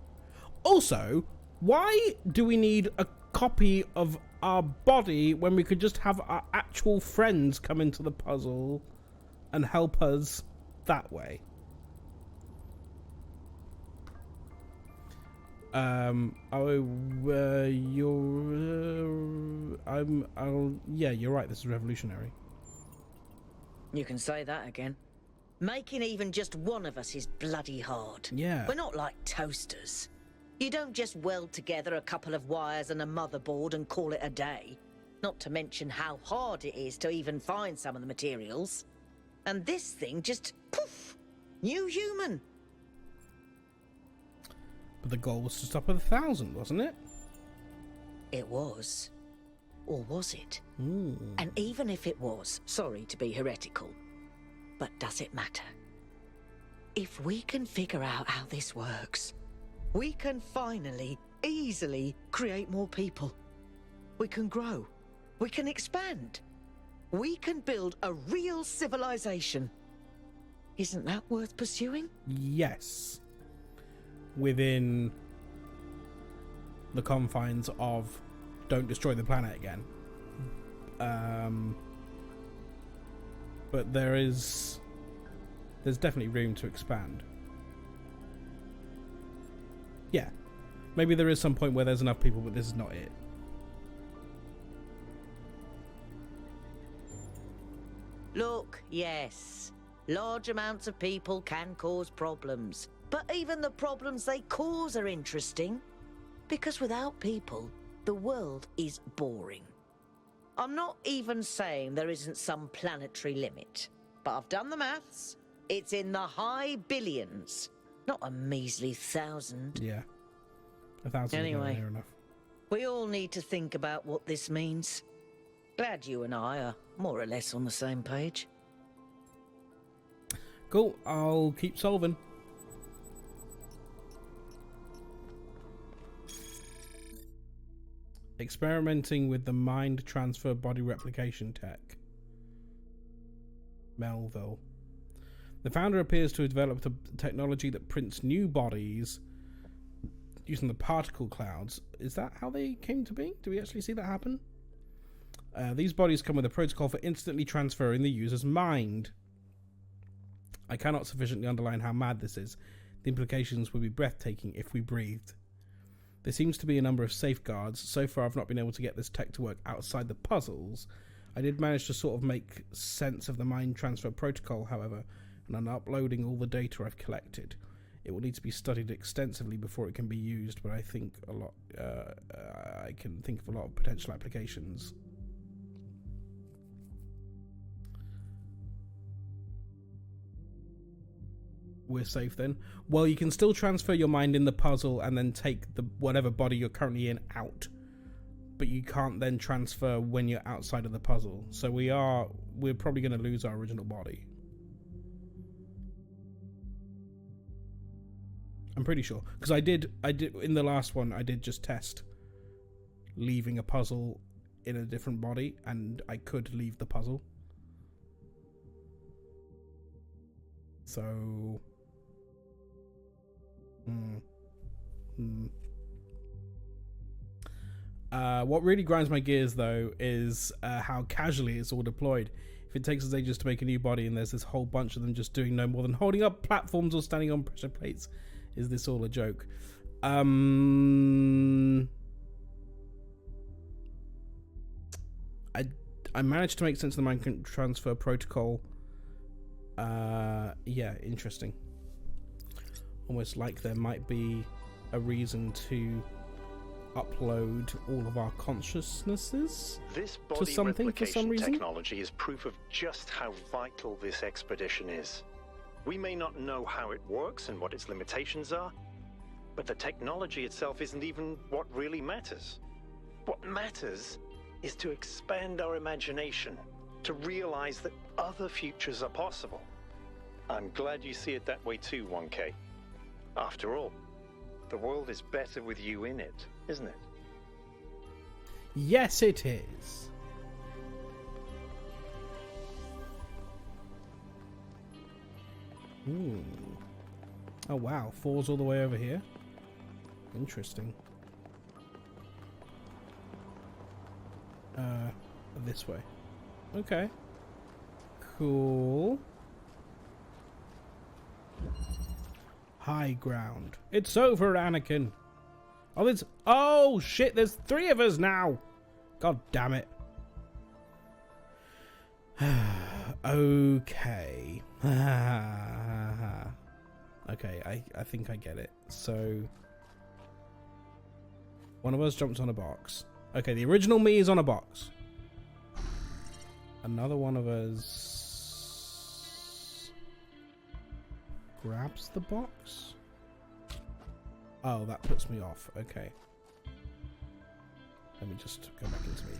Also, why do we need a copy of our body when we could just have our actual friends come into the puzzle and help us that way? Yeah, you're right, this is revolutionary.
You can say that again. Making even just one of us is bloody hard.
Yeah.
We're not like toasters. You don't just weld together a couple of wires and a motherboard and call it a day. Not to mention how hard it is to even find some of the materials. And this thing just, poof, new human.
But the goal was to stop at 1,000, wasn't it?
It was. Or was it?
Ooh.
And even if it was, sorry to be heretical, but does it matter? If we can figure out how this works, we can finally, easily create more people. We can grow. We can expand. We can build a real civilization. Isn't that worth pursuing?
Yes. Within the confines of don't destroy the planet again. But there's definitely room to expand. Yeah. Maybe there is some point where there's enough people, but this is not it.
Look, yes. Large amounts of people can cause problems. But even the problems they cause are interesting. Because without people, the world is boring. I'm not even saying there isn't some planetary limit. But I've done the maths. It's in the high billions. Not a measly 1,000.
Yeah. 1,000
Anyway,
is near enough.
we all need to think about what this means. Glad you and I are more or less on the same page.
Cool. I'll keep solving. Experimenting with the mind transfer body replication tech. Melville. The founder appears to have developed a technology that prints new bodies using the particle clouds. Is that how they came to be? Do we actually see that happen? These bodies come with a protocol for instantly transferring the user's mind. I cannot sufficiently underline how mad this is. The implications would be breathtaking if we breathed. There seems to be a number of safeguards. So far I've not been able to get this tech to work outside the puzzles. I did manage to sort of make sense of the mind transfer protocol, however, and I'm uploading all the data I've collected. It will need to be studied extensively before it can be used, but I think I can think of a lot of potential applications. We're safe then. Well, you can still transfer your mind in the puzzle and then take the whatever body you're currently in out, but you can't then transfer when you're outside of the puzzle. So we're probably going to lose our original body. I'm pretty sure, because I did in the last one I did just test leaving a puzzle in a different body, and I could leave the puzzle. So what really grinds my gears though is how casually it's all deployed. If it takes us ages to make a new body and there's this whole bunch of them just doing no more than holding up platforms or standing on pressure plates, is this all a joke? I managed to make sense of the mind transfer protocol. Yeah, interesting. Almost like there might be a reason to upload all of our consciousnesses
This
to
body
something for some
replication
reason.
technology is proof of just how vital this expedition is. We may not know how it works and what its limitations are, but the technology itself isn't even what really matters. What matters is to expand our imagination, to realize that other futures are possible. I'm glad you see it that way too, 1K. After all, the world is better with you in it, isn't it?
Yes, it is. Oh wow, 4's all the way over here. Interesting. This way. Okay. Cool. High ground. It's over, Anakin. Oh, there's... Oh, shit, there's 3 of us now. God damn it. Okay. Okay, I think I get it. So... one of us jumps on a box. Okay, the original me is on a box. Another one of us... grabs the box? Oh, that puts me off. Okay. Let me just go back into me.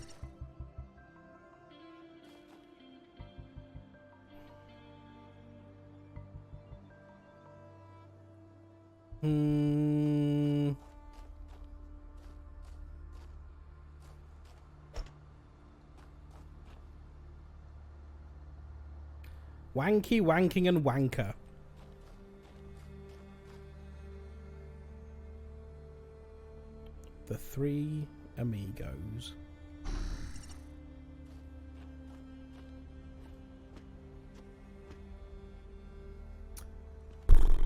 Wanky, wanking, and wanker. The 3 amigos.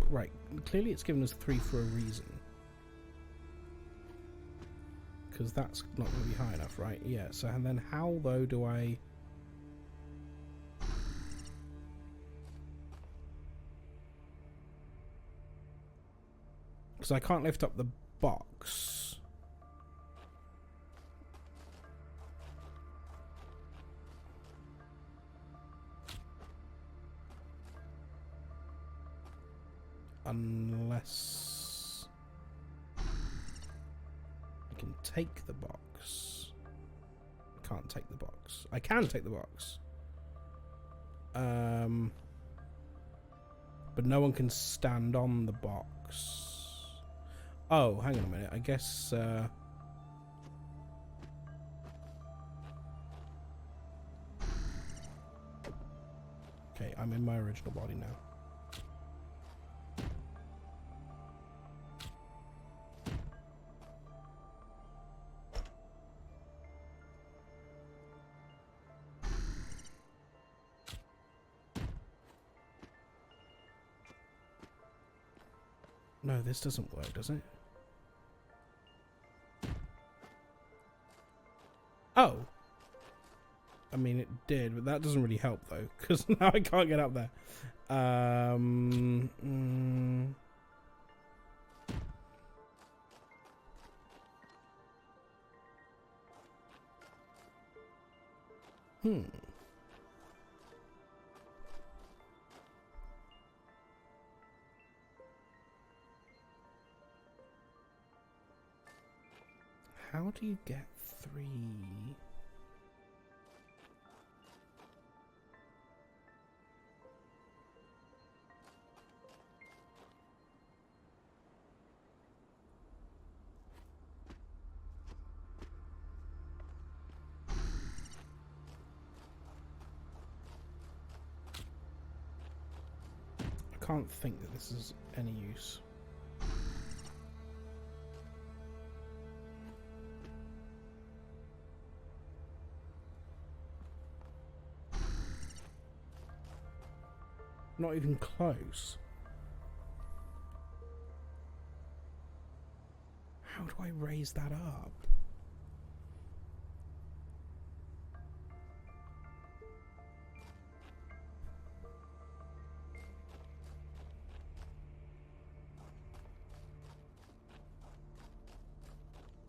Right, clearly it's given us 3 for a reason. Because that's not going to be high enough, right? Yeah, so and then how, though, do I... because I can't lift up the box. Unless I can take the box. I can't take the box. I can take the box. But no one can stand on the box. Oh, hang on a minute. I guess... okay, I'm in my original body now. No, this doesn't work, does it? Oh. I mean, it did, but that doesn't really help, though, because now I can't get up there. How do you get 3? I can't think that this is any use. Not even close. How do I raise that up?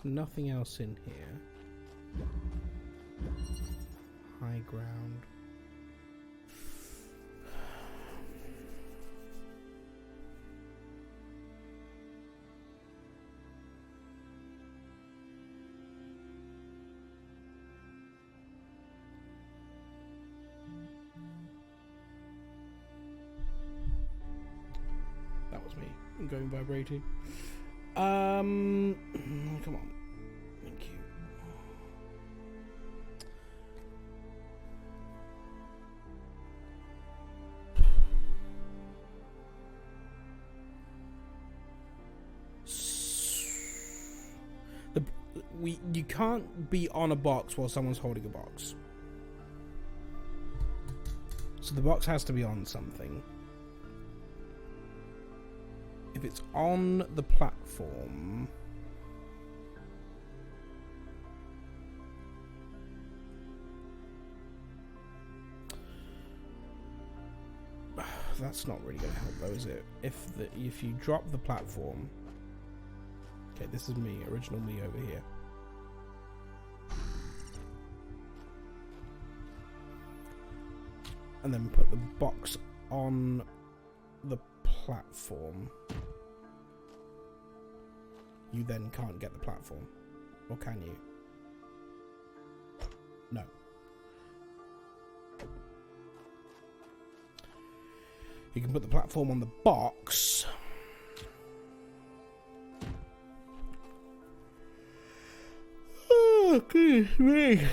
Nothing else in here. High ground. That was me. I'm going vibrating. Come on. Thank you. You can't be on a box while someone's holding a box. So the box has to be on something. If it's on the platform... That's not really going to help though, is it? If you drop the platform... Okay, this is me, original me over here. And then put the box on the platform. You then can't get the platform. Or can you? No. You can put the platform on the box. Oh, goodness me.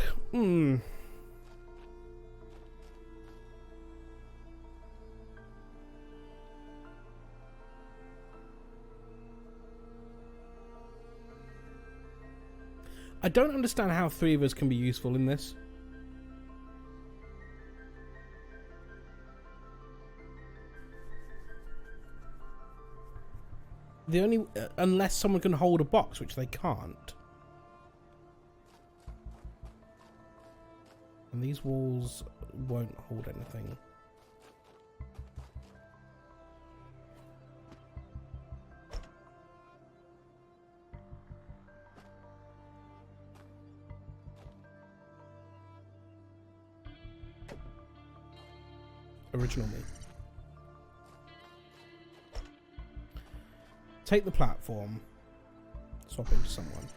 I don't understand how three of us can be useful in this. The only... unless someone can hold a box, which they can't. And these walls won't hold anything. Original me. Take the platform. Swap into someone.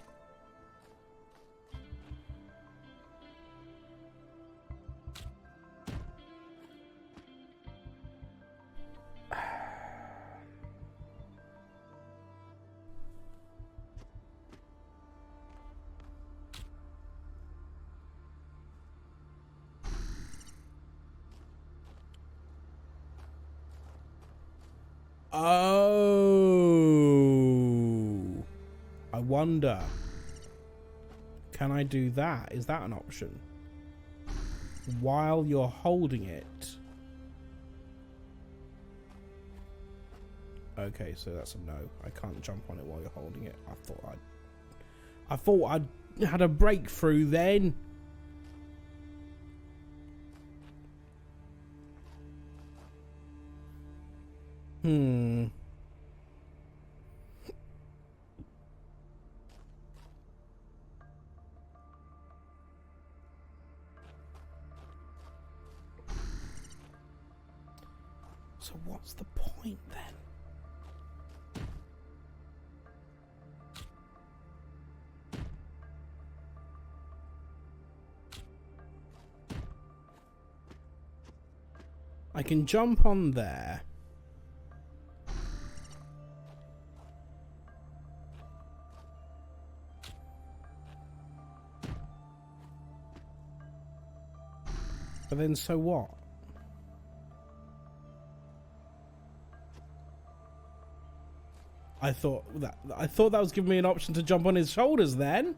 Oh, I wonder. Can I do that? Is that an option? While you're holding it. Okay, so that's a no. I can't jump on it while you're holding it. I thought I'd had a breakthrough then. So what's the point then? I can jump on there. But then so what? I thought that was giving me an option to jump on his shoulders then.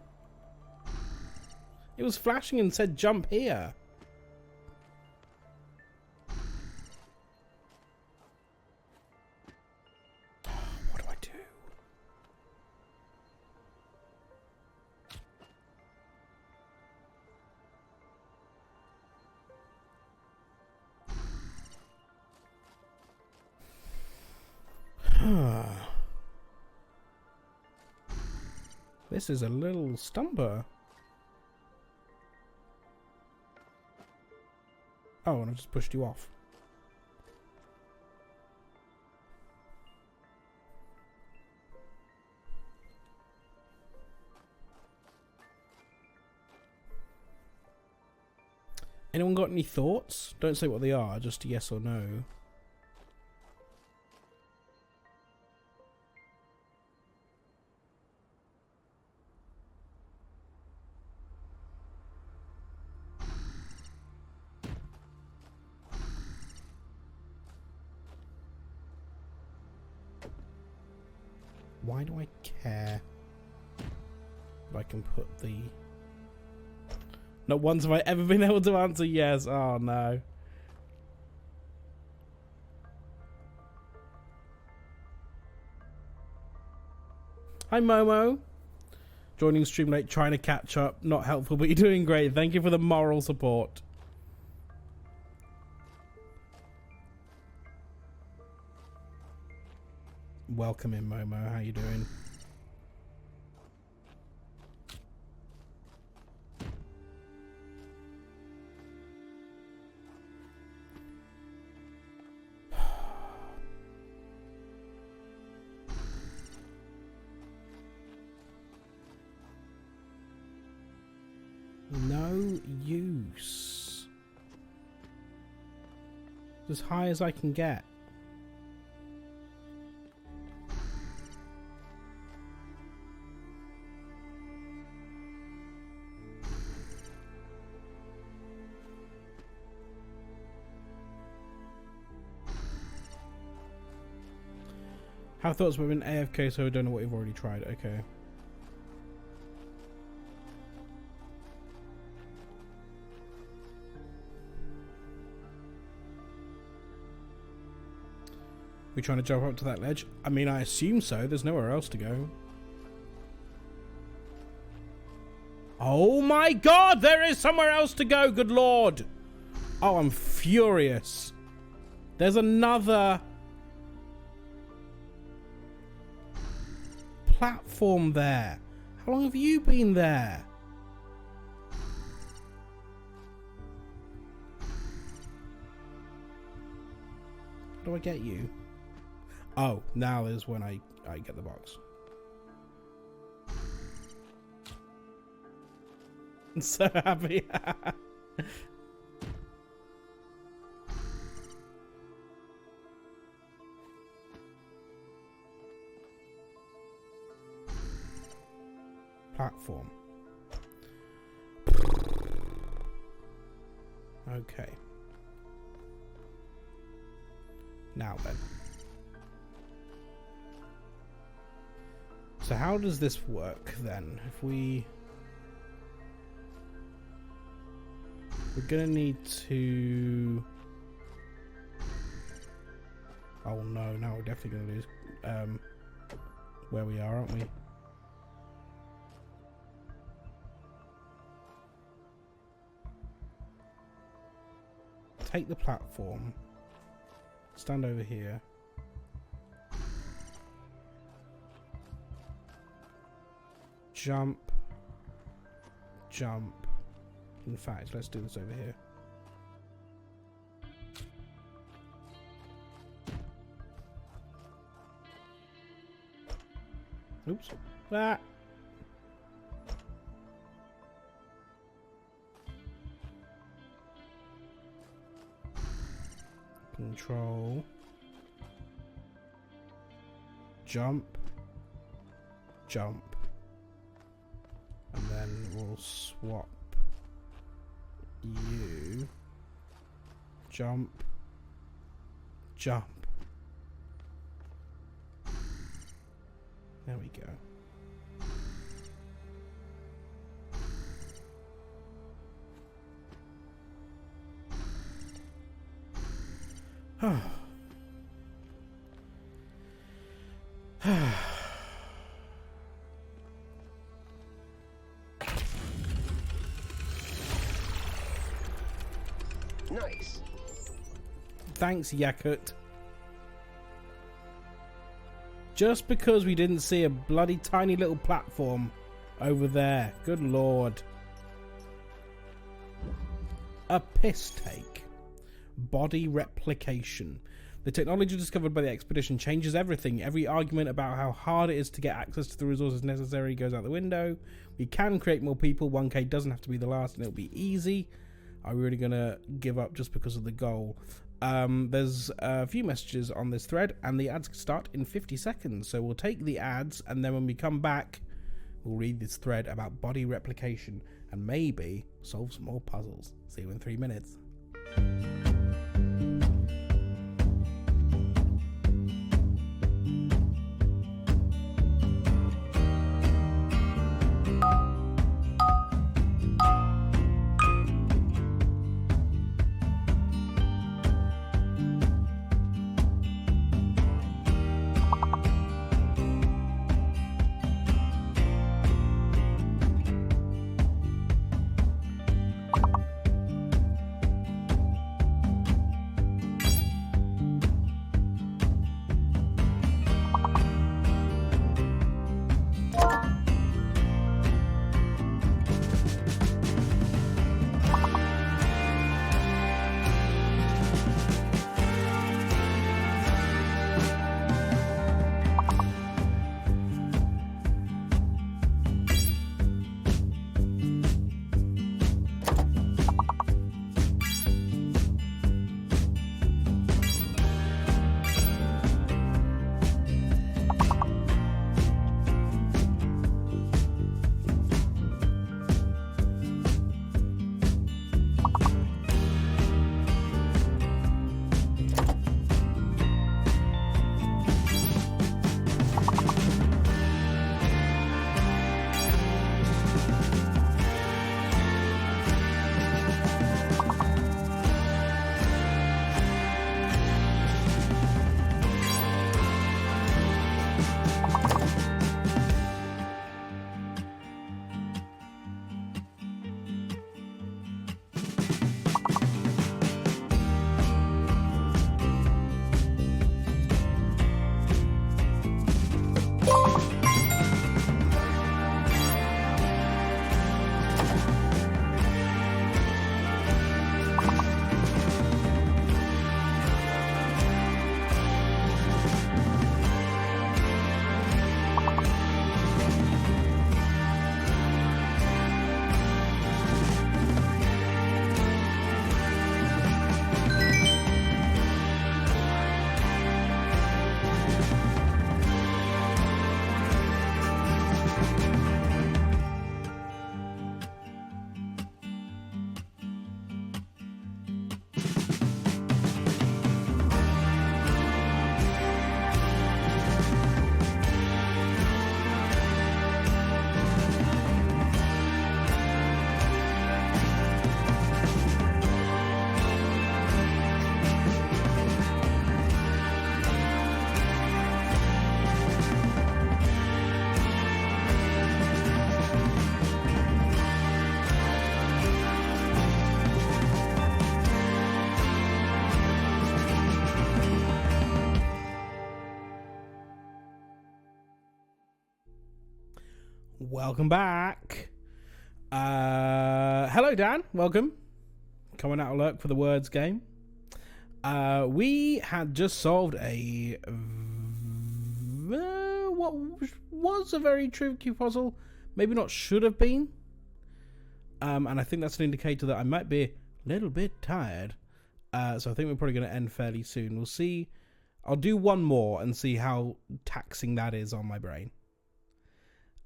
It was flashing and said jump here. What do I do? This is a little stumper. Oh, and I just pushed you off. Anyone got any thoughts? Don't say what they are, just a yes or no. Why do I care? I can put the... Not once have I ever been able to answer yes. Oh, no. Hi, Momo. Joining stream late, trying to catch up. Not helpful, but you're doing great. Thank you for the moral support. Welcome in, Momo. How you doing? No use. As high as I can get. Have thoughts about an AFK, so I don't know what you've already tried. Okay. We trying to jump up to that ledge? I mean, I assume so. There's nowhere else to go. Oh my god! There is somewhere else to go! Good lord! Oh, I'm furious. There's another... platform there. How long have you been there? How do I get you? Oh, now is when I get the box. I'm so happy. Platform. Okay. Now then. So how does this work then? If we're gonna need to... Oh no, now we're definitely gonna lose where we are, aren't we? Take the platform, stand over here, jump, jump. In fact, let's do this over here. Oops. Ah. Control. Jump. Jump. And then we'll swap you. Jump. Jump. There we go.
Nice.
Thanks, Yakut. Just because we didn't see a bloody tiny little platform over there. Good lord. A piss take. Body replication. The technology discovered by the expedition changes everything. Every argument about how hard it is to get access to the resources necessary goes out the window. We can create more people. 1K doesn't have to be the last and it'll be easy. Are we really going to give up just because of the goal? There's a few messages on this thread and the ads start in 50 seconds. So we'll take the ads and then when we come back, we'll read this thread about body replication and maybe solve some more puzzles. See you in 3 minutes. Welcome back. Hello, Dan. Welcome. Coming out of lurk for the words game. We had just solved a what was a very tricky puzzle. Maybe not should have been. And I think that's an indicator that I might be a little bit tired. So I think we're probably going to end fairly soon. We'll see. I'll do one more and see how taxing that is on my brain.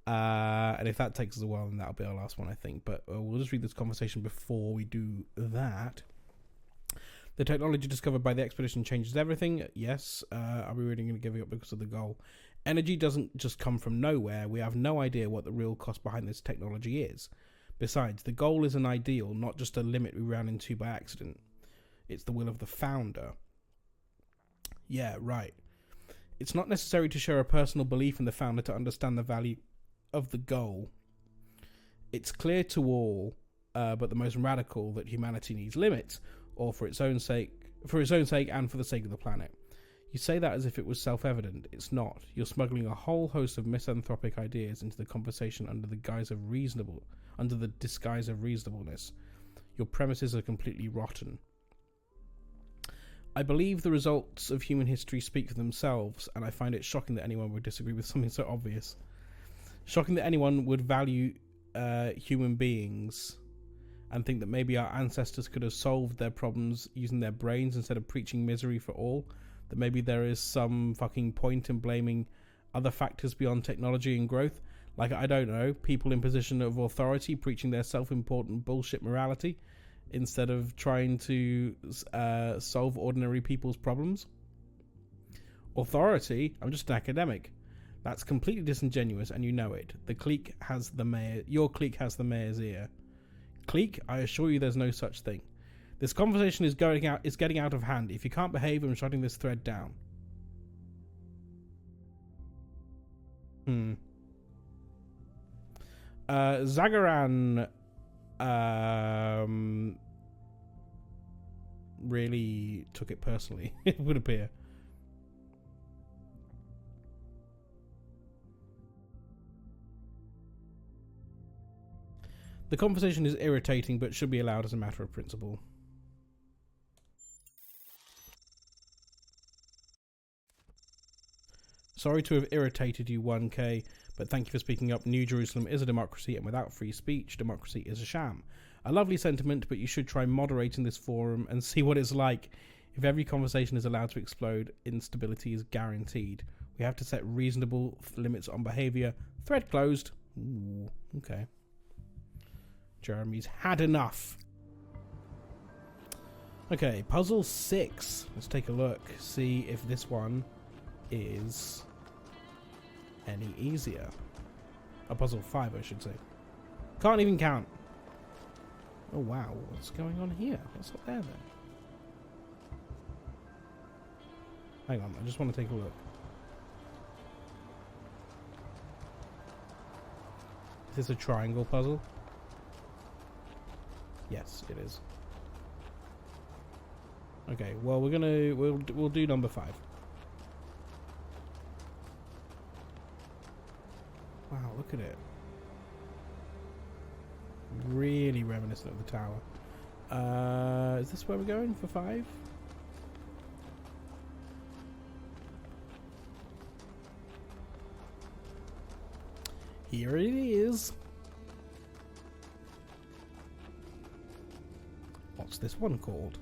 And if that takes us a while, then that'll be our last one, I think. But we'll just read this conversation before we do that. The technology discovered by the expedition changes everything. Yes. Are we really going to give it up because of the goal? Energy doesn't just come from nowhere. We have no idea what the real cost behind this technology is. Besides, the goal is an ideal, not just a limit we ran into by accident. It's the will of the founder. Yeah, right. It's not necessary to share a personal belief in the founder to understand the value of the goal. It's clear to all, but the most radical, that humanity needs limits, or for its own sake and for the sake of the planet. You say that as if it was self-evident. It's not. You're smuggling a whole host of misanthropic ideas into the conversation under the disguise of reasonableness. Your premises are completely rotten. I believe the results of human history speak for themselves, and I find it shocking that anyone would disagree with something so obvious. Shocking that anyone would value human beings and think that maybe our ancestors could have solved their problems using their brains instead of preaching misery for all. That maybe there is some fucking point in blaming other factors beyond technology and growth. Like, I don't know, people in position of authority preaching their self-important bullshit morality instead of trying to solve ordinary people's problems. Authority? I'm just an academic. That's completely disingenuous, and you know it. Your clique has the mayor's ear. Clique? I assure you there's no such thing. This conversation is getting out of hand. If you can't behave, I'm shutting this thread down. Zagaran really took it personally, it would appear. The conversation is irritating, but should be allowed as a matter of principle. Sorry to have irritated you, 1K, but thank you for speaking up. New Jerusalem is a democracy, and without free speech, democracy is a sham. A lovely sentiment, but you should try moderating this forum and see what it's like. If every conversation is allowed to explode, instability is guaranteed. We have to set reasonable limits on behaviour. Thread closed. Ooh, okay. Jeremy's had enough. Okay, puzzle 6. Let's take a look. See if this one is any easier. A puzzle 5, I should say. Can't even count. Oh wow, what's going on here? What's up there then? Hang on, I just want to take a look. Is this a triangle puzzle? Yes, it is. Okay, well we'll do number 5. Wow, look at it. Really reminiscent of the tower. Is this where we're going for 5? Here it is. What's this one called?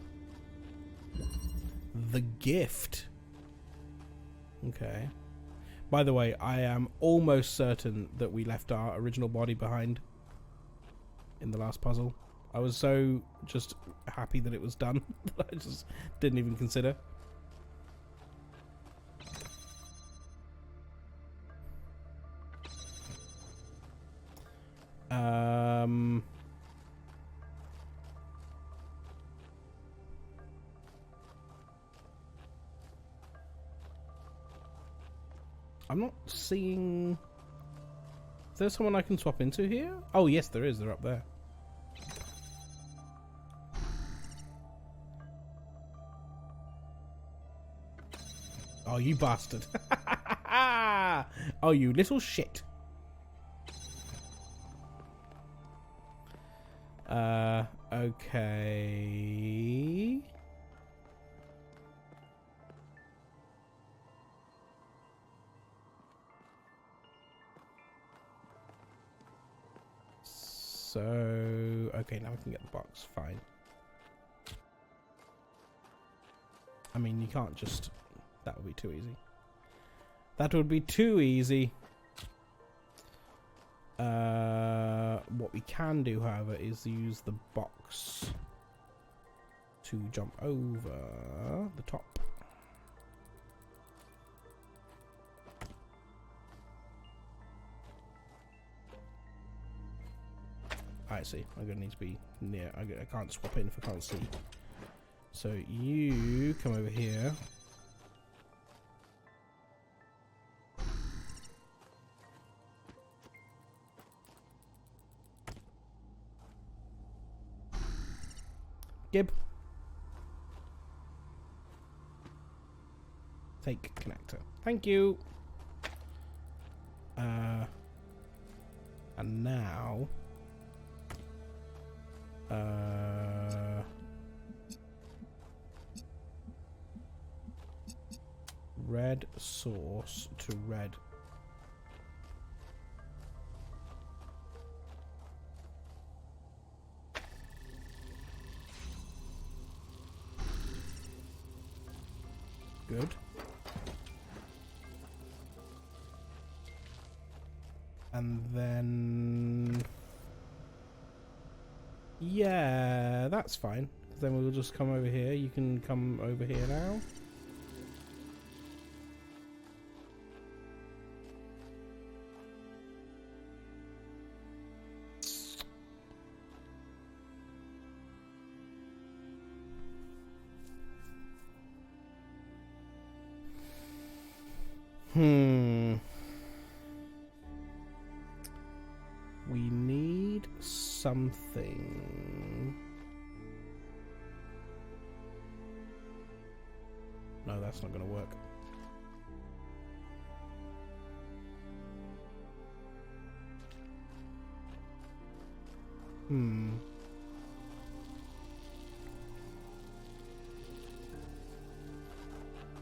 The Gift. Okay. By the way, I am almost certain that we left our original body behind in the last puzzle. I was so just happy that it was done that I just didn't even consider. I'm not seeing... Is there someone I can swap into here? Oh, yes, there is. They're up there. Oh, you bastard. Oh, you little shit. Okay. So, okay, now we can get the box. Fine. I mean, you can't just... That would be too easy. That would be too easy. What we can do, however, is use the box to jump over the top. I see. I'm gonna need to be near. I can't swap in if I can't see. So you come over here. Gib. Take connector. Thank you. And now red source to red. Good. And then... Yeah, that's fine. Then we'll just come over here. You can come over here now. We need something. No, that's not going to work.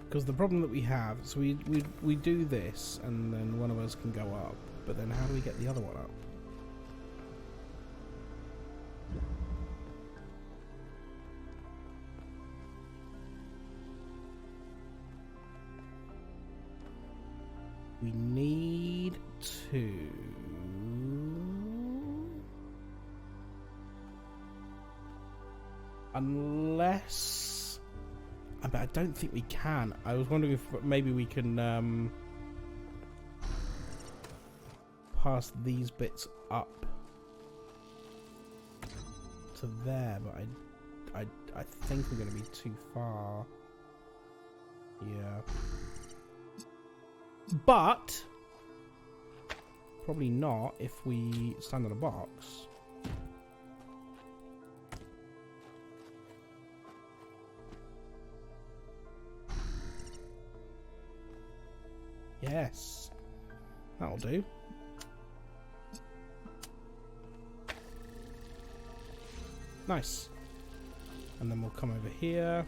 Because the problem that we have, so we do this, and then one of us can go up, but then how do we get the other one up? We need to... Unless... I don't think we can. I was wondering if maybe we can pass these bits up to there, but I think we're going to be too far. Yeah. But probably not if we stand on a box. Yes, that'll do. Nice. And then we'll come over here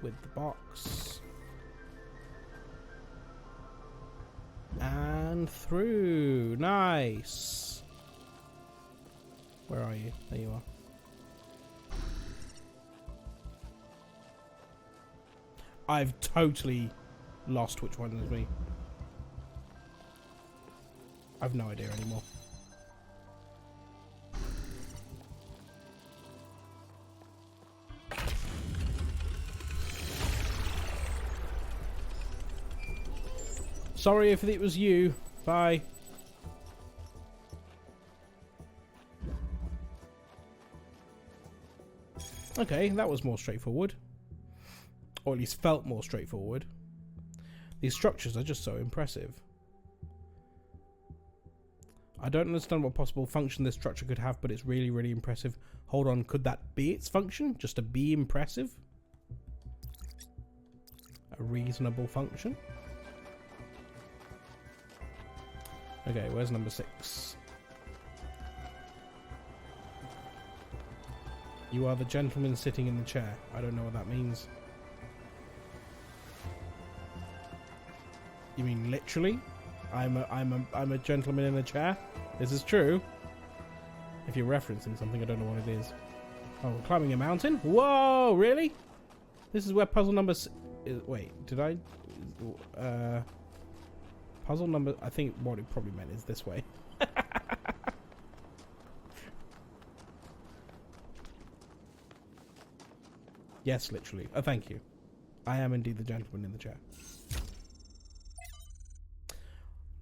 with the box and through. Nice. Where are you? There you are. I've totally lost which one is me. I've no idea anymore. Sorry if it was you. Bye. Okay, that was more straightforward. Or at least felt more straightforward. These structures are just so impressive. I don't understand what possible function this structure could have, but it's really, really impressive. Hold on, could that be its function? Just to be impressive? A reasonable function? Okay, where's number 6? You are the gentleman sitting in the chair. I don't know what that means. You mean literally? I'm a gentleman in a chair? This is true. If you're referencing something, I don't know what it is. Oh, we're climbing a mountain? Whoa, really? This is where puzzle number... Wait, did I... puzzle number... I think what it probably meant is this way. Yes, literally. Oh, thank you. I am indeed the gentleman in the chair.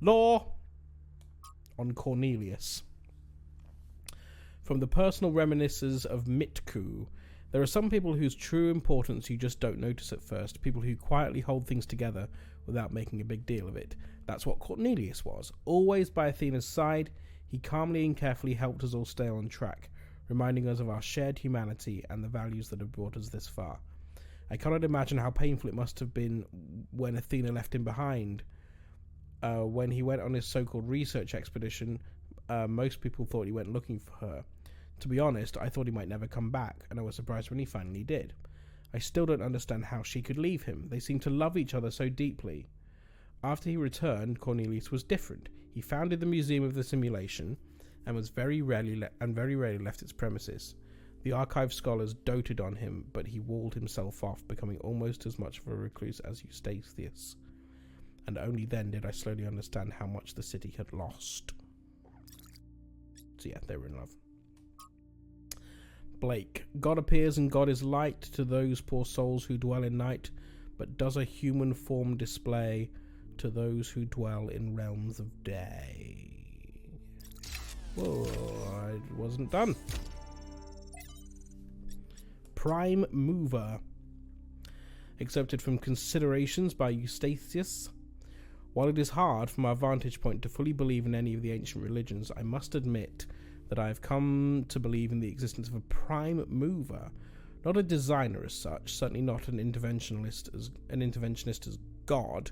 Law on Cornelius. From the personal reminiscences of Mitku, there are some people whose true importance you just don't notice at first, people who quietly hold things together without making a big deal of it. That's what Cornelius was. Always by Athena's side, he calmly and carefully helped us all stay on track, reminding us of our shared humanity and the values that have brought us this far. I cannot imagine how painful it must have been when Athena left him behind. When he went on his so-called research expedition, most people thought he went looking for her. To be honest, I thought he might never come back, and I was surprised when he finally did. I still don't understand how she could leave him. They seemed to love each other so deeply. After he returned, Cornelius was different. He founded the Museum of the Simulation, and was very rarely left its premises. The archive scholars doted on him, but he walled himself off, becoming almost as much of a recluse as Eustathius. And only then did I slowly understand how much the city had lost. So yeah, they were in love. Blake. God appears and God is light to those poor souls who dwell in night, but does a human form display to those who dwell in realms of day. Whoa, I wasn't done. Prime Mover. Accepted from Considerations by Eustathius. While it is hard from our vantage point to fully believe in any of the ancient religions, I must admit that I have come to believe in the existence of a prime mover, not a designer as such, certainly not an interventionist as God,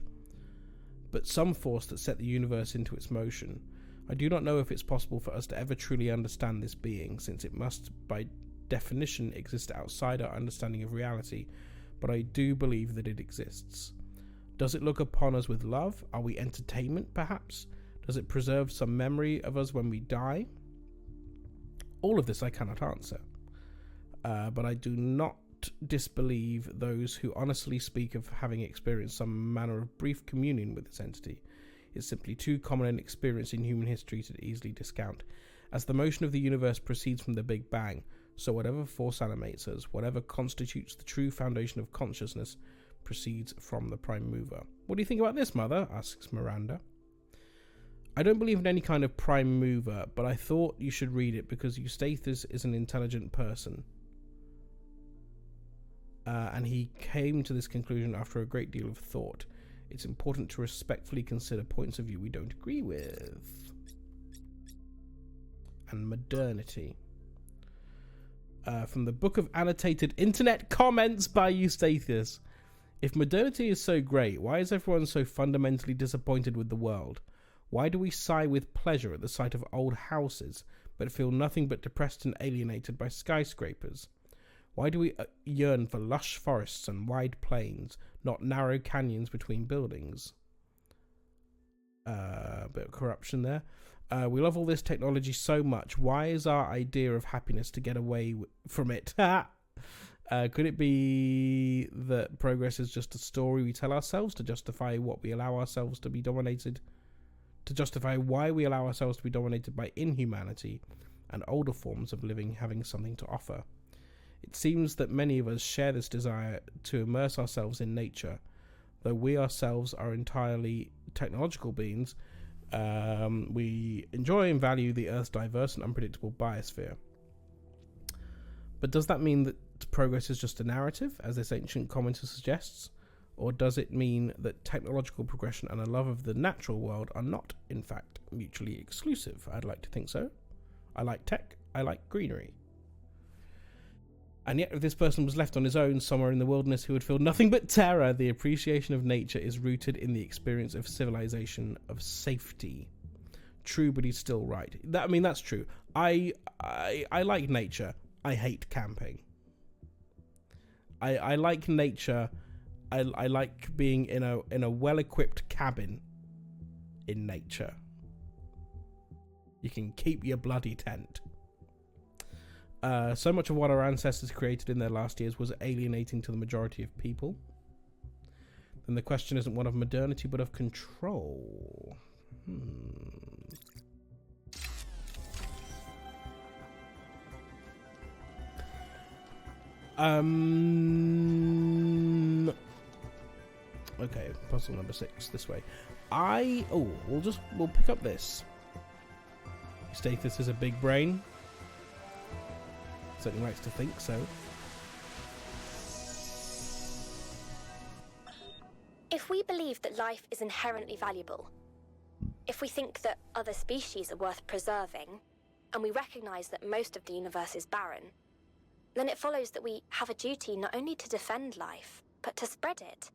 but some force that set the universe into its motion. I do not know if it's possible for us to ever truly understand this being, since it must, by definition, exist outside our understanding of reality, but I do believe that it exists. Does it look upon us with love? Are we entertainment, perhaps? Does it preserve some memory of us when we die? All of this I cannot answer, but I do not disbelieve those who honestly speak of having experienced some manner of brief communion with this entity. It's simply too common an experience in human history to easily discount. As the motion of the universe proceeds from the Big Bang, so whatever force animates us, whatever constitutes the true foundation of consciousness, proceeds from the prime mover. What do you think about this, Mother? Asks Miranda. I don't believe in any kind of prime mover, but I thought you should read it because Eustathius is an intelligent person. And he came to this conclusion after a great deal of thought. It's important to respectfully consider points of view we don't agree with. And modernity. From the Book of Annotated Internet Comments by Eustathius. If modernity is so great, why is everyone so fundamentally disappointed with the world? Why do we sigh with pleasure at the sight of old houses, but feel nothing but depressed and alienated by skyscrapers? Why do we yearn for lush forests and wide plains, not narrow canyons between buildings? A bit of corruption there. We love all this technology so much. Why is our idea of happiness to get away from it? Could it be that progress is just a story we tell ourselves to justify what we allow ourselves to be dominated, to justify why we allow ourselves to be dominated by inhumanity and older forms of living having something to offer? It seems that many of us share this desire to immerse ourselves in nature, though we ourselves are entirely technological beings. We enjoy and value the Earth's diverse and unpredictable biosphere. But does that mean that progress is just a narrative, as this ancient commenter suggests? Or does it mean that technological progression and a love of the natural world are not, in fact, mutually exclusive? I'd like to think so. I like tech, I like greenery. And yet, if this person was left on his own somewhere in the wilderness, he would feel nothing but terror. The appreciation of nature is rooted in the experience of civilization, of safety. True, but he's still right. I mean, that's true. I like nature. I hate camping. I like nature. I like being in a well-equipped cabin in nature. You can keep your bloody tent. So much of what our ancestors created in their last years was alienating to the majority of people. Then the question isn't one of modernity, but of control. Okay, puzzle number 6, this way. We'll pick up this. Stathis is a big brain. Certainly likes to think so.
If we believe that life is inherently valuable, if we think that other species are worth preserving, and we recognize that most of the universe is barren, then it follows that we have a duty not only to defend life, but to spread it.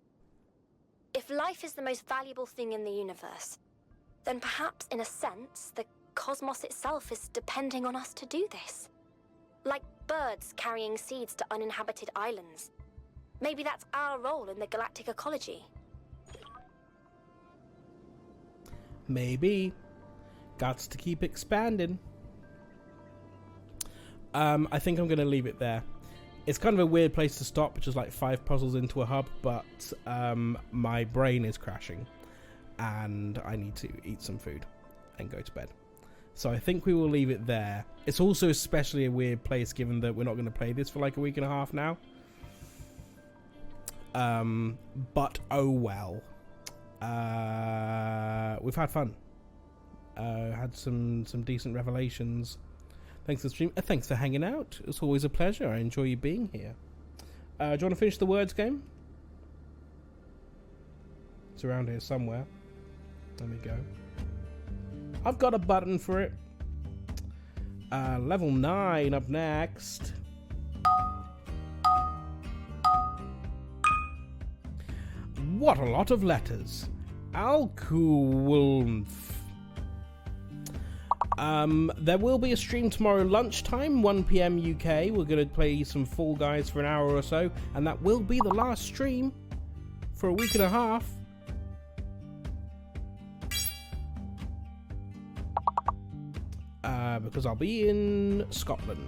If life is the most valuable thing in the universe, then perhaps, in a sense, the cosmos itself is depending on us to do this. Like birds carrying seeds to uninhabited islands. Maybe that's our role in the galactic ecology.
Maybe. Gots to keep expanding. I think I'm going to leave it there. It's kind of a weird place to stop, just like 5 puzzles into a hub, but my brain is crashing and I need to eat some food and go to bed. So I think we will leave it there. It's also especially a weird place given that we're not going to play this for like a week and a half now. But oh well. We've had fun. Had some decent revelations. Thanks for the stream. Thanks for hanging out. It's always a pleasure. I enjoy you being here. Do you want to finish the words game? It's around here somewhere. There we go. I've got a button for it. Level 9 up next. What a lot of letters. Alkuwulf. There will be a stream tomorrow lunchtime, 1 PM UK. We're going to play some Fall Guys for an hour or so, and that will be the last stream for a week and a half. Because I'll be in Scotland.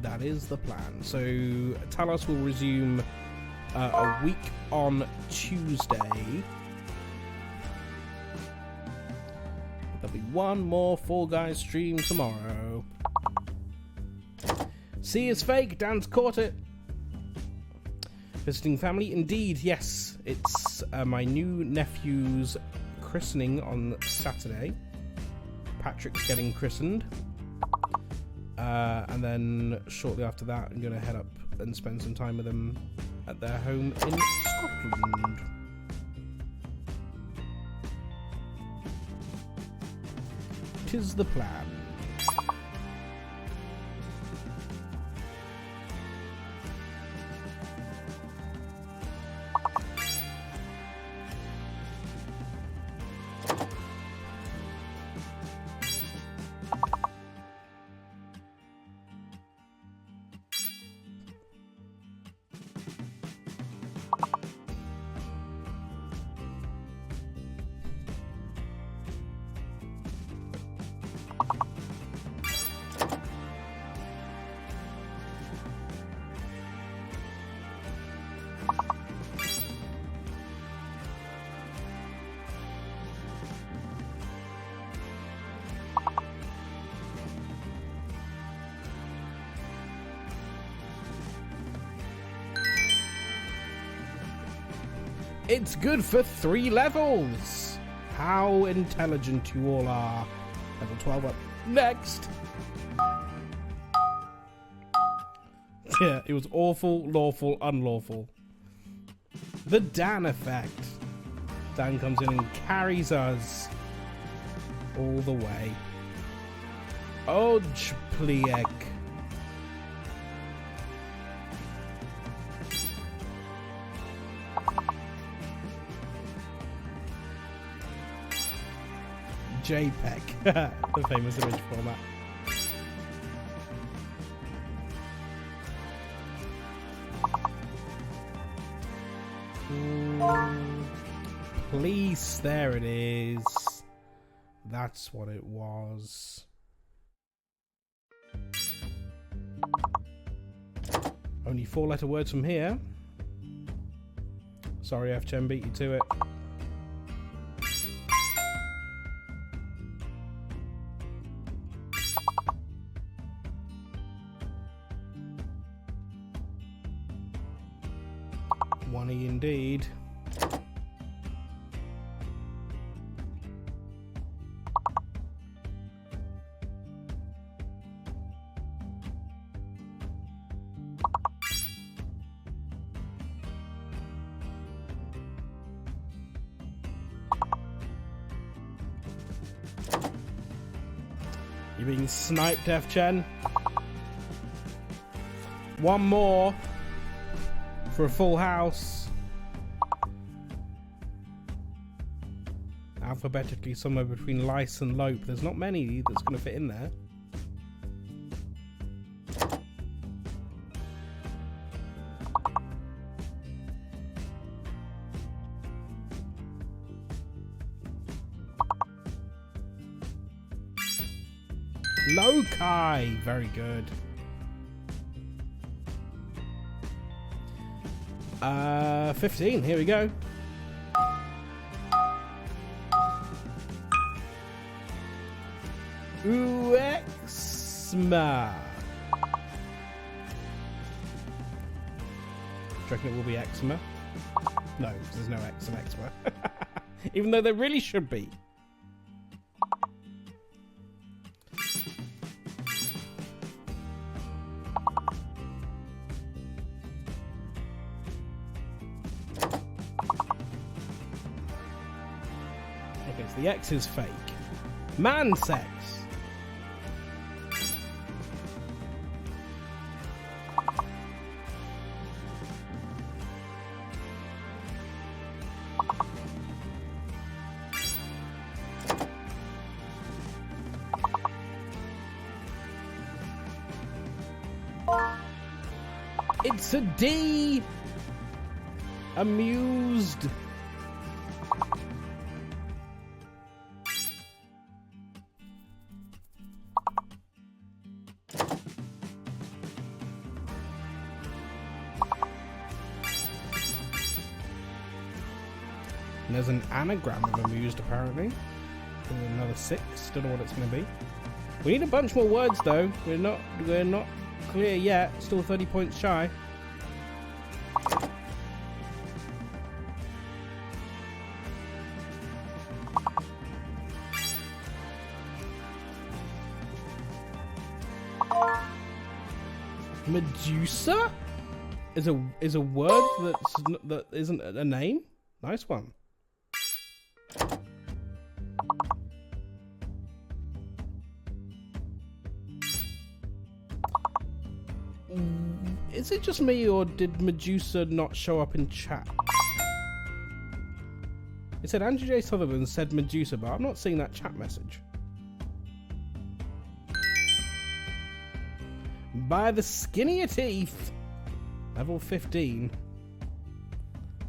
That is the plan. So Talos will resume a week on Tuesday. There'll be one more Fall Guys stream tomorrow. C is fake. Dan's caught it. Visiting family, indeed, yes. It's my new nephew's christening on Saturday. Patrick's getting christened. And then shortly after that, I'm going to head up and spend some time with them at their home in Scotland. Tis the plan. It's good for 3 levels. How intelligent you all are. Level 12 up next. Yeah, it was awful, lawful, unlawful. The Dan effect. Dan comes in and carries us all the way. Ojpliek. JPEG, the famous image format. Police, there it is. That's what it was. Only 4-letter words from here. Sorry, F-Chen beat you to it. One E indeed. You're being sniped, F-Chen. One more for a full house. Alphabetically, somewhere between lice and lope. There's not many that's going to fit in there. Loci! Very good. 15, here we go. Uexma. Do you reckon it will be eczema? No, because there's no X in eczema. Even though there really should be. Okay, so the X is fake. Man sex. It's a D. Amused. And there's an anagram of amused apparently. Another 6. Don't know what it's going to be. We need a bunch more words though. We're not clear yet. Still 30 points shy. Medusa is a word that isn't a name. Nice one. Is it just me, or did Medusa not show up in chat? It said Andrew J. Sutherland said Medusa, but I'm not seeing that chat message. By the skinnier teeth. Level 15.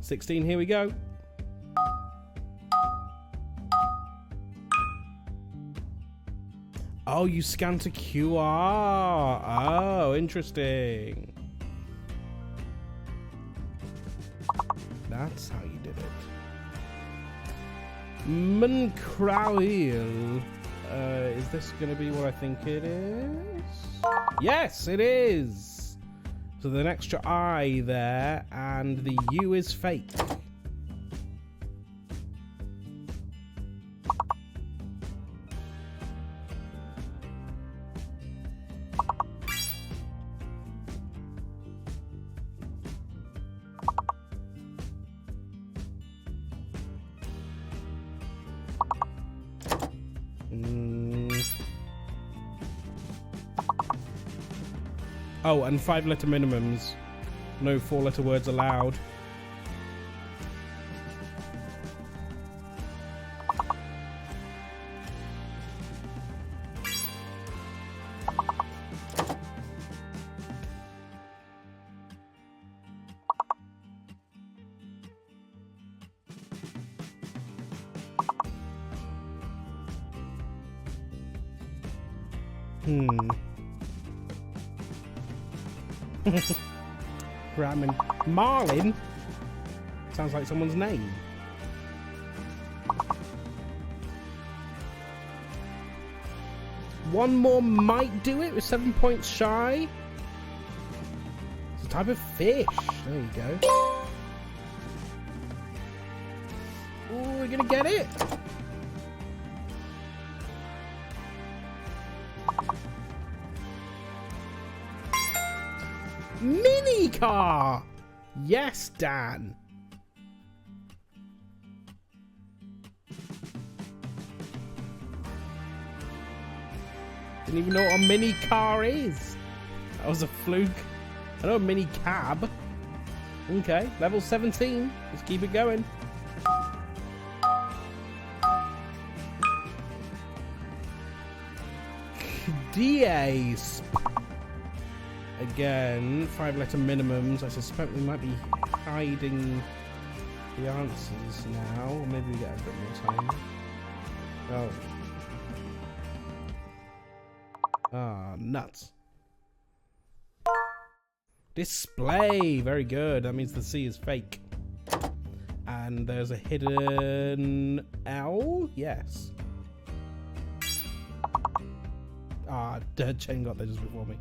16, here we go. Oh, you scanned to QR. Oh, interesting. That's how you did it. Muncrowil. Is this going to be what I think it is? Yes, it is. So there's an extra I there, and the U is fake. Oh, and 5-letter minimums. No 4-letter words allowed. Ramen. Marlin? Sounds like someone's name. One more might do it with 7 points shy. It's a type of fish. There you go. Oh, we're gonna get it. Mini car. Yes, Dan. Didn't even know what a mini car is. That was a fluke. I know a mini cab. Okay, level 17. Let's keep it going. DAs. Again, 5-letter minimums. I suspect we might be hiding the answers now. Or maybe we get a bit more time. Oh. Ah, nuts. Display. Very good. That means the C is fake. And there's a hidden L. Yes. Ah, Chen got there just before me.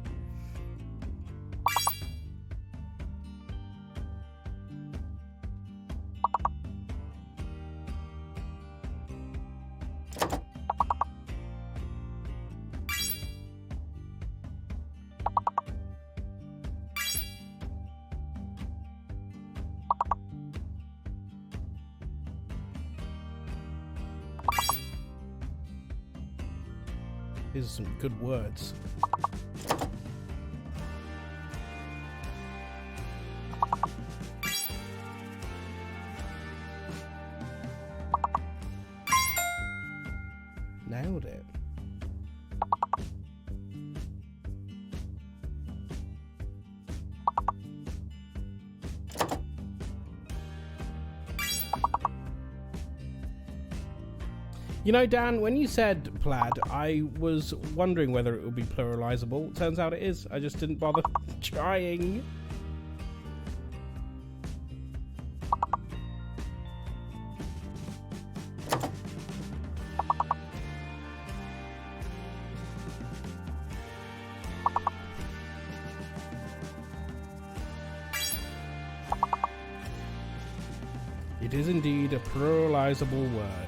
These are some good words. Nailed it. You know, Dan, when you said plaid, I was wondering whether it would be pluralizable. Turns out it is. I just didn't bother trying. It is indeed a pluralizable word.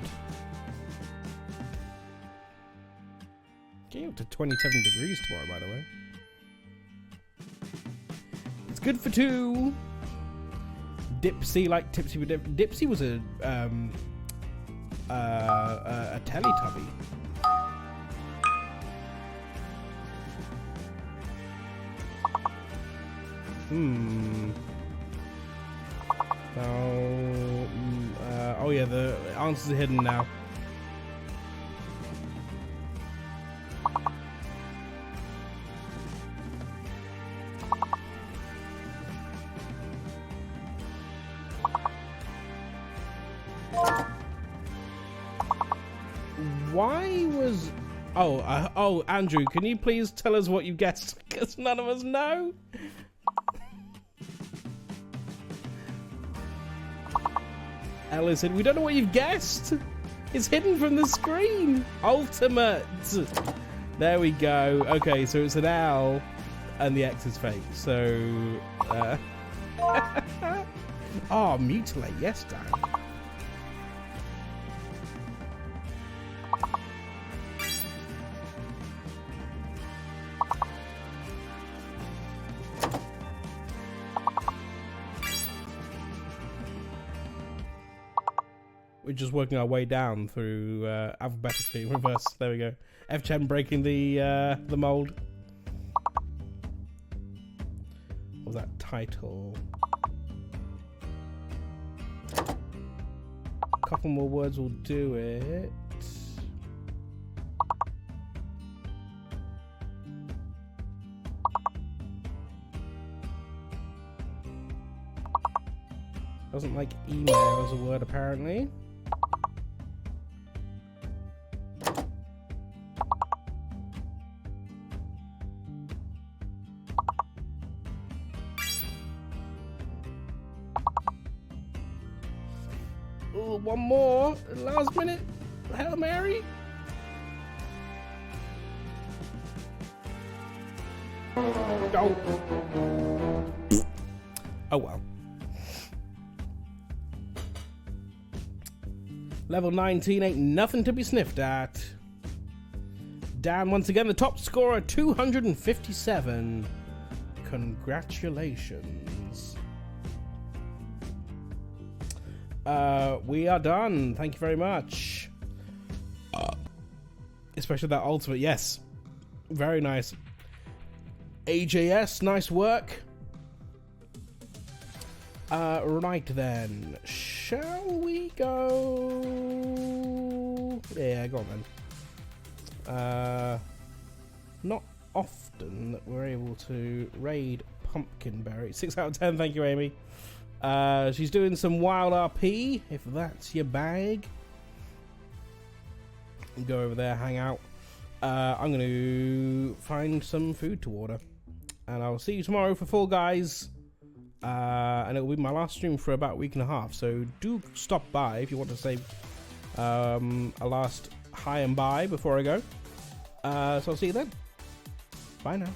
Getting up to 27 degrees tomorrow, by the way. It's good for 2. Dipsy, like Tipsy with Dipsy was a Teletubby. Oh yeah, the answers are hidden now. Why was... Oh, Andrew, can you please tell us what you guessed? Because none of us know. Ella said, we don't know what you've guessed. It's hidden from the screen. Ultimate. There we go. Okay, so it's an L and the X is fake. So... Oh, mutilate. Yes, Dan. We're just working our way down through alphabetically in reverse. There we go. F10 breaking the mold. What was that title? A couple more words will do it. Doesn't like email as a word apparently. one more. Last minute. Hail Mary. Oh. Oh well. Level 19 ain't nothing to be sniffed at. Dan, once again, the top scorer, 257. Congratulations. We are done. Thank you very much. Especially that ultimate. Yes. Very nice. AJS, nice work. Right then. Shall we go? Yeah, go on then. Not often that we're able to raid Pumpkinberry. 6 out of 10, thank you, Amy. She's doing some wild RP, if that's your bag. Go over there, hang out. I'm going to find some food to order. And I'll see you tomorrow for Fall Guys. And it will be my last stream for about a week and a half. So do stop by if you want to say a last hi and bye before I go. So I'll see you then. Bye now.